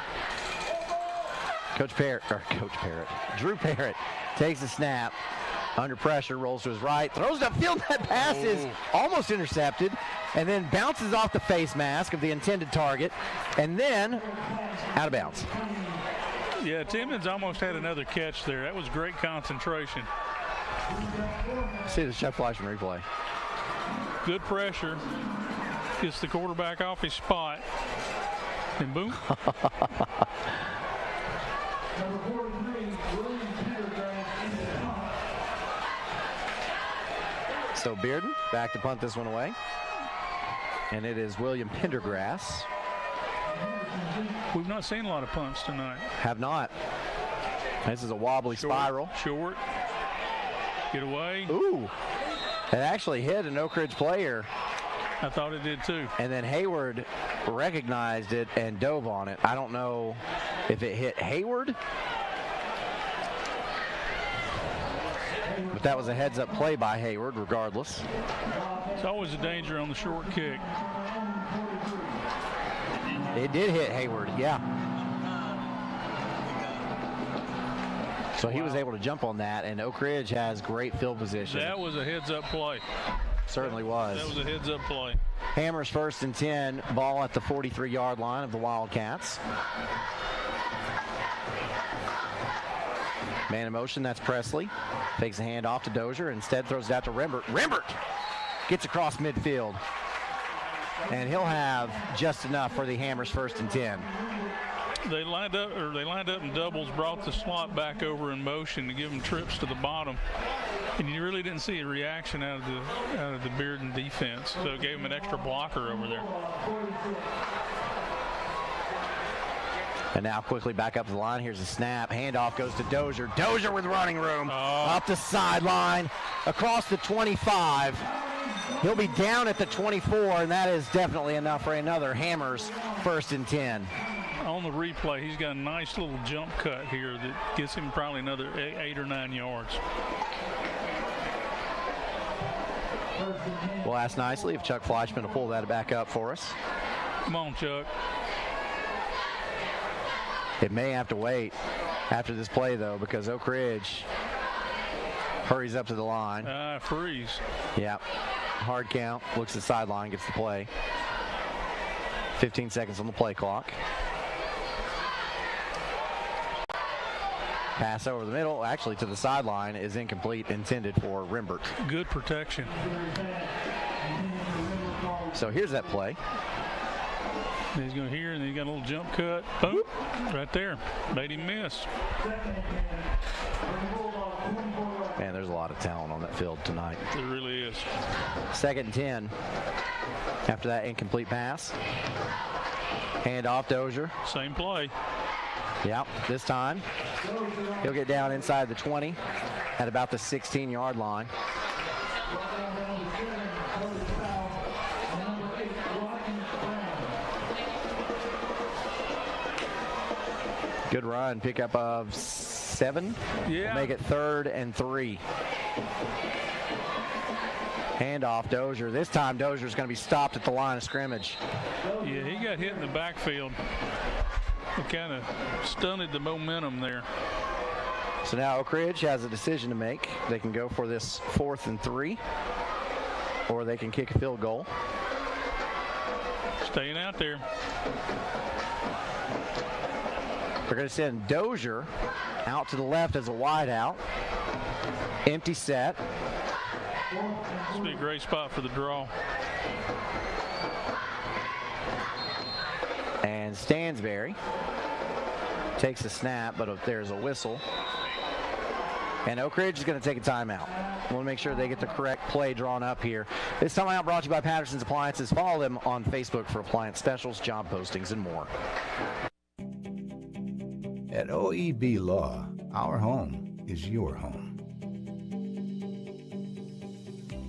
Drew Parrott takes a snap, under pressure, rolls to his right, throws it upfield. That pass is almost intercepted, and then bounces off the face mask of the intended target, and then out of bounds. Yeah, Timmons almost had another catch there. That was great concentration. See the Chef Fleischman replay. Good pressure. Gets the quarterback off his spot, and boom. So Bearden back to punt this one away. And it is William Pendergrass. We've not seen a lot of punts tonight. Have not. This is a wobbly spiral. Short. Get away. Ooh. It actually hit an Oak Ridge player. I thought it did too. And then Hayward recognized it and dove on it. I don't know if it hit Hayward, but that was a heads-up play by Hayward regardless. It's always a danger on the short kick. It did hit Hayward, yeah. So he was able to jump on that, and Oak Ridge has great field position. That was a heads-up play. Certainly was. That was a heads-up play. Hammers 1st and 10, ball at the 43-yard line of the Wildcats. Man in motion, that's Presley. Takes a hand off to Dozier, instead throws it out to Rembert. Rembert gets across midfield. And he'll have just enough for the Hammers 1st and 10. They lined up in doubles, brought the slot back over in motion to give them trips to the bottom. And you really didn't see a reaction out of the Bearden defense. So it gave them an extra blocker over there. And now quickly back up to the line. Here's a snap. Handoff goes to Dozier. Dozier with running room. Up the sideline, across the 25. He'll be down at the 24, and that is definitely enough for another Hammers 1st and 10. On the replay, he's got a nice little jump cut here that gets him probably another 8 or 9 yards. We'll ask nicely if Chuck Fleischman will pull that back up for us. Come on, Chuck. It may have to wait after this play, though, because Oak Ridge hurries up to the line. Freeze. Yeah. Hard count. Looks at the sideline, gets the play. 15 seconds on the play clock. Pass over the middle, actually to the sideline, is incomplete, intended for Rembert. Good protection. So here's that play. He's going here, and he's got a little jump cut. Boom, right there. Made him miss. Man, there's a lot of talent on that field tonight. There really is. 2nd and 10. After that incomplete pass. Hand off Dozier. Same play. Yep, this time he'll get down inside the 20 at about the 16-yard line. Good run, pickup of 7. Yeah. We'll make it 3rd and 3. Handoff Dozier. This time Dozier's going to be stopped at the line of scrimmage. Yeah, he got hit in the backfield. It kind of stunted the momentum there. So now Oak Ridge has a decision to make. They can go for this 4th and 3, or they can kick a field goal. Staying out there. They're going to send Dozier out to the left as a wide out. Empty set. This would be a great spot for the draw. And Stansberry takes a snap, but there's a whistle. And Oak Ridge is going to take a timeout. We'll make sure they get the correct play drawn up here. This timeout brought to you by Patterson's Appliances. Follow them on Facebook for appliance specials, job postings, and more. At OEB Law, our home is your home.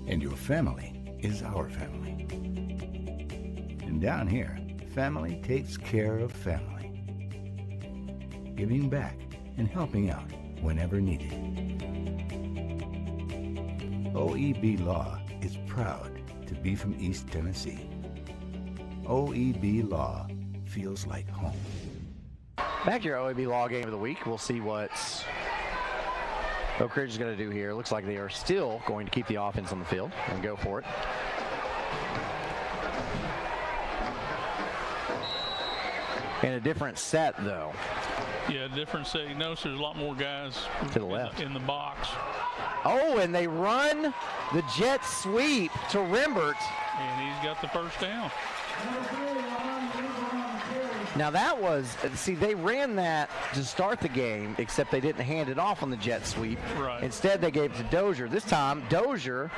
And your family is our family. And down here, family takes care of family. Giving back and helping out whenever needed. OEB Law is proud to be from East Tennessee. OEB Law feels like home. Back to your OEB Law Game of the week. We'll see what Oak Ridge is going to do here. Looks like they are still going to keep the offense on the field and go for it. In a different set, though. Yeah, different set. You notice there's a lot more guys to the left in the box. Oh, and they run the jet sweep to Rembert. And he's got the first down. Now that was, see, they ran that to start the game, except they didn't hand it off on the jet sweep. Right. Instead, they gave it to Dozier. This time, Dozier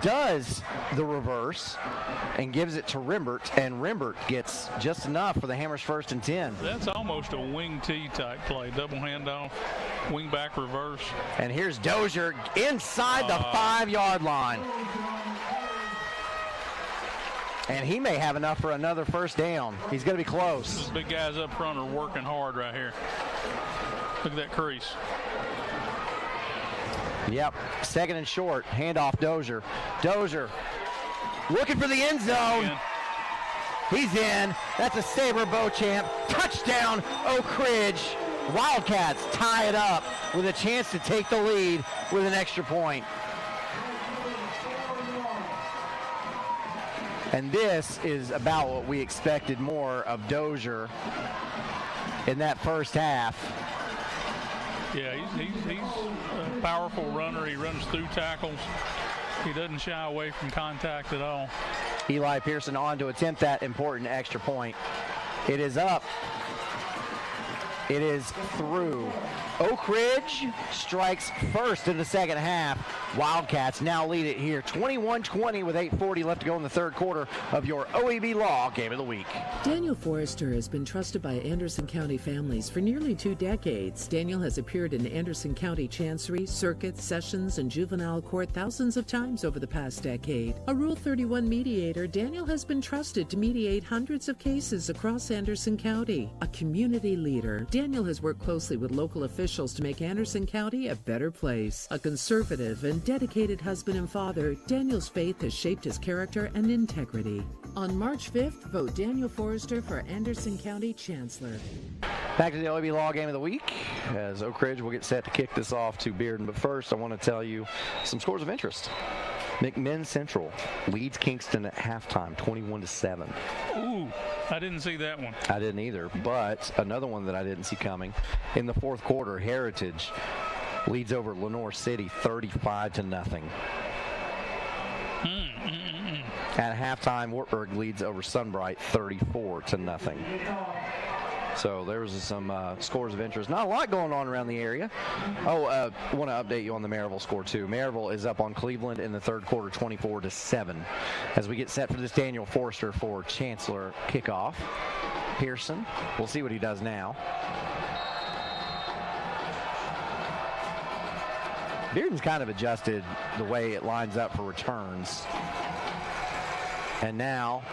does the reverse and gives it to Rembert, and Rembert gets just enough for the Hammers 1st and 10. That's almost a wing T type play. Double handoff, wing back reverse. And here's Dozier inside the 5-yard line. And he may have enough for another first down. He's going to be close. Those big guys up front are working hard right here. Look at that crease. Yep, 2nd and short. Handoff Dozier. Dozier looking for the end zone. He's in. That's a Sabre Beauchamp. Touchdown, Oak Ridge. Wildcats tie it up with a chance to take the lead with an extra point. And this is about what we expected more of Dozier in that first half. Yeah, he's a powerful runner. He runs through tackles. He doesn't shy away from contact at all. Eli Pearson on to attempt that important extra point. It is up. It is through. Oak Ridge strikes first in the second half. Wildcats now lead it here 21-20 with 8:40 left to go in the third quarter of your OEB Law Game of the Week. Daniel Forrester has been trusted by Anderson County families for nearly 2 decades. Daniel has appeared in Anderson County Chancery, Circuit, Sessions, and Juvenile Court thousands of times over the past decade. A Rule 31 mediator, Daniel has been trusted to mediate hundreds of cases across Anderson County. A community leader, Daniel has worked closely with local officials to make Anderson County a better place. A conservative and dedicated husband and father, Daniel's faith has shaped his character and integrity. On March 5th, vote Daniel Forrester for Anderson County Chancellor. Back to the OEB Law Game of the Week as Oak Ridge will get set to kick this off to Bearden. But first, I want to tell you some scores of interest. McMinn Central leads Kingston at halftime, 21-7. Ooh, I didn't see that one. I didn't either, but another one that I didn't see coming. In the fourth quarter, Heritage leads over Lenoir City 35-0. At halftime, Wartburg leads over Sunbright 34-0. So there was some scores of interest. Not a lot going on around the area. I want to update you on the Maryville score too. Maryville is up on Cleveland in the third quarter, 24-7. As we get set for this Daniel Forrester for Chancellor kickoff. Pearson, we'll see what he does now. Bearden's kind of adjusted the way it lines up for returns. And now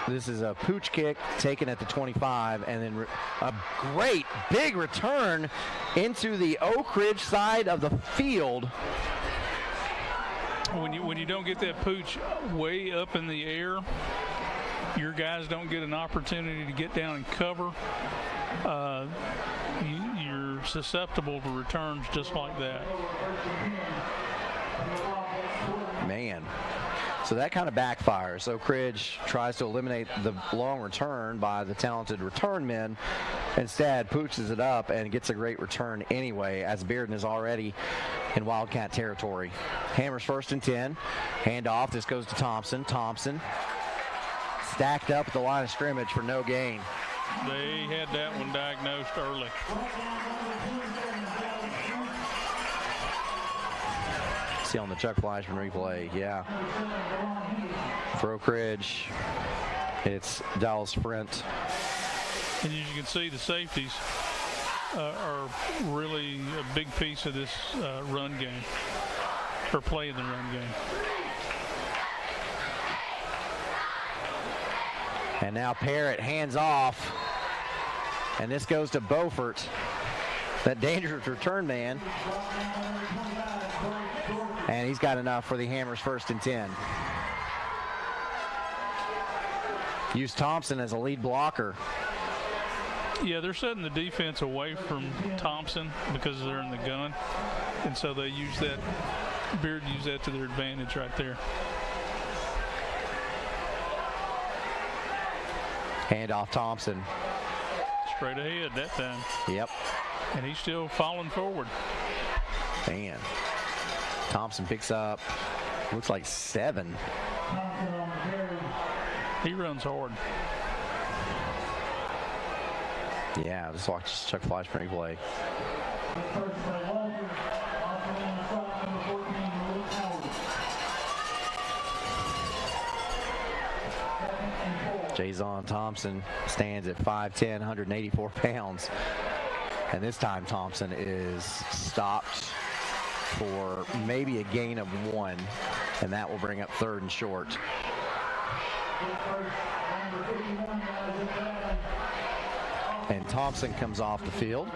this is a pooch kick taken at the 25, and then a great big return into the Oak Ridge side of the field. When you don't get that pooch way up in the air, your guys don't get an opportunity to get down and cover. You're susceptible to returns just like that. Man. So that kind of backfires. Oak Ridge tries to eliminate the long return by the talented return men. Instead, pooches it up and gets a great return anyway, as Bearden is already in Wildcat territory. Hammers first and 10. Handoff. This goes to Thompson. Thompson stacked up at the line of scrimmage for no gain. They had that one diagnosed early. On the Chuck Fleischman replay, yeah. For Oak Ridge, it's Dallas Sprint. And as you can see, the safeties are really a big piece of this run game, or play in the run game. And now Parrott hands off, and this goes to Beaufort, that dangerous return man. And he's got enough for the Hammers first and 10. Use Thompson as a lead blocker. Yeah, they're setting the defense away from Thompson because they're in the gun. And so they use that, Bearden used that to their advantage right there. Hand off Thompson. Straight ahead that time. Yep. And he's still falling forward. Man. Thompson picks up, looks like 7. He runs hard. Yeah, just watch Chuck Fleischman play. Jason Thompson stands at 5'10", 184 pounds. And this time Thompson is stopped for maybe a gain of 1, and that will bring up third and short. And Thompson comes off the field.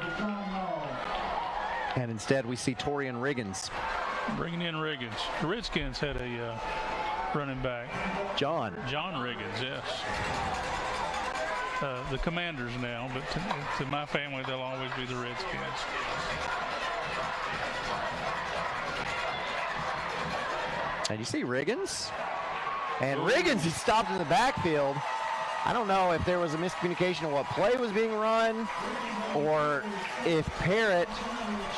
And instead we see Torian Riggins. Bringing in Riggins. The Redskins had a running back. John Riggins, yes. the Commanders now, but to my family, they'll always be the Redskins. And you see Riggins. And Riggins, he stopped in the backfield. I don't know if there was a miscommunication of what play was being run or if Parrott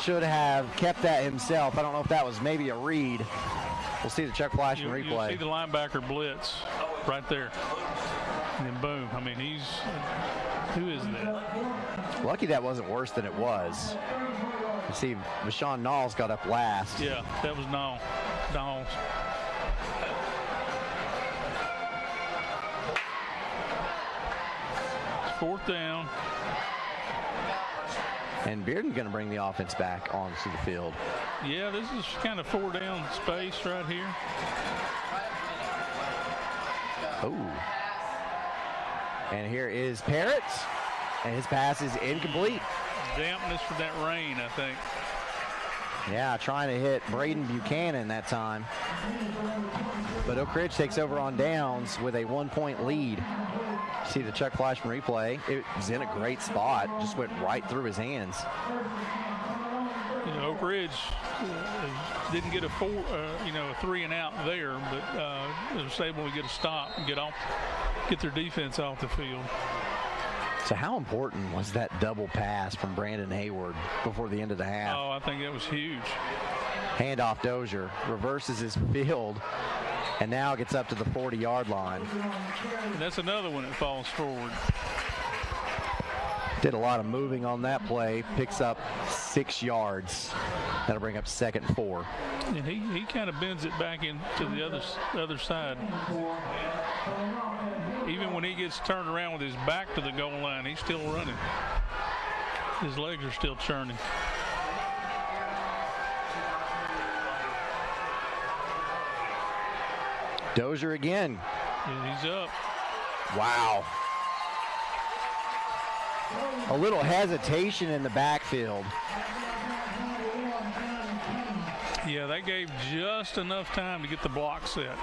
should have kept that himself. I don't know if that was maybe a read. We'll see the check flash and replay. You'll see the linebacker blitz right there. And then boom. I mean, who is that? Lucky that wasn't worse than it was. You see, Rashawn Knowles got up last. Yeah, that was Knowles. Fourth down. And Bearden going to bring the offense back onto the field. Yeah, this is kind of 4 down space right here. Oh. And here is Parrott. And his pass is incomplete. Dampness for that rain, I think. Yeah, trying to hit Braden Buchanan that time. But Oak Ridge takes over on downs with a 1-point lead. See the check flash and replay. It was in a great spot. Just went right through his hands. You know, Oak Ridge didn't get a 3 and out there, but was able to get a stop and get their defense off the field. So how important was that double pass from Brandon Hayward before the end of the half? Oh, I think that was huge. Handoff Dozier, reverses his field, and now gets up to the 40-yard line. And that's another one that falls forward. Did a lot of moving on that play, picks up 6 yards. That'll bring up 2nd and 4. And he kind of bends it back into the other side. Even when he gets turned around with his back to the goal line, he's still running. His legs are still churning. Dozier again. And he's up. Wow. A little hesitation in the backfield. Yeah, they gave just enough time to get the block set.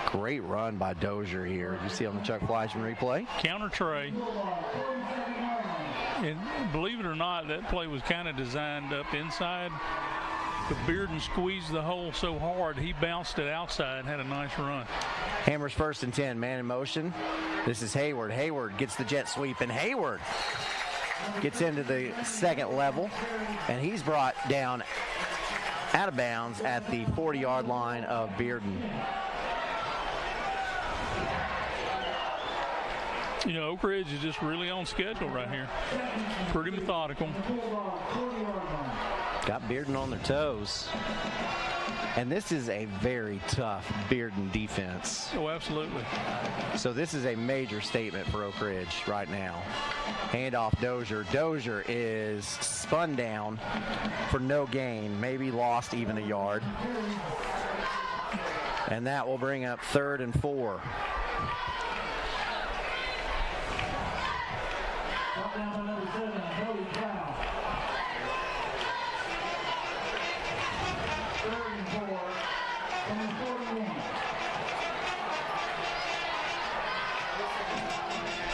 Great run by Dozier here. You see on the Chuck Fleischman replay. Counter tray. And believe it or not, that play was kind of designed up inside. But Bearden squeezed the hole so hard, he bounced it outside and had a nice run. Hammers 1st and 10, man in motion. This is Hayward. Hayward gets the jet sweep, and Hayward gets into the 2nd level, and he's brought down out of bounds at the 40-yard line of Bearden. You know, Oak Ridge is just really on schedule right here. Pretty methodical. Got Bearden on their toes. And this is a very tough Bearden defense. Oh, absolutely. So this is a major statement for Oak Ridge right now. Handoff Dozier. Dozier is spun down for no gain, maybe lost even a yard. And that will bring up 3rd and 4.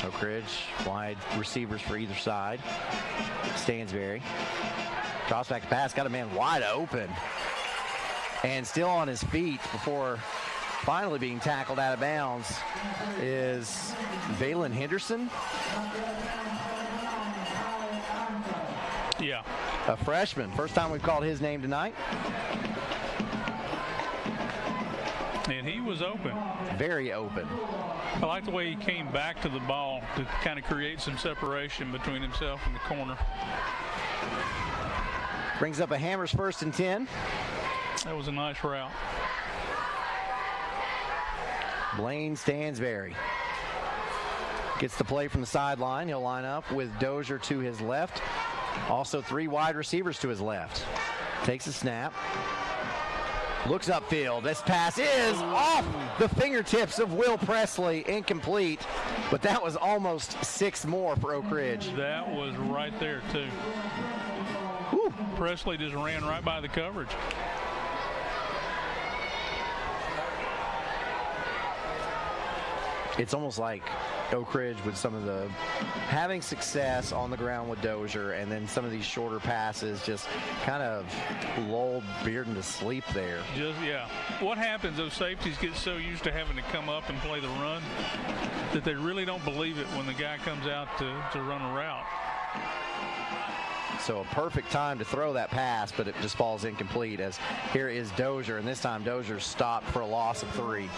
Oak Ridge, wide receivers for either side. Stansberry drops back to pass, got a man wide open. And still on his feet before finally being tackled out of bounds is Valen Henderson. Yeah. A freshman. First time we've called his name tonight. And he was open. Very open. I like the way he came back to the ball to kind of create some separation between himself and the corner. Brings up a Hammers 1st and 10. That was a nice route. Blaine Stansberry gets the play from the sideline. He'll line up with Dozier to his left. Also 3 wide receivers to his left. Takes a snap. Looks upfield. This pass is off the fingertips of Will Presley. Incomplete. But that was almost 6 more for Oak Ridge. That was right there, too. Whew. Presley just ran right by the coverage. It's almost like Oak Ridge with some of the having success on the ground with Dozier, and then some of these shorter passes just kind of lulled Bearden to sleep there. Yeah. What happens, those safeties get so used to having to come up and play the run that they really don't believe it when the guy comes out to run a route. So a perfect time to throw that pass, but it just falls incomplete, as here is Dozier, and this time Dozier's stopped for a loss of 3.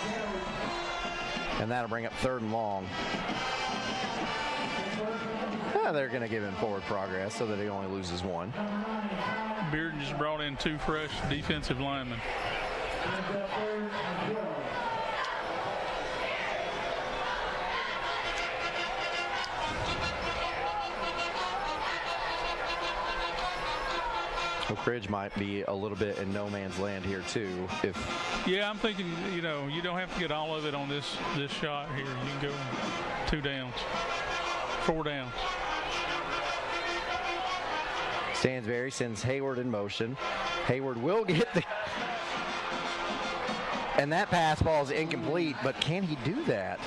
And that'll bring up 3rd and long. They're going to give him forward progress so that he only loses 1. Bearden just brought in 2 fresh defensive linemen. Oak Ridge might be a little bit in no man's land here too. Yeah, I'm thinking, you don't have to get all of it on this shot here. You can go 2 downs, 4 downs. Stansberry sends Hayward in motion. Hayward will get the... And that pass falls incomplete, but can he do that?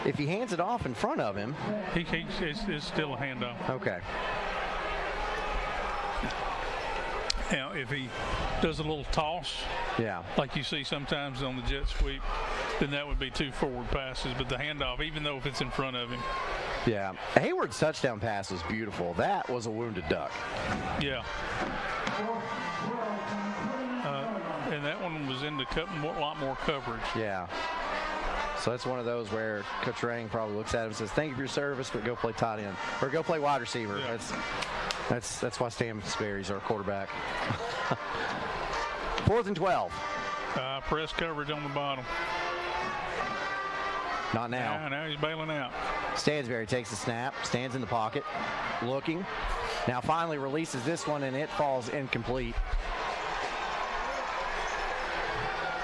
If he hands it off in front of him... It's still a handoff. Okay. Now, if he does a little toss, like you see sometimes on the jet sweep, then that would be 2 forward passes. But the handoff, even though if it's in front of him. Yeah. Hayward's touchdown pass was beautiful. That was a wounded duck. Yeah. And that one was into a lot more coverage. Yeah. So that's one of those where Coach Rang probably looks at him and says, thank you for your service, but go play tight end. Or go play wide receiver. Yeah. That's why Stansberry's our quarterback. 4th and 12. Press coverage on the bottom. Not now. Now he's bailing out. Stansberry takes the snap, stands in the pocket, looking. Now finally releases this one, and it falls incomplete.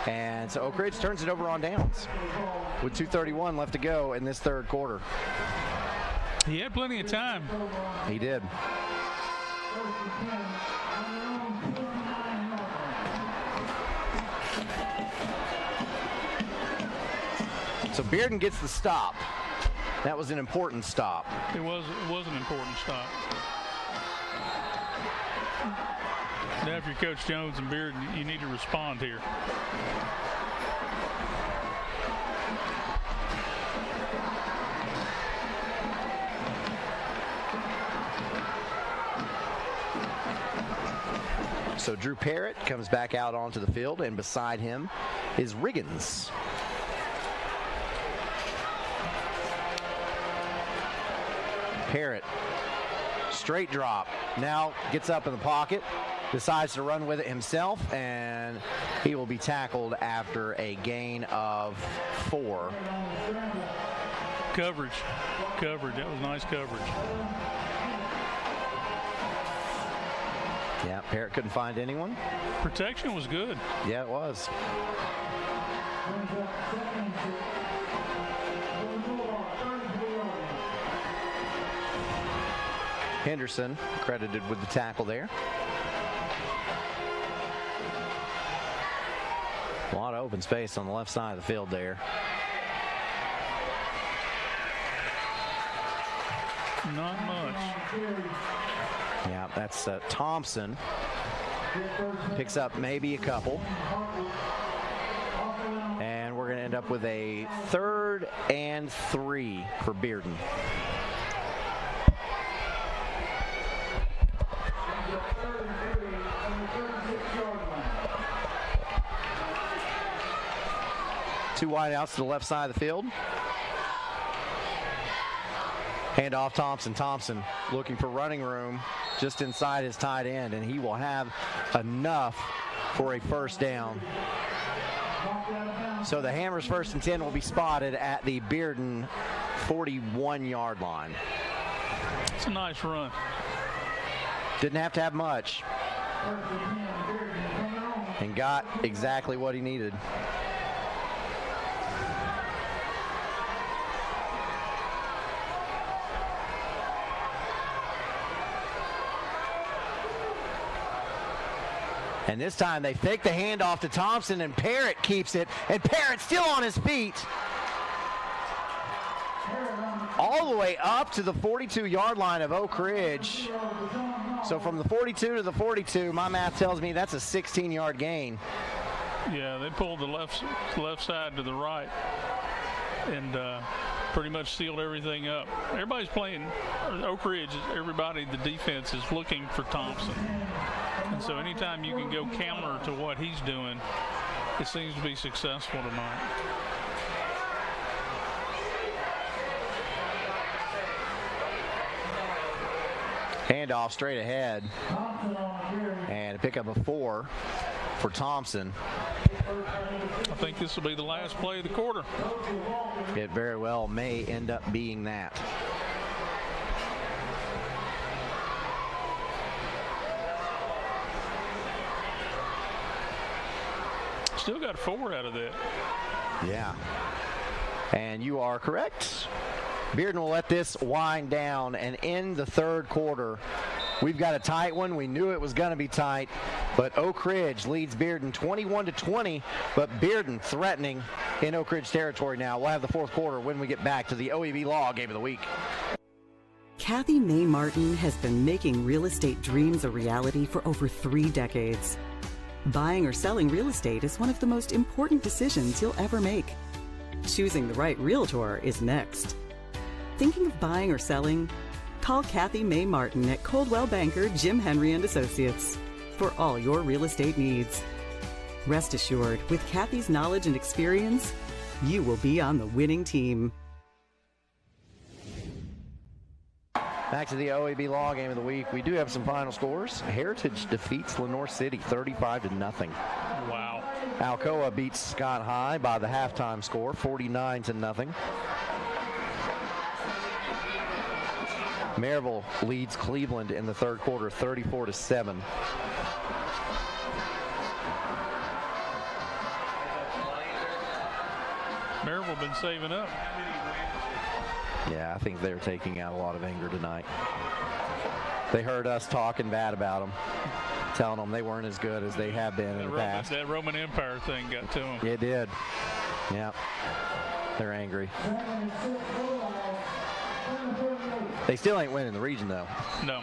And so Oak Ridge turns it over on downs with 2:31 left to go in this 3rd quarter. He had plenty of time. He did. So Bearden gets the stop. That was an important stop. It was an important stop. Now, if you're Coach Jones and Bearden, you need to respond here. So Drew Parrott comes back out onto the field, and beside him is Riggins. Parrott, straight drop, now gets up in the pocket, decides to run with it himself, and he will be tackled after a gain of 4. Coverage, that was nice coverage. Yeah, Parrott couldn't find anyone. Protection was good. Yeah, it was. Henderson credited with the tackle there. A lot of open space on the left side of the field there. Not much. Yeah, that's Thompson. Picks up maybe a couple. And we're going to end up with a 3rd and 3 for Bearden. Two wideouts to the left side of the field. Hand off Thompson. Thompson looking for running room just inside his tight end, and he will have enough for a 1st down. So the Hammers' 1st and 10 will be spotted at the Bearden 41-yard line. It's a nice run. Didn't have to have much. And got exactly what he needed. And this time they fake the handoff to Thompson, and Parrott keeps it, and Parrott still on his feet. all the way up to the 42-yard line of Oak Ridge. So from the 42 to the 42, my math tells me that's a 16-yard gain. Yeah, they pulled the left side to the right and pretty much sealed everything up. Everybody's playing Oak Ridge. Everybody, the defense is looking for Thompson. And so anytime you can go counter to what he's doing, it seems to be successful tonight. Handoff straight ahead. And a pickup of 4 for Thompson. I think this will be the last play of the quarter. It very well may end up being that. Still got 4 out of that. Yeah. And you are correct. Bearden will let this wind down, and in the third quarter, we've got a tight one. We knew it was going to be tight, but Oak Ridge leads Bearden 21-20, but Bearden threatening in Oak Ridge territory now. We'll have the fourth quarter when we get back to the OEB Law Game of the Week. Kathy May Martin has been making real estate dreams a reality for over 3 decades. Buying or selling real estate is one of the most important decisions you'll ever make. Choosing the right realtor is next. Thinking of buying or selling? Call Kathy May Martin at Coldwell Banker Jim Henry & Associates for all your real estate needs. Rest assured, with Kathy's knowledge and experience, you will be on the winning team. Back to the OEB Law Game of the Week. We do have some final scores. Heritage defeats Lenoir City 35-0. Wow. Alcoa beats Scott High by the halftime score 49-0. Maryville leads Cleveland in the third quarter 34-7. Maryville been saving up. Yeah, I think they're taking out a lot of anger tonight. They heard us talking bad about them, telling them they weren't as good as they have been in the past. That Roman Empire thing got to them. It did. Yeah, they're angry. They still ain't winning the region, though. No.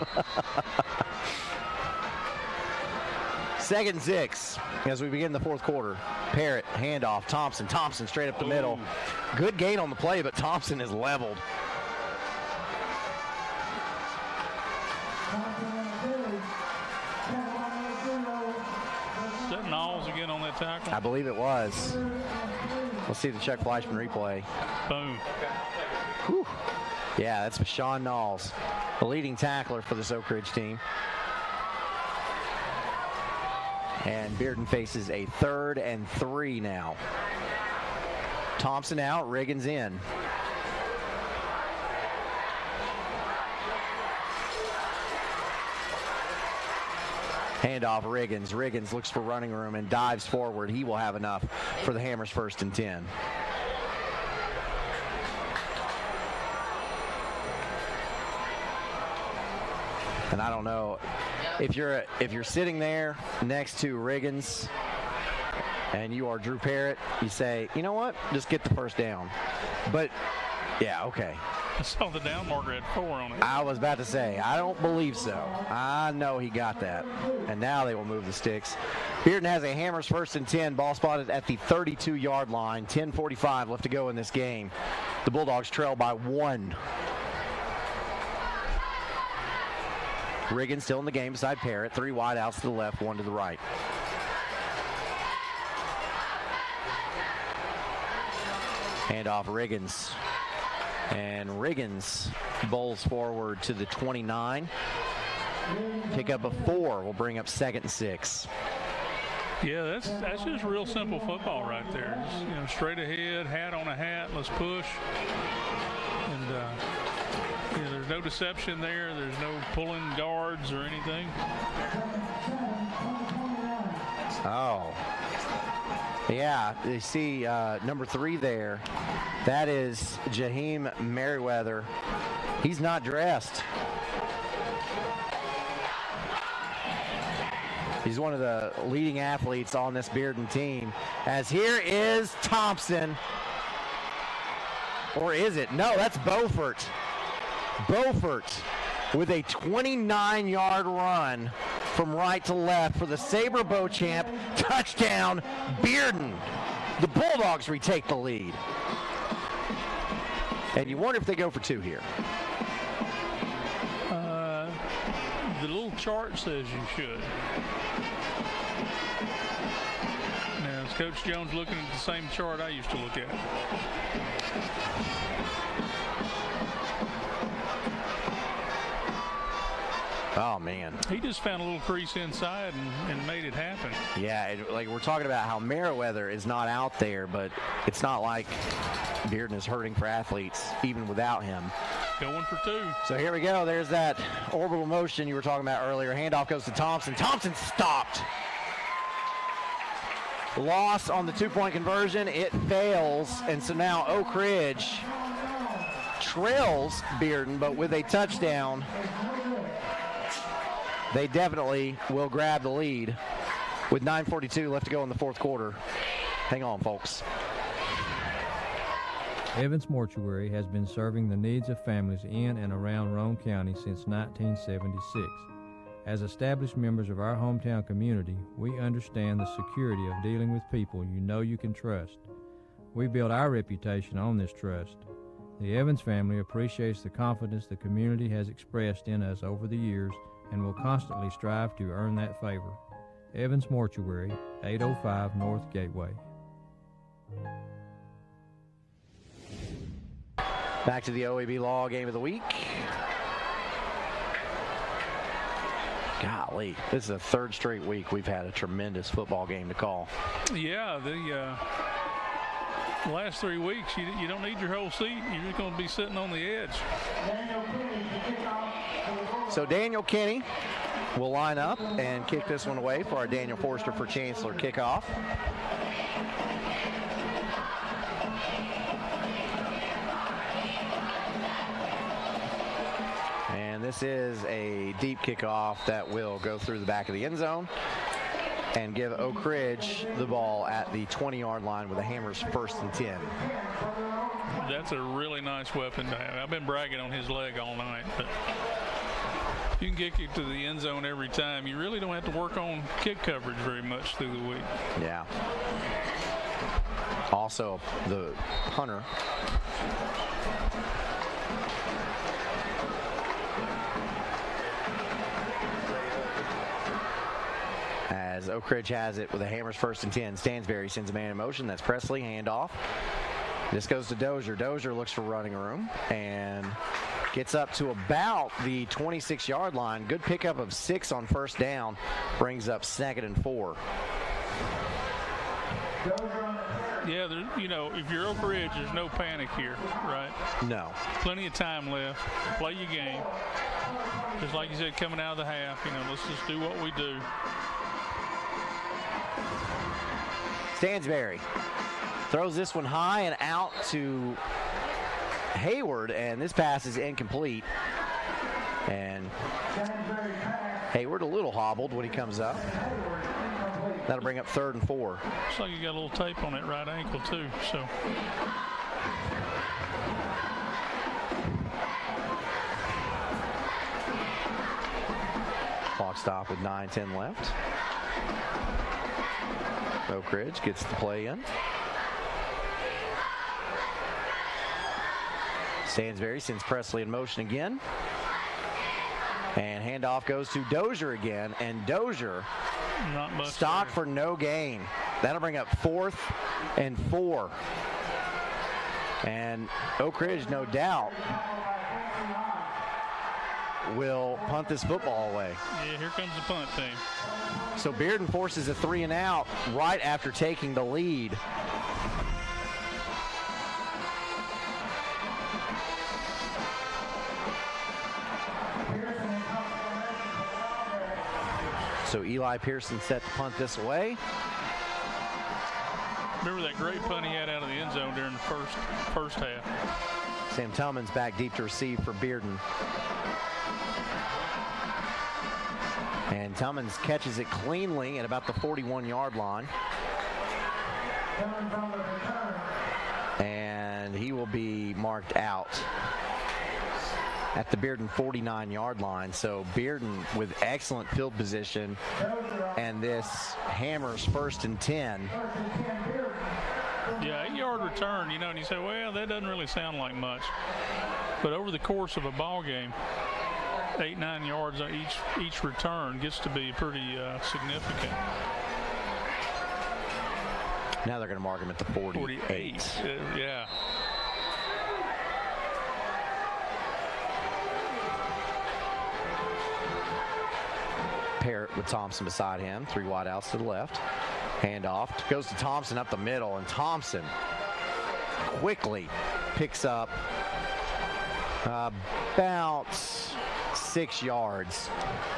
2nd and 6 as we begin the fourth quarter. Parrott, handoff, Thompson straight up the middle. Good gain on the play, but Thompson is leveled. Is that Knowles again on that tackle? I believe it was. Let's see the Chuck Fleischman replay. Boom. Whew. Yeah, that's Sean Knowles, the leading tackler for this Oak Ridge team. And Bearden faces a 3rd and 3 now. Thompson out, Riggins in. Handoff Riggins. Riggins looks for running room and dives forward. He will have enough for the Hammers 1st and 10. And I don't know if you're sitting there next to Riggins and you are Drew Parrott, you say, you know what, just get the first down. But yeah, okay. I saw the down marker had 4 on it. I was about to say, I don't believe so. I know he got that. And now they will move the sticks. Bearden has a Hammers 1st and 10. Ball spotted at the 32-yard line. 10:45 left to go in this game. The Bulldogs trail by 1. Riggins still in the game beside Parrott. 3 wide outs to the left, 1 to the right. Handoff Riggins. And Riggins bowls forward to the 29. Pickup of 4 will bring up 2nd and 6. Yeah, that's just real simple football right there. Just, straight ahead, hat on a hat, let's push. And there's no deception there. There's no pulling guards or anything. Oh. Yeah, you see number 3 there. That is Jaheim Merriweather. He's not dressed. He's one of the leading athletes on this Bearden team. As here is Thompson. Or is it? No, that's Beaufort. Beaufort with a 29-yard run from right to left for the Sabre Beauchamp. Touchdown, Bearden. The Bulldogs retake the lead. And you wonder if they go for two here. The little chart says you should. Now, is Coach Jones looking at the same chart I used to look at? Oh, man. He just found a little crease inside and made it happen. Yeah, like we're talking about how Meriwether is not out there, but it's not like Bearden is hurting for athletes even without him. Going for two. So here we go. There's that orbital motion you were talking about earlier. Handoff goes to Thompson. Thompson stopped. Loss on the two-point conversion. It fails, and so now Oak Ridge trails Bearden, but with a touchdown, they definitely will grab the lead with 9:42 left to go in the fourth quarter. Hang on, folks. Evans Mortuary has been serving the needs of families in and around Roane County since 1976. As established members of our hometown community, we understand the security of dealing with people you know you can trust. We build our reputation on this trust. The Evans family appreciates the confidence the community has expressed in us over the years and will constantly strive to earn that favor. Evans Mortuary, 805 North Gateway. Back to the OEB Law Game of the Week. Golly, this is the third straight week we've had a tremendous football game to call. Yeah, the last 3 weeks, you don't need your whole seat. You're just going to be sitting on the edge. So Daniel Kinney will line up and kick this one away for our Daniel Forster for Chancellor kickoff. And this is a deep kickoff that will go through the back of the end zone and give Oak Ridge the ball at the 20-yard line with the Hammers 1st and 10. That's a really nice weapon to have. I've been bragging on his leg all night, but you can kick it to the end zone every time. You really don't have to work on kick coverage very much through the week. Yeah. Also, the punter as Oak Ridge has it with the Hammers 1st and 10. Stansberry sends a man in motion. That's Presley. Handoff. This goes to Dozier. Dozier looks for running room and gets up to about the 26-yard line. Good pickup of 6 on first down. Brings up 2nd and 4. Yeah, if you're Oak Ridge, there's no panic here, right? No. Plenty of time left. Play your game. Just like you said, coming out of the half, let's just do what we do. Stansberry throws this one high and out to Hayward, and this pass is incomplete. And Hayward a little hobbled when he comes up. That'll bring up 3rd and 4. Looks like you got a little tape on that right ankle too. So. Clock stop with 9:10 left. Oak Ridge gets the play in. Stansberry sends Presley in motion again. And handoff goes to Dozier again. And Dozier stopped for no gain. That'll bring up 4th and 4. And Oak Ridge, no doubt, will punt this football away. Yeah, here comes the punt team. So Bearden forces a 3 and out right after taking the lead. So Eli Pearson set to punt this away. Remember that great punt he had out of the end zone during the first half. Sam Tillman's back deep to receive for Bearden. And Tillmans catches it cleanly at about the 41-yard line. And he will be marked out at the Bearden 49-yard line. So Bearden with excellent field position, and this hammers 1st and 10. Yeah, 8-yard return, and you say, well, that doesn't really sound like much. But over the course of a ball game, 8-9 yards on each return gets to be pretty significant. Now they're going to mark him at the 48. Yeah. Parrott with Thompson beside him, 3 wide outs to the left. Handoff goes to Thompson up the middle, and Thompson quickly picks up about 6 yards.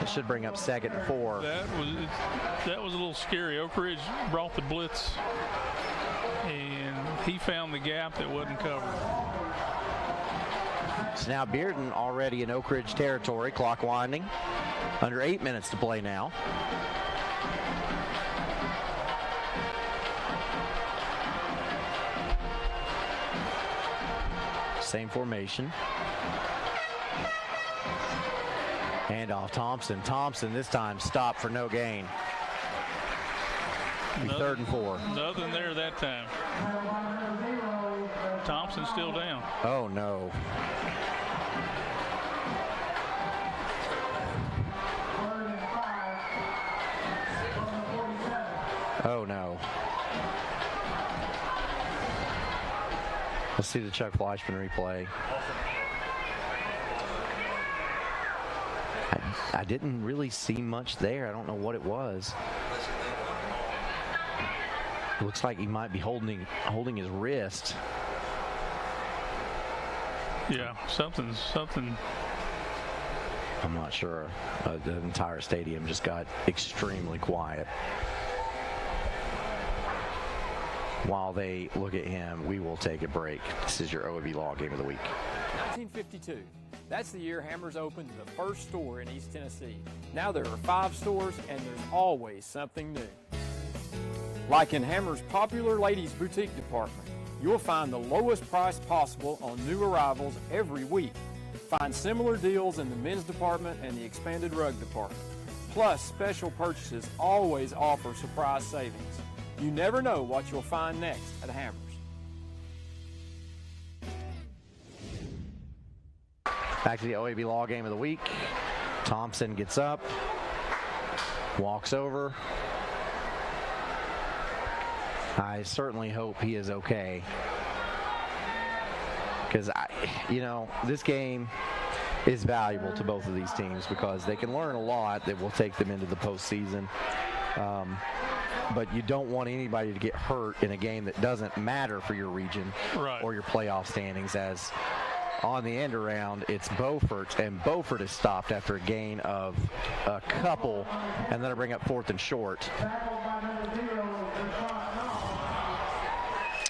It should bring up 2nd and 4. That was a little scary. Oak Ridge brought the blitz, and he found the gap that wasn't covered. So now Bearden already in Oak Ridge territory, clock winding. Under 8 minutes to play now. Same formation. Handoff Thompson. Thompson this time stopped for no gain. 3rd and 4. Nothing there that time. Thompson still down. Oh no. Oh no. Let's see the Chuck Fleischman replay. I didn't really see much there. I don't know what it was. It looks like he might be holding his wrist. Yeah, something. I'm not sure. The entire stadium just got extremely quiet. While they look at him, we will take a break. This is your OEB Law Game of the Week. 1952. That's the year Hammers opened the first store in East Tennessee. Now there are 5 stores, and there's always something new. Like in Hammers' popular ladies' boutique department, you'll find the lowest price possible on new arrivals every week. Find similar deals in the men's department and the expanded rug department. Plus, special purchases always offer surprise savings. You never know what you'll find next at Hammers. Back to the OEB Law Game of the Week. Thompson gets up, walks over. I certainly hope he is okay. Because, this game is valuable to both of these teams because they can learn a lot that will take them into the postseason. But you don't want anybody to get hurt in a game that doesn't matter for your region or your playoff standings, as on the end around, it's Beaufort, and Beaufort is stopped after a gain of a couple, and then I bring up 4th and short.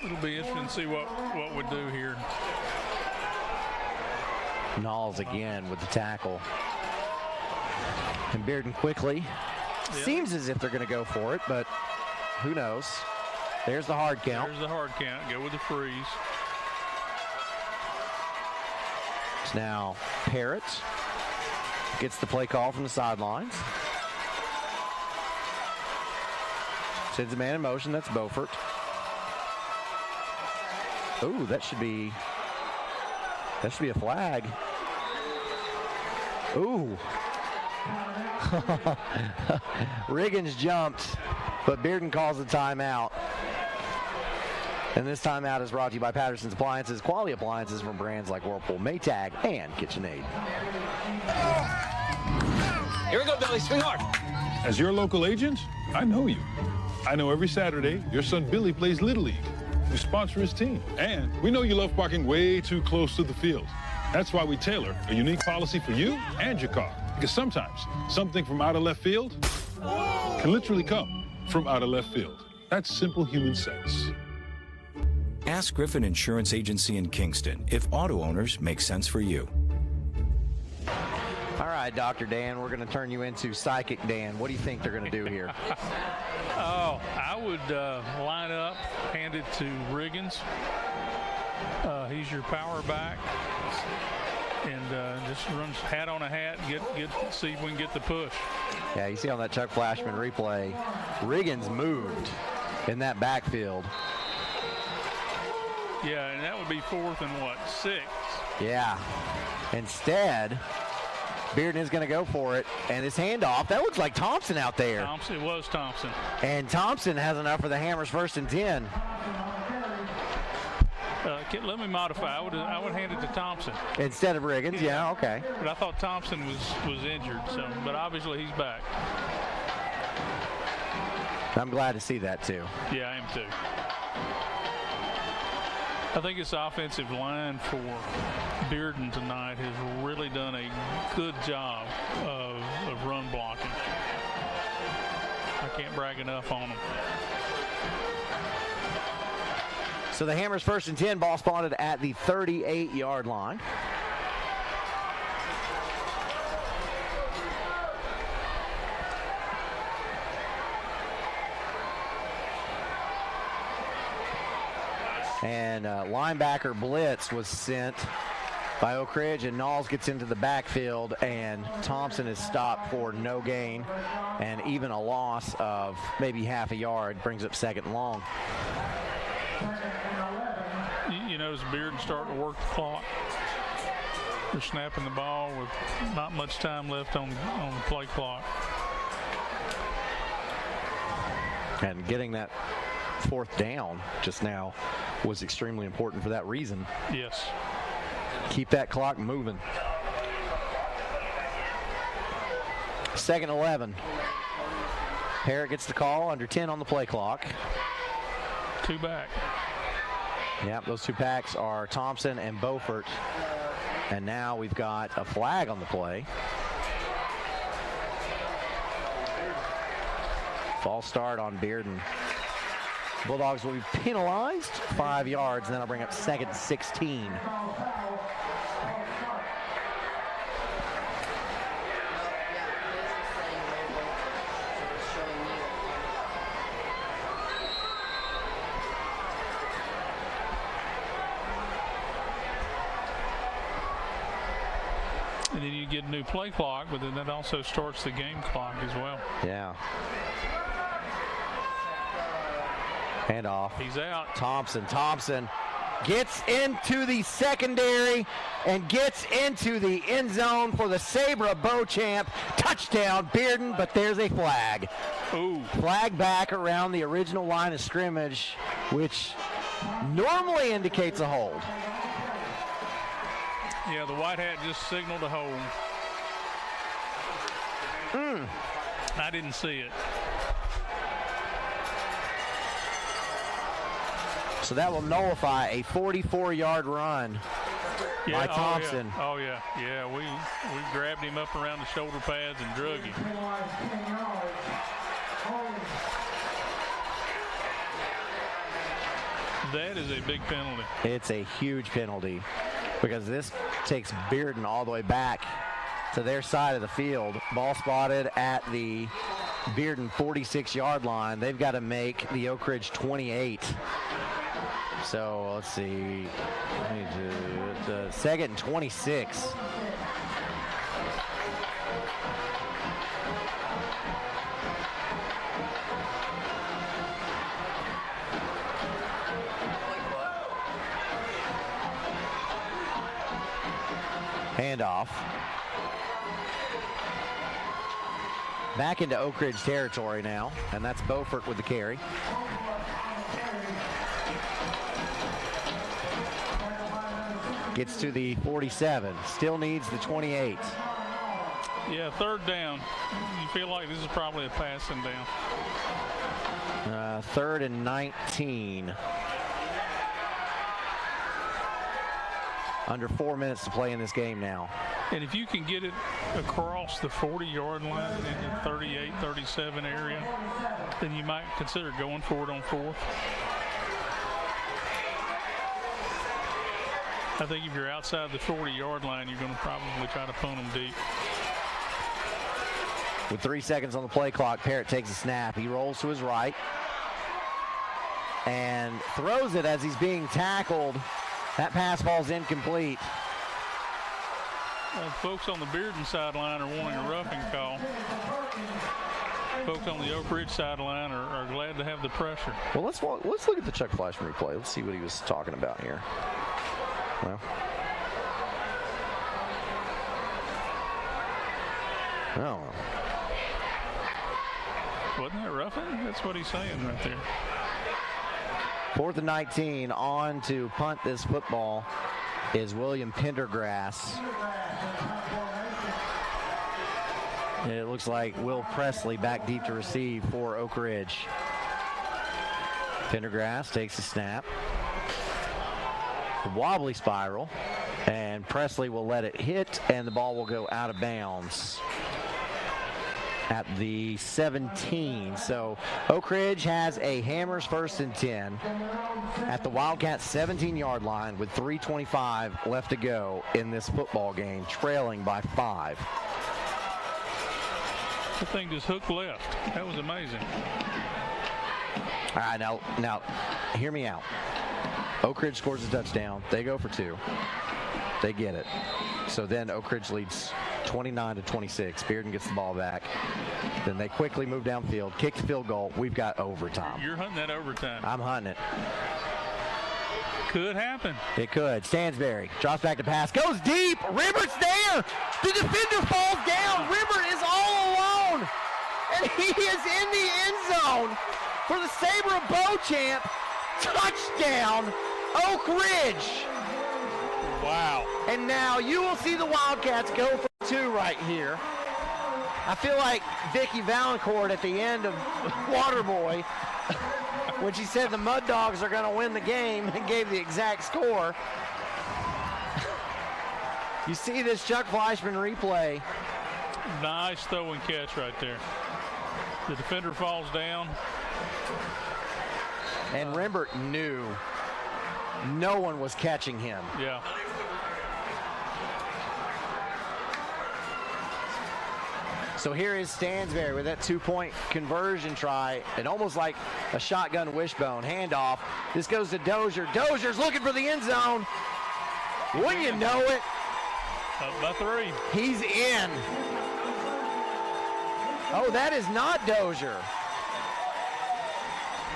It'll be interesting to see what we do here. Knowles again with the tackle. And Bearden quickly. Seems as if they're going to go for it, but who knows? There's the hard count. There's the hard count. Go with the freeze. It's now Parrott gets the play call from the sidelines. Sends a man in motion. That's Beaufort. Ooh, that should be a flag. Ooh. Riggins jumped, but Bearden calls the timeout. And this timeout is brought to you by Patterson's Appliances, quality appliances from brands like Whirlpool, Maytag, and KitchenAid. Here we go, Billy. Swing hard. As your local agent, I know you. I know every Saturday your son Billy plays Little League. We sponsor his team. And we know you love parking way too close to the field. That's why we tailor a unique policy for you and your car. Because sometimes something from out of left field can literally come from out of left field. That's simple human sense. Ask Griffin Insurance Agency in Kingston if auto owners make sense for you. All right, Dr. Dan, we're going to turn you into Psychic Dan. What do you think they're going to do here? Oh, I would line up, hand it to Riggins, He's your power back. And just runs hat on a hat, see if we can get the push. Yeah, you see on that Chuck Flashman replay, Riggins moved in that backfield. Yeah, and that would be 4th and 6? Yeah. Instead, Bearden is going to go for it, and his handoff, that looks like Thompson out there. It was Thompson. And Thompson has enough for the Hammers 1st and 10. Let me modify. I would hand it to Thompson instead of Riggins. Yeah, okay. But I thought Thompson was injured, but obviously he's back. I'm glad to see that too. Yeah, I am too. I think this offensive line for Bearden tonight has really done a good job of run blocking. I can't brag enough on them. So the Hammers 1st and 10, ball spotted at the 38-yard line. And linebacker blitz was sent by Oak Ridge, and Knowles gets into the backfield, and Thompson is stopped for no gain, and even a loss of maybe half a yard brings up 2nd and long. You notice Bearden starting to work the clock. They're snapping the ball with not much time left on the play clock. And getting that 4th down just now was extremely important for that reason. Yes. Keep that clock moving. 2nd and 11. Parrott gets the call, under 10 on the play clock. 2 back. Yep, those 2 backs are Thompson and Beaufort. And now we've got a flag on the play. False start on Bearden. Bulldogs will be penalized 5 yards, and that'll bring up 2nd and 16. And then you get a new play clock, but then that also starts the game clock as well. Yeah. Handoff. He's out. Thompson gets into the secondary and gets into the end zone for the Sabra Beauchamp touchdown. Bearden, but there's a flag. Ooh. Flag back around the original line of scrimmage, which normally indicates a hold. Yeah, the white hat just signaled a hold. I didn't see it. So that will nullify a 44-yard run by Thompson. Oh, yeah. Yeah, we grabbed him up around the shoulder pads and drug him. That is a big penalty. It's a huge penalty because this takes Bearden all the way back to their side of the field. Ball spotted at the Bearden 46-yard line. They've got to make the Oak Ridge 28. So let's see. The 2nd and 26. Handoff. Back into Oak Ridge territory now, and that's Beaufort with the carry. Gets to the 47, still needs the 28. Yeah, 3rd down. You feel like this is probably a passing down. 3rd and 19. Under 4 minutes to play in this game now. And if you can get it across the 40-yard line in the 38, 37 area, then you might consider going for it on 4th. I think if you're outside the 40-yard line, you're going to probably try to punt them deep. With 3 seconds on the play clock, Parrott takes a snap. He rolls to his right and throws it as he's being tackled That pass falls incomplete. Folks on the Bearden sideline are wanting a roughing call. Folks on the Oak Ridge sideline are glad to have the pressure. Well, let's look at the Chuck Fleischman replay. Let's see what he was talking about here. Well, oh. Wasn't that roughing? That's what he's saying right there. 4th and 19, on to punt this football is William Pendergrass. It looks like Will Presley back deep to receive for Oak Ridge. Pendergrass takes a snap. The wobbly spiral, and Presley will let it hit, and the ball will go out of bounds at the 17. So Oak Ridge has a Hammers 1st and 10 at the Wildcats 17-yard line with 3:25 left to go in this football game, trailing by 5. The thing just hooked left. That was amazing. All right, now hear me out. Oak Ridge scores a touchdown. They go for 2. They get it. So then Oak Ridge leads 29-26. Bearden gets the ball back. Then they quickly move downfield, kick the field goal. We've got overtime. You're hunting that overtime. I'm hunting it. Could happen. It could. Stansberry drops back to pass. Goes deep. Ribbert's there. The defender falls down. Ribbert is all alone. And he is in the end zone for the Sabre of Beauchamp. Touchdown, Oak Ridge. Wow. And now you will see the Wildcats go for 2 right here. I feel like Vicki Valancourt at the end of Waterboy when she said the Mud Dogs are going to win the game and gave the exact score. You see this Chuck Fleischman replay. Nice throw and catch right there. The defender falls down. And Rimbert knew no one was catching him. Yeah. So here is Stansberry with that 2-point conversion try, and almost like a shotgun wishbone handoff. This goes to Dozier. Dozier's looking for the end zone. Wouldn't you know it? Up by 3. He's in. Oh, that is not Dozier.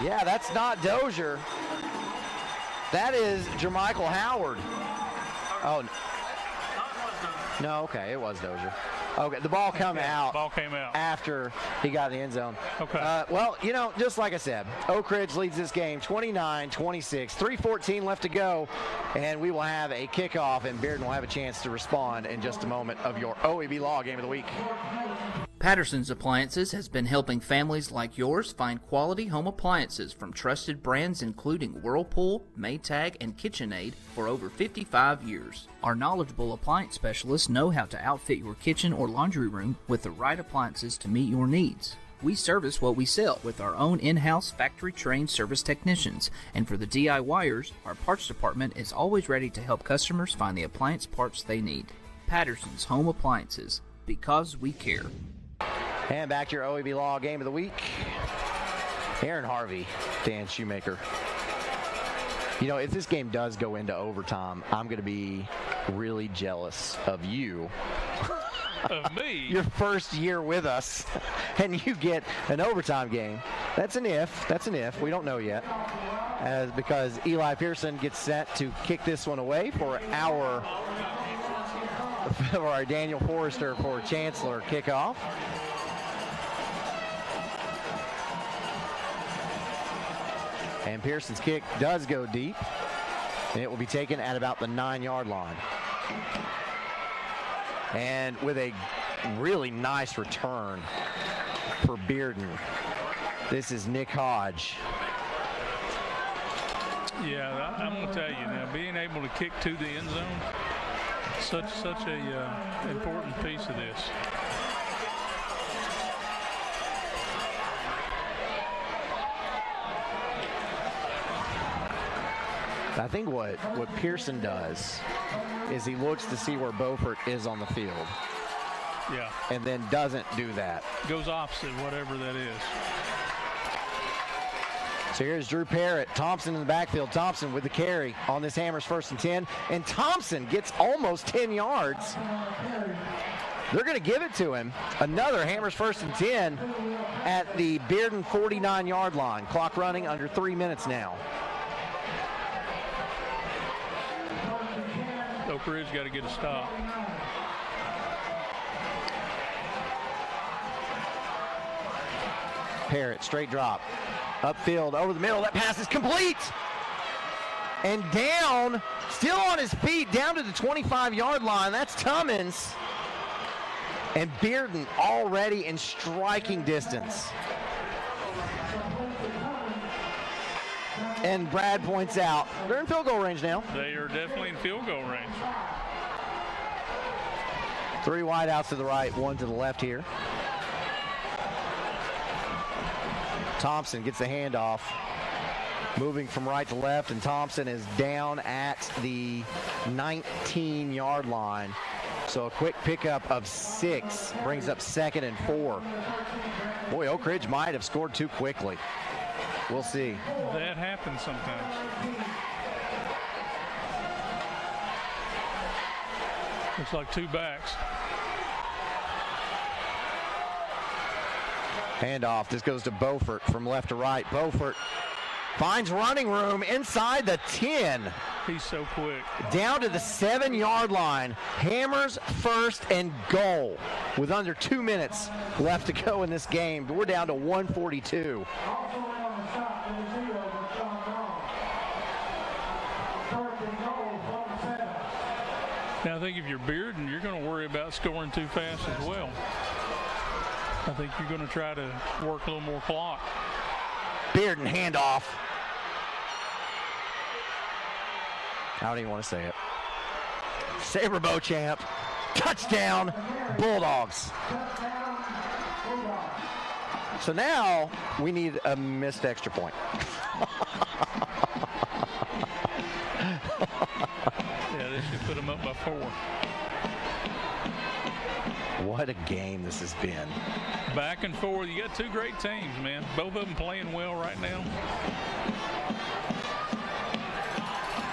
Yeah, that's not Dozier. That is Jermichael Howard. Oh, no, okay, it was Dozier. Okay, the ball came out. Ball came out after he got in the end zone. Okay. Well, you know, just like I said, Oak Ridge leads this game 29-26. 3:14 left to go, and we will have a kickoff, and Bearden will have a chance to respond in just a moment of your OEB Law Game of the Week. Patterson's Appliances has been helping families like yours find quality home appliances from trusted brands including Whirlpool, Maytag, and KitchenAid for over 55 years. Our knowledgeable appliance specialists know how to outfit your kitchen or laundry room with the right appliances to meet your needs. We service what we sell with our own in-house factory-trained service technicians, and for the DIYers, our parts department is always ready to help customers find the appliance parts they need. Patterson's Home Appliances, because we care. And back to your OEB Law Game of the Week. Aaron Harvey, Dan Shoemaker. You know, if this game does go into overtime, I'm going to be really jealous of you. Of me? Your first year with us, and you get an overtime game. That's an if. That's an if. We don't know yet. Because Eli Pearson gets set to kick this one away for our Daniel Forrester for Chancellor kickoff. And Pearson's kick does go deep, and it will be taken at about the 9-yard line. And with a really nice return for Bearden, this is Nick Hodge. Yeah, I'm going to tell you now, being able to kick to the end zone, such a important piece of this. I think what Pearson does is he looks to see where Beaufort is on the field. Yeah. And then doesn't do that. Goes opposite, whatever that is. So here's Drew Parrott. Thompson in the backfield. Thompson with the carry on this Hammers 1st and 10. And Thompson gets almost 10 yards. They're going to give it to him. Another Hammers 1st and 10 at the Bearden 49-yard line. Clock running under 3 minutes now. Oak Ridge got to get a stop. Parrott, straight drop. Upfield, over the middle. That pass is complete. And down, still on his feet, down to the 25-yard line. That's Tummins. And Bearden already in striking distance. And Brad points out, they're in field goal range now. They are definitely in field goal range. 3 wideouts to the right, 1 to the left here. Thompson gets the handoff, moving from right to left, and Thompson is down at the 19-yard line. So a quick pickup of 6 brings up 2nd and 4. Boy, Oak Ridge might have scored too quickly. We'll see. That happens sometimes. Looks like 2 backs. Handoff. This goes to Beaufort from left to right. Beaufort finds running room inside the 10. He's so quick. Down to the 7-yard line. Hammers 1st and goal with under 2 minutes left to go in this game. We're down to 142. Now I think if you're Bearden, you're going to worry about scoring too fast as well. I think you're going to try to work a little more clock. Bearden handoff. I don't even want to say it. Sabre Beauchamp. Touchdown, Bulldogs. So now we need a missed extra point. Yeah, they should put them up by 4. What a game this has been. Back and forth. You got 2 great teams, man. Both of them playing well right now.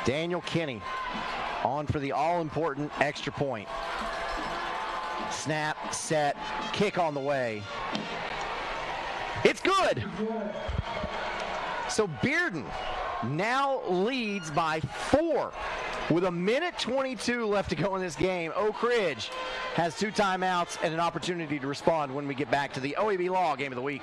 Daniel Kinney on for the all-important extra point. Snap, set, kick on the way. It's good. So Bearden now leads by 4 with 1:22 left to go in this game. Oak Ridge has 2 timeouts and an opportunity to respond when we get back to the OEB Law Game of the Week.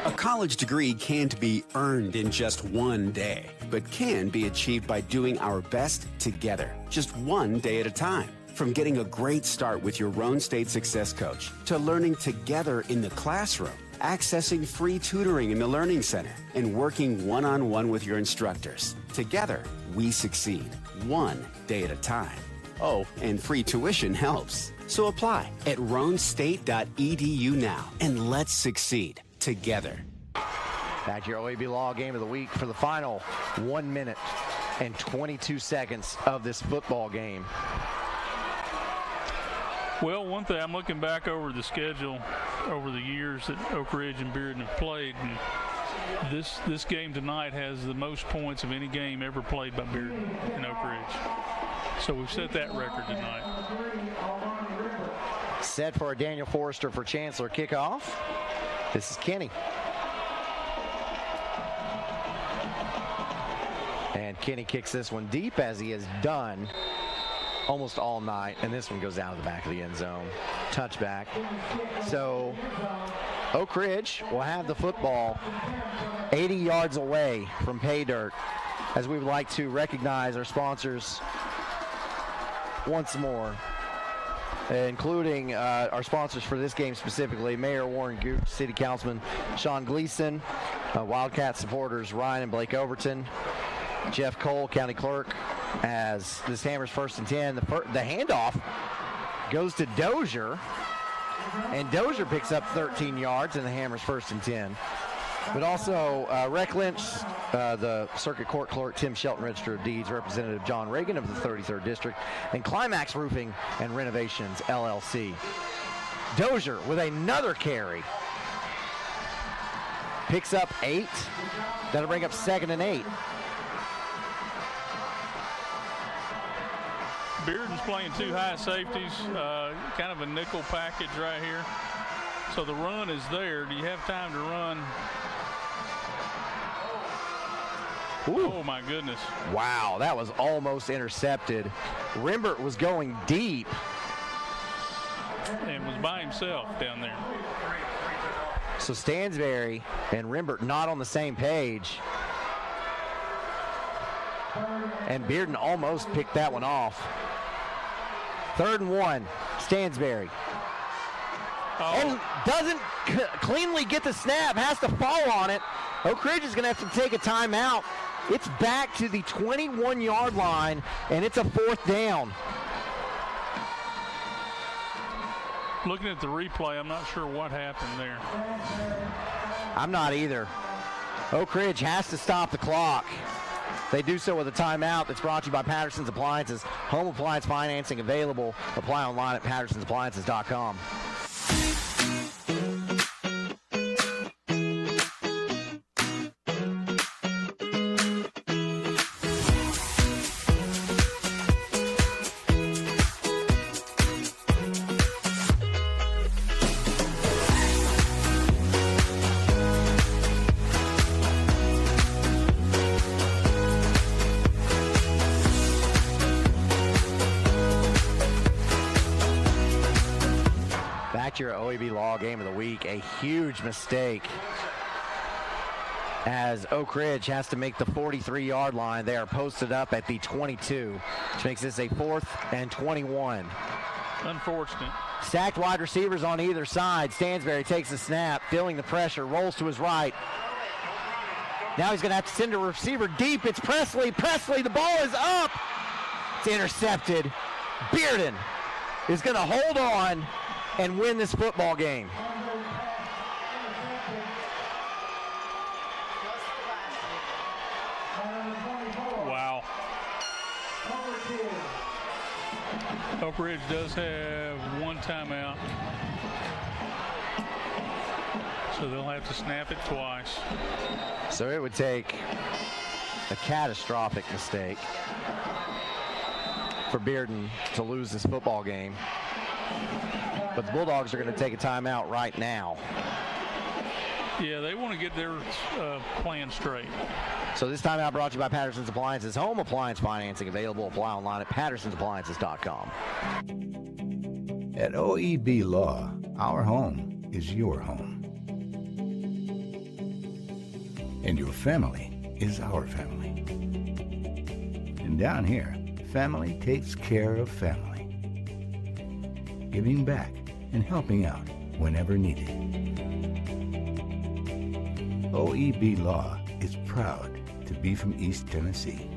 A college degree can't be earned in just one day, but can be achieved by doing our best together, just one day at a time. From getting a great start with your Roan State Success Coach to learning together in the classroom, accessing free tutoring in the Learning Center, and working one-on-one with your instructors. Together, we succeed, one day at a time. Oh, and free tuition helps. So apply at roanstate.edu now, and let's succeed together. Back to your OEB Law Game of the Week for the final 1 minute and 22 seconds of this football game. Well, one thing, I'm looking back over the schedule over the years that Oak Ridge and Bearden have played, and this game tonight has the most points of any game ever played by Bearden and Oak Ridge. So we've set that record tonight. Set for a Daniel Forrester for Chancellor kickoff. This is Kenny. And Kenny kicks this one deep, as he has done almost all night, and this one goes down to the back of the end zone. Touchback. So Oak Ridge will have the football 80 yards away from pay dirt, as we would like to recognize our sponsors once more, including our sponsors for this game specifically: Mayor Warren Gooch, City Councilman Sean Gleason, Wildcat supporters Ryan and Blake Overton, Jeff Cole, County Clerk, as this Hammers 1st and 10. The handoff goes to Dozier, and Dozier picks up 13 yards in the Hammers 1st and 10. But also Rec Lynch, the Circuit Court Clerk Tim Shelton, Register of Deeds, Representative John Reagan of the 33rd District, and Climax Roofing and Renovations, LLC. Dozier with another carry. picks up 8. That'll bring up 2nd and 8. Bearden's playing 2 high safeties, kind of a nickel package right here. So the run is there. Do you have time to run? Ooh. Oh, my goodness. Wow, that was almost intercepted. Rimbert was going deep. And was by himself down there. So Stansberry and Rimbert not on the same page. And Bearden almost picked that one off. 3rd and 1, Stansberry. Oh. And doesn't cleanly get the snap, has to fall on it. Oak Ridge is going to have to take a timeout. It's back to the 21-yard line, and it's a 4th down. Looking at the replay, I'm not sure what happened there. I'm not either. Oak Ridge has to stop the clock. They do so with a timeout that's brought to you by Patterson's Appliances. Home appliance financing available. Apply online at pattersonsappliances.com. Your OEB Law Game of the Week. A huge mistake as Oak Ridge has to make the 43-yard line. They are posted up at the 22, which makes this a 4th and 21. Unfortunate. Stacked wide receivers on either side. Stansberry takes the snap, feeling the pressure, rolls to his right. Now he's going to have to send a receiver deep. It's Presley. Presley, the ball is up. It's intercepted. Bearden is going to hold on and win this football game. Wow. Oak Ridge does have 1 timeout, so they'll have to snap it twice. So it would take a catastrophic mistake for Bearden to lose this football game. But the Bulldogs are going to take a timeout right now. Yeah, they want to get their plan straight. So this timeout brought to you by Patterson's Appliances. Home appliance financing available. Apply online at pattersonsappliances.com. At OEB Law, our home is your home. And your family is our family. And down here, family takes care of family. Giving back and helping out whenever needed. OEB Law is proud to be from East Tennessee.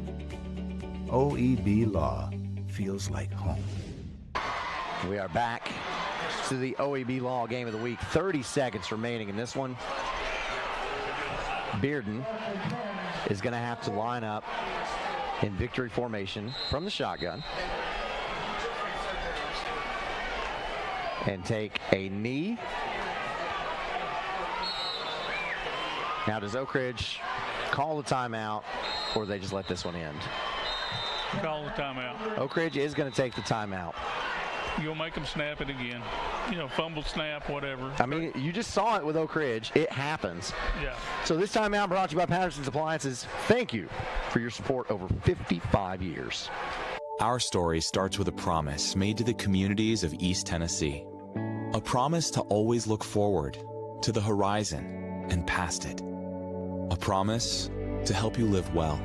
OEB Law feels like home. We are back to the OEB Law Game of the Week. 30 seconds remaining in this one. Bearden is going to have to line up in victory formation from the shotgun and take a knee. Now, does Oak Ridge call the timeout, or do they just let this one end? Call the timeout. Oak Ridge is going to take the timeout. You'll make them snap it again. You know, fumble, snap, whatever. I mean, you just saw it with Oak Ridge. It happens. Yeah. So this timeout brought to you by Patterson's Appliances. Thank you for your support over 55 years. Our story starts with a promise made to the communities of East Tennessee. A promise to always look forward, to the horizon, and past it. A promise to help you live well.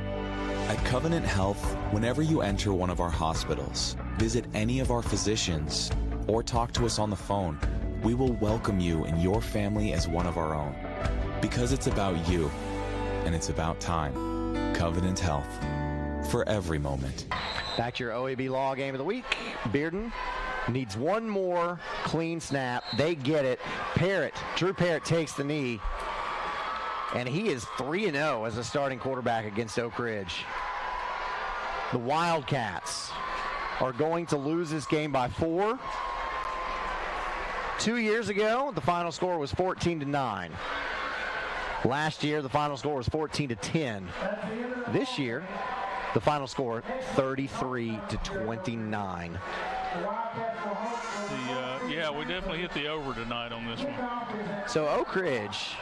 At Covenant Health, whenever you enter one of our hospitals, visit any of our physicians, or talk to us on the phone, we will welcome you and your family as one of our own. Because it's about you, and it's about time. Covenant Health, for every moment. Back to your OEB Law Game of the Week. Bearden needs one more clean snap. They get it. Drew Parrott takes the knee, and he is 3-0 as a starting quarterback against Oak Ridge. The Wildcats are going to lose this game by 4. 2 years ago, the final score was 14-9. Last year, the final score was 14-10. This year, the final score 33-29. Yeah, we definitely hit the over tonight on this one. So Oak Ridge,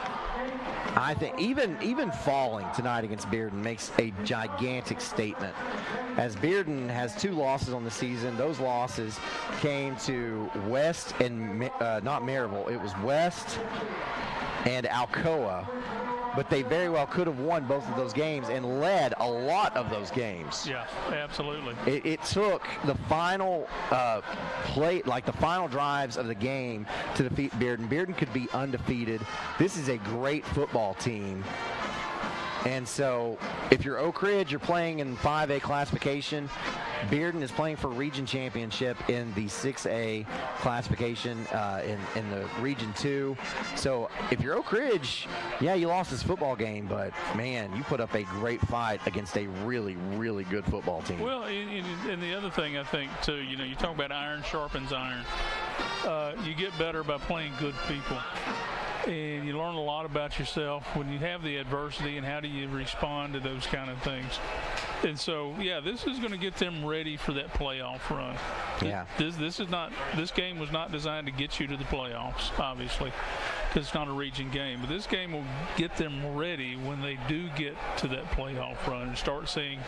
I think, even falling tonight against Bearden makes a gigantic statement. As Bearden has 2 losses on the season, those losses came to West and not Maryville. It was West and Alcoa. But they very well could have won both of those games and led a lot of those games. Yeah, absolutely. It took the final the final drives of the game to defeat Bearden. Bearden could be undefeated. This is a great football team. And so if you're Oak Ridge, you're playing in 5A classification. Bearden is playing for region championship in the 6A classification in the region 2. So if you're Oak Ridge, yeah, you lost this football game, but man, you put up a great fight against a really, really good football team. Well, and the other thing I think too, you talk about iron sharpens iron. You get better by playing good people. And you learn a lot about yourself when you have the adversity and how do you respond to those kind of things. And so, yeah, this is going to get them ready for that playoff run. Yeah. This game was not designed to get you to the playoffs, obviously, because it's not a region game. But this game will get them ready when they do get to that playoff run and start seeing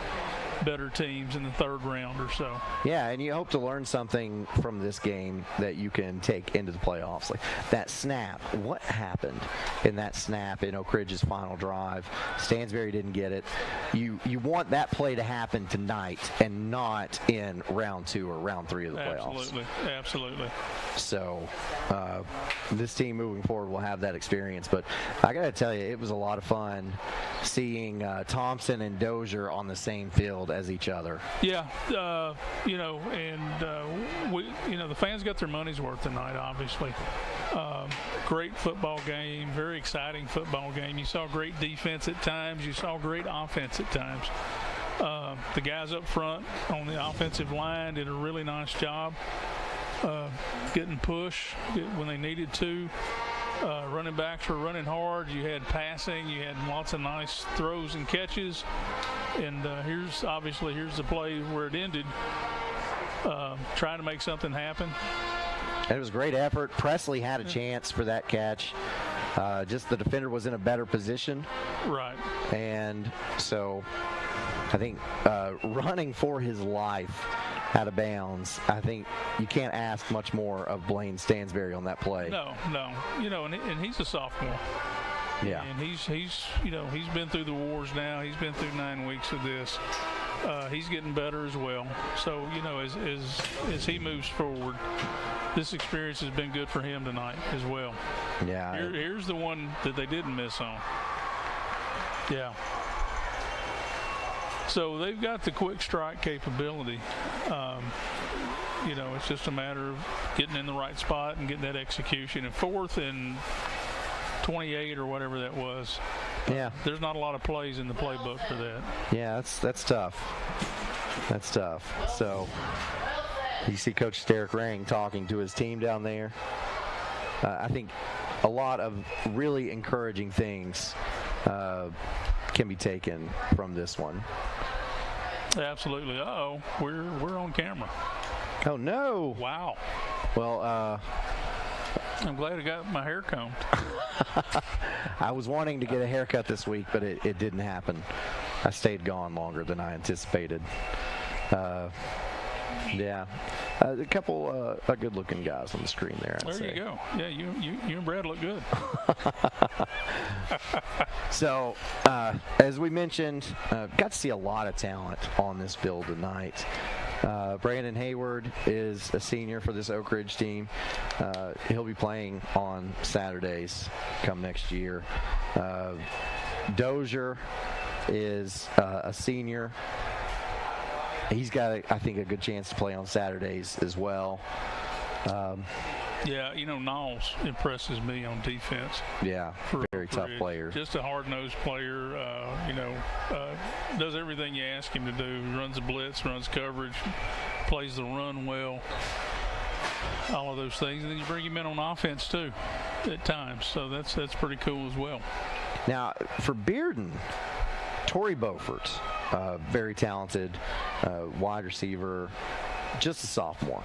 better teams in the 3rd round or so. Yeah, and you hope to learn something from this game that you can take into the playoffs. Like that snap, what happened in that snap in Oak Ridge's final drive? Stansbury didn't get it. You want that play to happen tonight and not in round 2 or round 3 of the playoffs. Absolutely. So this team moving forward will have that experience. But I got to tell you, it was a lot of fun seeing Thompson and Dozier on the same field as each other. Yeah, the fans got their money's worth tonight, obviously. Great football game, very exciting football game. You saw great defense at times. You saw great offense at times. The guys up front on the offensive line did a really nice job getting push when they needed to. Running backs were running hard. You had passing. You had lots of nice throws and catches. And here's the play where it ended, trying to make something happen. It was a great effort. Presley had a chance for that catch. Just the defender was in a better position. Right. And so I think running for his life out of bounds, I think you can't ask much more of Blaine Stansbury on that play. No. And he's a sophomore. Yeah. And he's been through the wars now. He's been through 9 weeks of this. He's getting better as well. So, as he moves forward, this experience has been good for him tonight as well. Yeah. Here's the one that they didn't miss on. Yeah. So they've got the quick strike capability. It's just a matter of getting in the right spot and getting that execution. And 4th and 28 or whatever that was. Yeah. There's not a lot of plays in the playbook for that. Yeah, that's tough. That's tough. So you see Coach Derek Rang talking to his team down there. I think a lot of really encouraging things can be taken from this one. Absolutely. Uh-oh, we're on camera. Oh, no. Wow. Well, I'm glad I got my hair combed. I was wanting to get a haircut this week, but it didn't happen. I stayed gone longer than I anticipated. Yeah. A couple good-looking guys on the screen there, I'd say. You go. Yeah, you and Brad look good. So, as we mentioned, got to see a lot of talent on this build tonight. Brandon Hayward is a senior for this Oak Ridge team. He'll be playing on Saturdays come next year. Dozier is a senior. He's got, I think, a good chance to play on Saturdays as well. Yeah, Knowles impresses me on defense. Yeah, very tough player. Just a hard-nosed player, does everything you ask him to do. Runs the blitz, runs coverage, plays the run well, all of those things. And then you bring him in on offense, too, at times. So that's pretty cool as well. Now, for Bearden, Torrey Beaufort, very talented wide receiver, just a sophomore.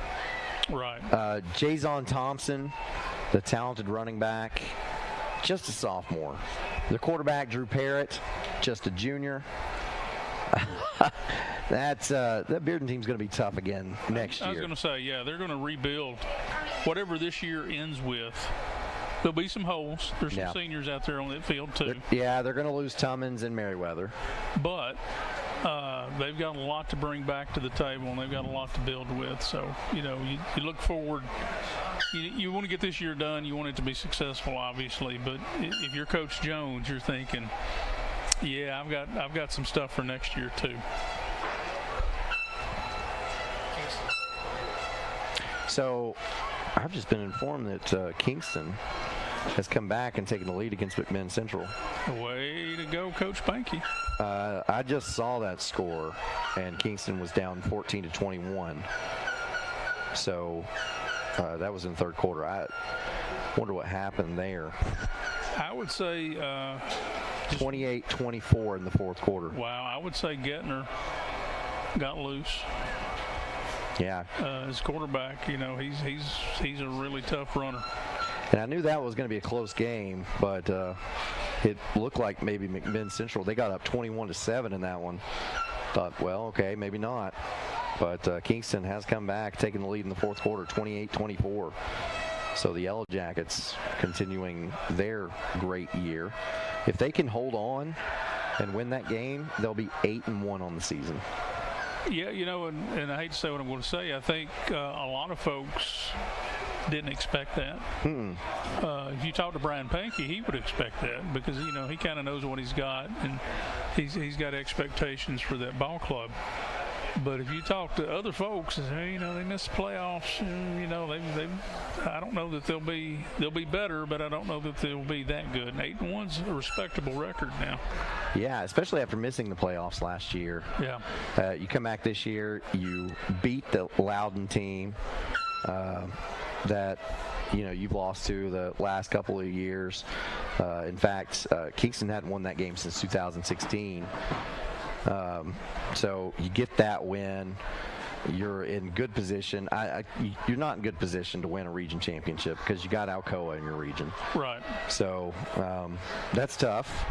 Right. Jason Thompson, the talented running back, just a sophomore. The quarterback, Drew Parrott, just a junior. That Bearden team's going to be tough again next year. I was going to say, yeah, they're going to rebuild whatever this year ends with. There'll be some holes. There's some seniors out there on that field, too. They're going to lose Tummins and Merriweather. But they've got a lot to bring back to the table, and they've got a lot to build with. So, you look forward. You want to get this year done. You want it to be successful, obviously. But if you're Coach Jones, you're thinking, yeah, I've got some stuff for next year, too. So I've just been informed that Kingston has come back and taken the lead against McMinn Central. Way to go, Coach Banky. I just saw that score, and Kingston was down 14-21. So that was in the third quarter. I wonder what happened there. I would say 28-24 in the fourth quarter. Wow, I would say Gettner got loose. Yeah. His quarterback, he's a really tough runner. And I knew that was going to be a close game, but it looked like maybe McMinn Central, they got up 21-7 in that one. Thought, well, okay, maybe not. But Kingston has come back, taking the lead in the fourth quarter, 28-24. So the Yellow Jackets continuing their great year. If they can hold on and win that game, they'll be 8-1 on the season. Yeah, and I hate to say what I'm going to say. I think a lot of folks didn't expect that. If you talk to Brian Pankey, he would expect that because, he kind of knows what he's got, and he's got expectations for that ball club. But if you talk to other folks, they missed the playoffs. I don't know that they'll be better, but I don't know that they'll be that good. 8-1's a respectable record now. Yeah, especially after missing the playoffs last year. Yeah. You come back this year, you beat the Loudon team that you've lost to the last couple of years. In fact, Kingston hadn't won that game since 2016. So you get that win. You're in good position. You're not in good position to win a region championship because you got Alcoa in your region. Right. So that's tough.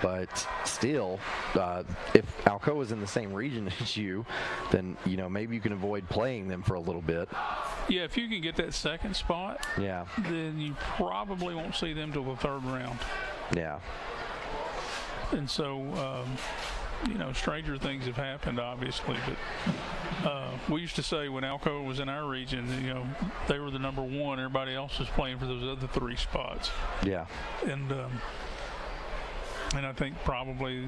But still, if Alcoa is in the same region as you, then maybe you can avoid playing them for a little bit. Yeah, if you can get that second spot, then you probably won't see them till the third round. Yeah. And so, stranger things have happened, obviously. But we used to say when Alcoa was in our region, they were the number one. Everybody else was playing for those other three spots. Yeah. And I think probably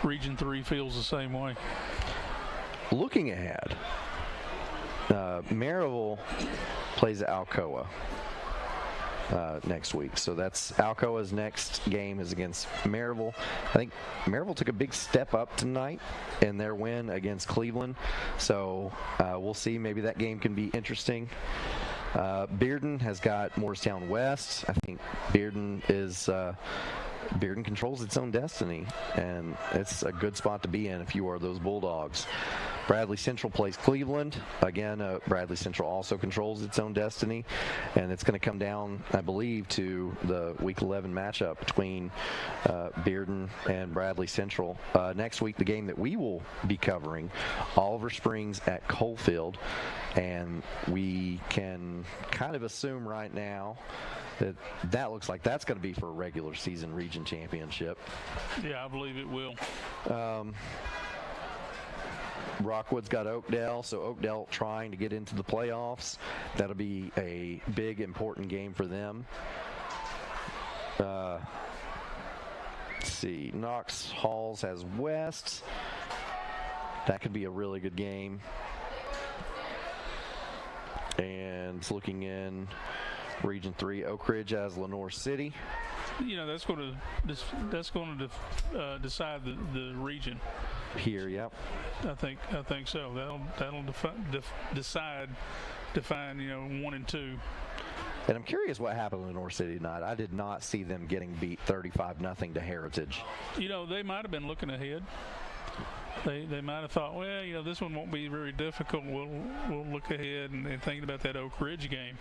Region 3 feels the same way. Looking ahead, Maryville plays Alcoa next week. So that's Alcoa's next game is against Maryville. I think Maryville took a big step up tonight in their win against Cleveland. So we'll see. Maybe that game can be interesting. Bearden has got Morristown West. I think Bearden controls its own destiny, and it's a good spot to be in if you are those Bulldogs. Bradley Central plays Cleveland. Again, Bradley Central also controls its own destiny, and it's going to come down, I believe, to the Week 11 matchup between Bearden and Bradley Central. Next week, the game that we will be covering, Oliver Springs at Coalfield, and we can kind of assume right now that looks like that's going to be for a regular season region championship. Yeah, I believe it will. Rockwood's got Oakdale, so Oakdale trying to get into the playoffs. That'll be a big, important game for them. Let's see. Knox Halls has West. That could be a really good game. And looking in Region 3, Oak Ridge has Lenoir City. That's going to decide the region here. Yep. I think so. That'll define 1 and 2. And I'm curious what happened in Lenore City tonight. I did not see them getting beat 35-0 to Heritage. You know, they might have been looking ahead. They might have thought, well, you know, this one won't be very difficult. We'll look ahead and thinking about that Oak Ridge game.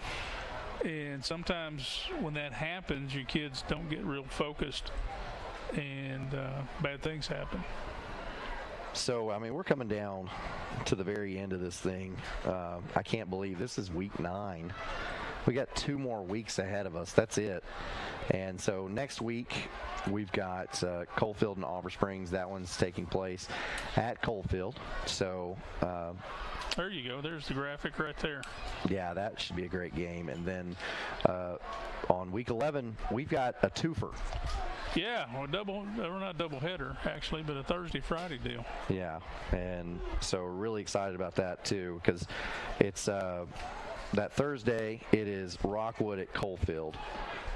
And sometimes when that happens, your kids don't get real focused, and bad things happen. So, I mean, we're coming down to the very end of this thing. I can't believe this is week 9. We got 2 more weeks ahead of us. That's it. And so next week we've got Coalfield and Auburn Springs. That one's taking place at Coalfield. So there you go. There's the graphic right there. Yeah, that should be a great game. And then on week 11 we've got a twofer. Yeah, well, we're not double header actually, but a Thursday-Friday deal. Yeah, and so we're really excited about that too, because it's that Thursday it is Rockwood at Coalfield,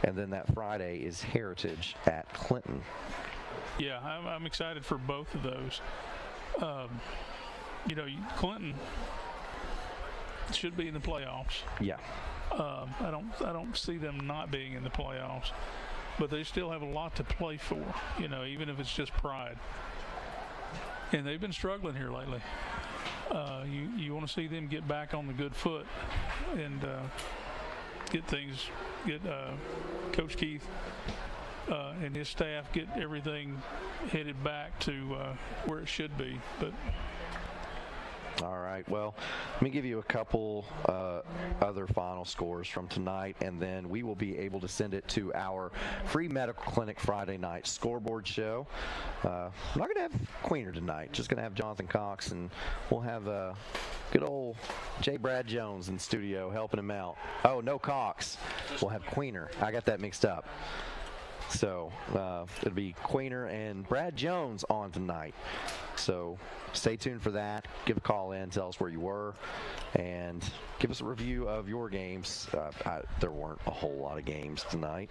and then that Friday is Heritage at Clinton. Yeah, I'm excited for both of those. You know, Clinton should be in the playoffs. Yeah. I don't see them not being in the playoffs, but they still have a lot to play for. You know, even if it's just pride. And they've been struggling here lately. You want to see them get back on the good foot and get Coach Keith and his staff get everything headed back to where it should be. But all right, well, let me give you a couple other final scores from tonight, and then we will be able to send it to our free medical clinic Friday night scoreboard show. I'm not going to have Queener tonight, just going to have Jonathan Cox, and we'll have good old J. Brad Jones in the studio helping him out. Oh, no Cox. We'll have Queener. I got that mixed up. So it'll be Queener and Brad Jones on tonight. So stay tuned for that. Give a call in, tell us where you were, and give us a review of your games. There weren't a whole lot of games tonight.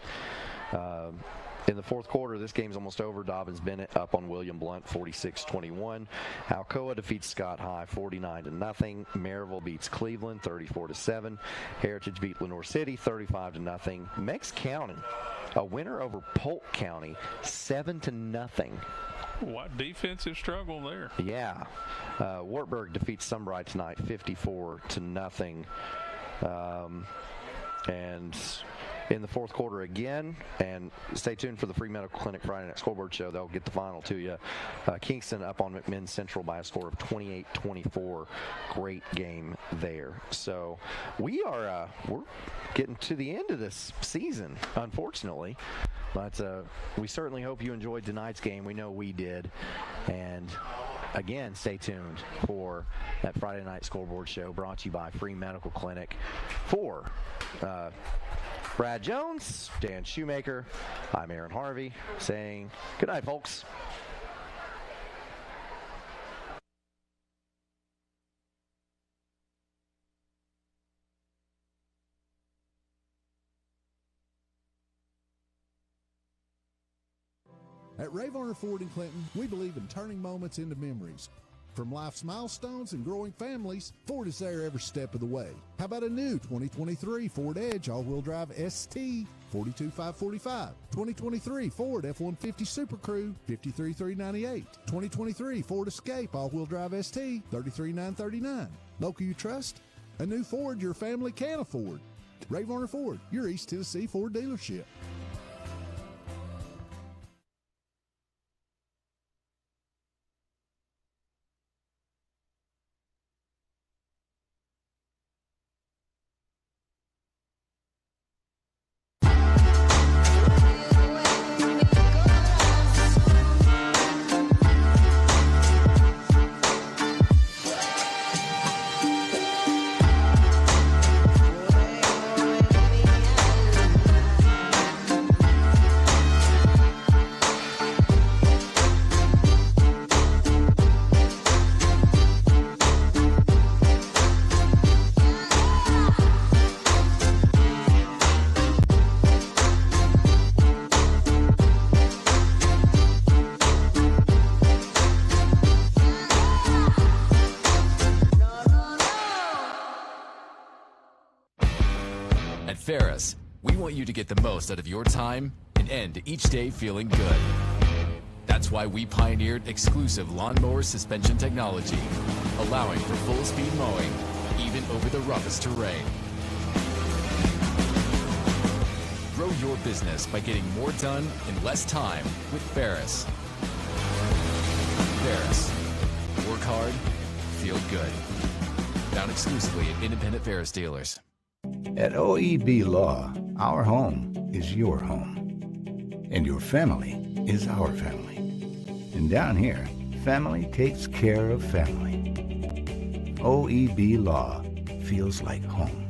In the fourth quarter, this game's almost over. Dobbins-Bennett up on William Blunt, 46-21. Alcoa defeats Scott High, 49-0. Maryville beats Cleveland, 34-7. Heritage beat Lenore City, 35-0. Mex County, a winner over Polk County, 7-0. What defensive struggle there? Yeah. Wartburg defeats Sunbright tonight, 54-0. And in the fourth quarter again, and stay tuned for the free medical clinic Friday night scoreboard show. They'll get the final to you. Kingston up on McMinn Central by a score of 28-24. Great game there. So we're getting to the end of this season, unfortunately. But we certainly hope you enjoyed tonight's game. We know we did. And again, stay tuned for that Friday night scoreboard show brought to you by Free Medical Clinic. For Brad Jones, Dan Shoemaker, I'm Aaron Harvey saying good night, folks. At Ray Varner Ford in Clinton, we believe in turning moments into memories. From life's milestones and growing families, Ford is there every step of the way. How about a new 2023 Ford Edge all-wheel drive ST, 42,545. 2023 Ford F-150 Super Crew, 53,398. 2023 Ford Escape all-wheel drive ST, 33,939. Local you trust? A new Ford your family can afford. Ray Varner Ford, your East Tennessee Ford dealership. Ferris, we want you to get the most out of your time and end each day feeling good. That's why we pioneered exclusive lawnmower suspension technology, allowing for full-speed mowing, even over the roughest terrain. Grow your business by getting more done in less time with Ferris. Ferris. Work hard, feel good. Found exclusively at independent Ferris dealers. At OEB Law, our home is your home. And your family is our family. And down here, family takes care of family. OEB Law feels like home.